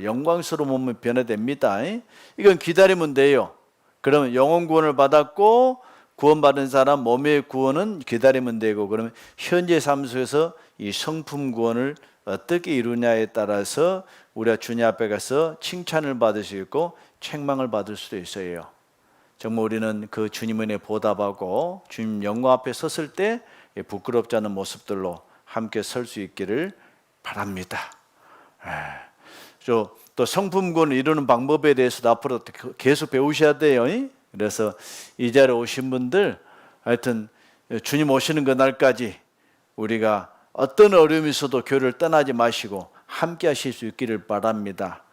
영광스러운 몸이 변화됩니다. 이건 기다리면 돼요. 그러면 영혼 구원을 받았고 구원받은 사람 몸의 구원은 기다리면 되고, 그러면 현재 삶 속에서 이 성품 구원을 어떻게 이루냐에 따라서 우리가 주님 앞에 가서 칭찬을 받을 수 있고 책망을 받을 수도 있어요. 정말 우리는 그 주님 은혜 보답하고 주님 영광 앞에 섰을 때 부끄럽지 않은 모습들로 함께 설 수 있기를 바랍니다. 또 성품 구원을 이루는 방법에 대해서도 앞으로 계속 배우셔야 돼요. 그래서 이 자리에 오신 분들 하여튼 주님 오시는 그날까지 우리가 어떤 어려움이 있어도 교회를 떠나지 마시고 함께 하실 수 있기를 바랍니다.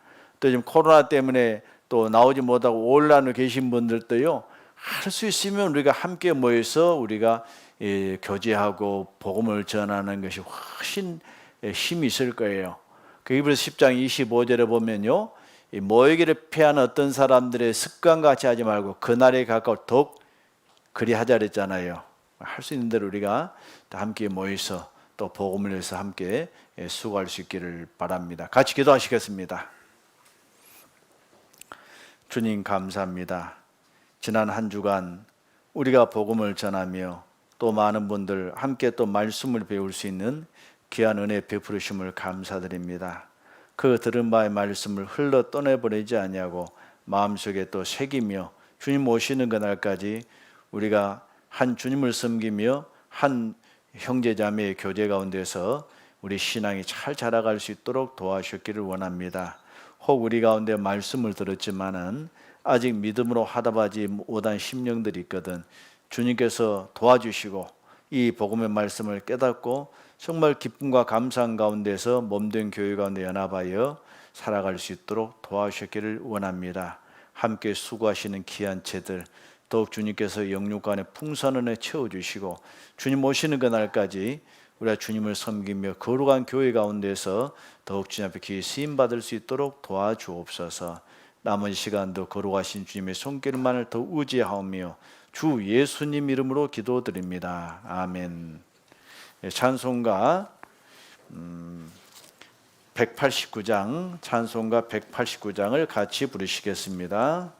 또 지금 코로나 때문에 또 나오지 못하고 온라인으로 계신 분들도요, 할 수 있으면 우리가 함께 모여서 우리가 교제하고 복음을 전하는 것이 훨씬 힘이 있을 거예요. 그 히브리서 10장 25절에 보면요, 모이기를 피하는 어떤 사람들의 습관같이 하지 말고 그날에 가까워 더욱 그리 하자 그랬잖아요. 할 수 있는 대로 우리가 다 함께 모여서 또 복음을 위해서 함께 수고할 수 있기를 바랍니다. 같이 기도하시겠습니다. 주님 감사합니다. 지난 한 주간 우리가 복음을 전하며 또 많은 분들 함께 또 말씀을 배울 수 있는 귀한 은혜 베푸르심을 감사드립니다. 그 들은 바의 말씀을 흘러 떠내버리지 아니하고 마음속에 또 새기며 주님 오시는 그날까지 우리가 한 주님을 섬기며 한 형제자매의 교제 가운데서 우리 신앙이 잘 자라갈 수 있도록 도와주시기를 원합니다. 혹 우리 가운데 말씀을 들었지만은 아직 믿음으로 하답하지 못한 심령들이 있거든. 주님께서 도와주시고 이 복음의 말씀을 깨닫고 정말 기쁨과 감사한 가운데서 몸된 교회 가운데 연합하여 살아갈 수 있도록 도와주시기를 원합니다. 함께 수고하시는 귀한 채들 더욱 주님께서 영육간의 풍성한에 채워주시고 주님 오시는 그날까지 우리가 주님을 섬기며 거룩한 교회 가운데서 더욱 주님 앞에 귀히 쓰임받을 수 있도록 도와주옵소서. 남은 시간도 거룩하신 주님의 손길만을 더 의지하오며 주 예수님 이름으로 기도드립니다. 아멘. 찬송가 189장 찬송가 189장을 같이 부르시겠습니다.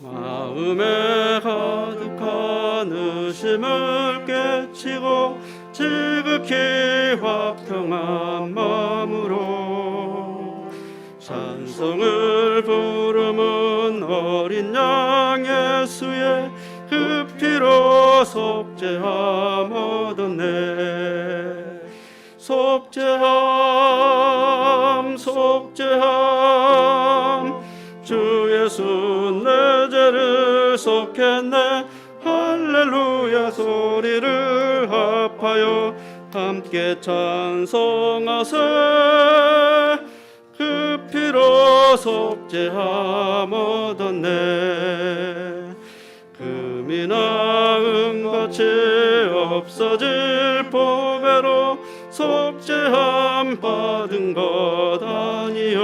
마음에 가득한 의심을 깨치고 지극히 화평한 마음으로 찬송을 부르는 어린 양 예수의 그 피로 속죄함 얻었네. 속죄함 속죄함 주 예수 내 죄를 속했네. 할렐루야 소리를 합하여 함께 찬송하세. 그 피로 속죄함 얻었네. 금이나 은같이 없어질 보배로 속죄함 받은 것 아니요.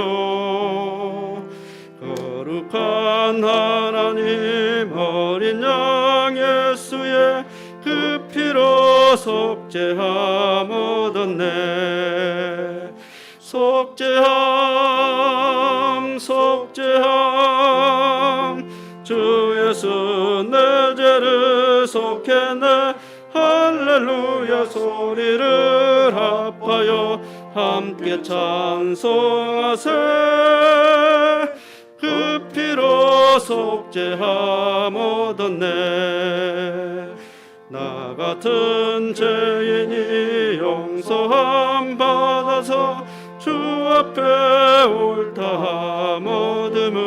거룩한 하나님 어린 양 예수의 그 피로 속죄함 얻었네. 속죄함 속죄함 주 예수 내 죄를 속했네. 할렐루야 소리를 합하여 함께 찬송하세. 그 피로 속죄함 얻었네. 나 같은 죄인이 용서함 받아서 주 앞에 옳다함 얻음은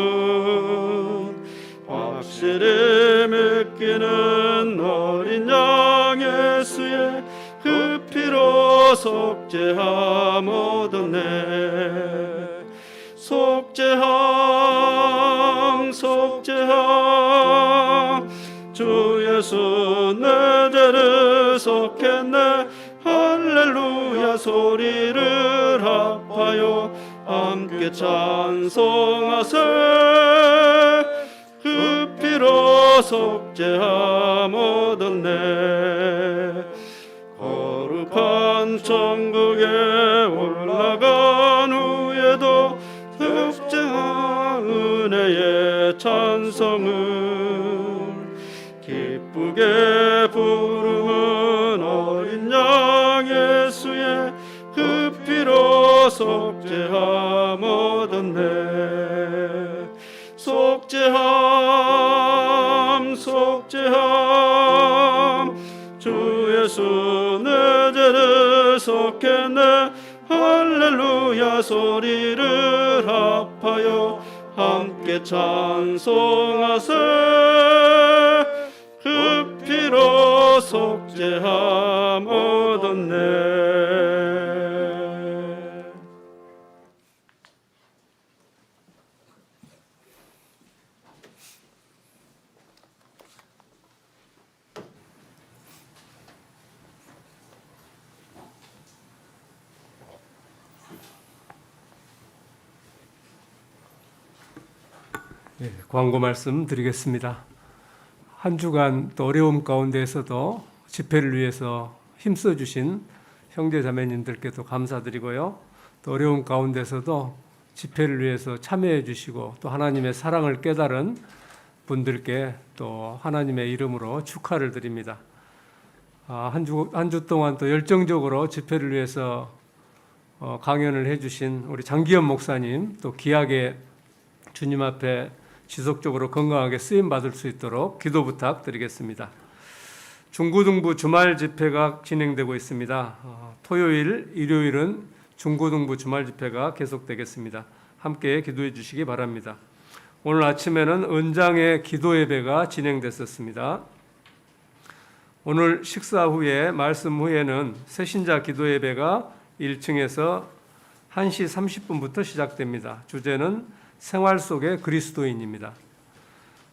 확실히 믿기는 어린 양 예수의 그 피로 속죄함 얻었네. 속죄함 속죄함 주 예수 내 죄를 속했네. 할렐루야 소리를 합하여 함께 찬송하세. 그 피로 속죄함 얻었네. 거룩한 천국에 올라간 후에도 속죄한 은혜의 찬송을 기쁘게 부르는 어린 양 예수의 그 피로 속죄함 얻었네. 속죄함 속죄함 주 예수 내 죄를 속했네. 할렐루야 소리를 합하여 함께 찬송하세. 그 피로 속죄함 얻었네. 네, 광고 말씀 드리겠습니다. 한 주간 또 어려움 가운데에서도 집회를 위해서 힘써 주신 형제 자매님들께도 감사드리고요. 또 어려움 가운데서도 집회를 위해서 참여해 주시고 또 하나님의 사랑을 깨달은 분들께 또 하나님의 이름으로 축하를 드립니다. 한 주 동안 또 열정적으로 집회를 위해서 강연을 해주신 우리 장기현 목사님, 또 귀하게 주님 앞에 지속적으로 건강하게 쓰임 받을 수 있도록 기도 부탁드리겠습니다. 중고등부 주말 집회가 진행되고 있습니다. 토요일, 일요일은 중고등부 주말 집회가 계속되겠습니다. 함께 기도해 주시기 바랍니다. 오늘 아침에는 은장의 기도 예배가 진행됐었습니다. 오늘 식사 후에 말씀 후에는 새신자 기도 예배가 1층에서 1시 30분부터 시작됩니다. 주제는 생활 속의 그리스도인입니다.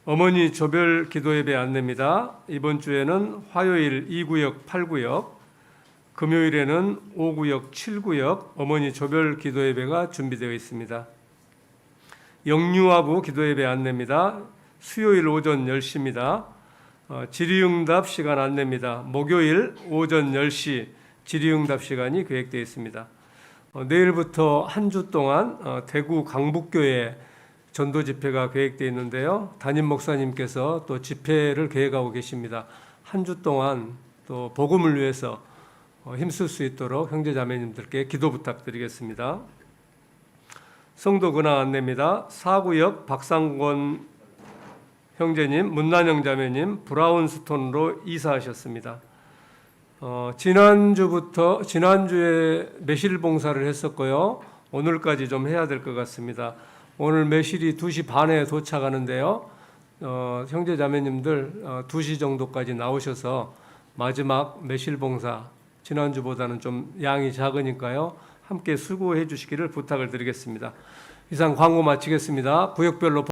어머니 조별 기도 예배 안내입니다. 이번 주에는 화요일 2구역, 8구역, 금요일에는 5구역, 7구역 어머니 조별 기도 예배가 준비되어 있습니다. 영유아부 기도 예배 안내입니다. 수요일 오전 10시입니다. 질의응답 시간 안내입니다. 목요일 오전 10시 질의응답 시간이 계획되어 있습니다. 내일부터 한 주 동안 대구 강북교회 전도 집회가 계획되어 있는데요. 담임 목사님께서 또 집회를 계획하고 계십니다. 한 주 동안 또 복음을 위해서 힘쓸 수 있도록 형제 자매님들께 기도 부탁드리겠습니다. 성도 근황 안내입니다. 4구역 박상권 형제님, 문난영 자매님 브라운스톤으로 이사하셨습니다. 지난주에 매실 봉사를 했었고요. 오늘까지 좀 해야 될 것 같습니다. 오늘 매실이 2시 반에 도착하는데요. 형제 자매님들 2시 정도까지 나오셔서 마지막 매실 봉사, 지난주보다는 좀 양이 작으니까요. 함께 수고해 주시기를 부탁을 드리겠습니다. 이상 광고 마치겠습니다. 구역별로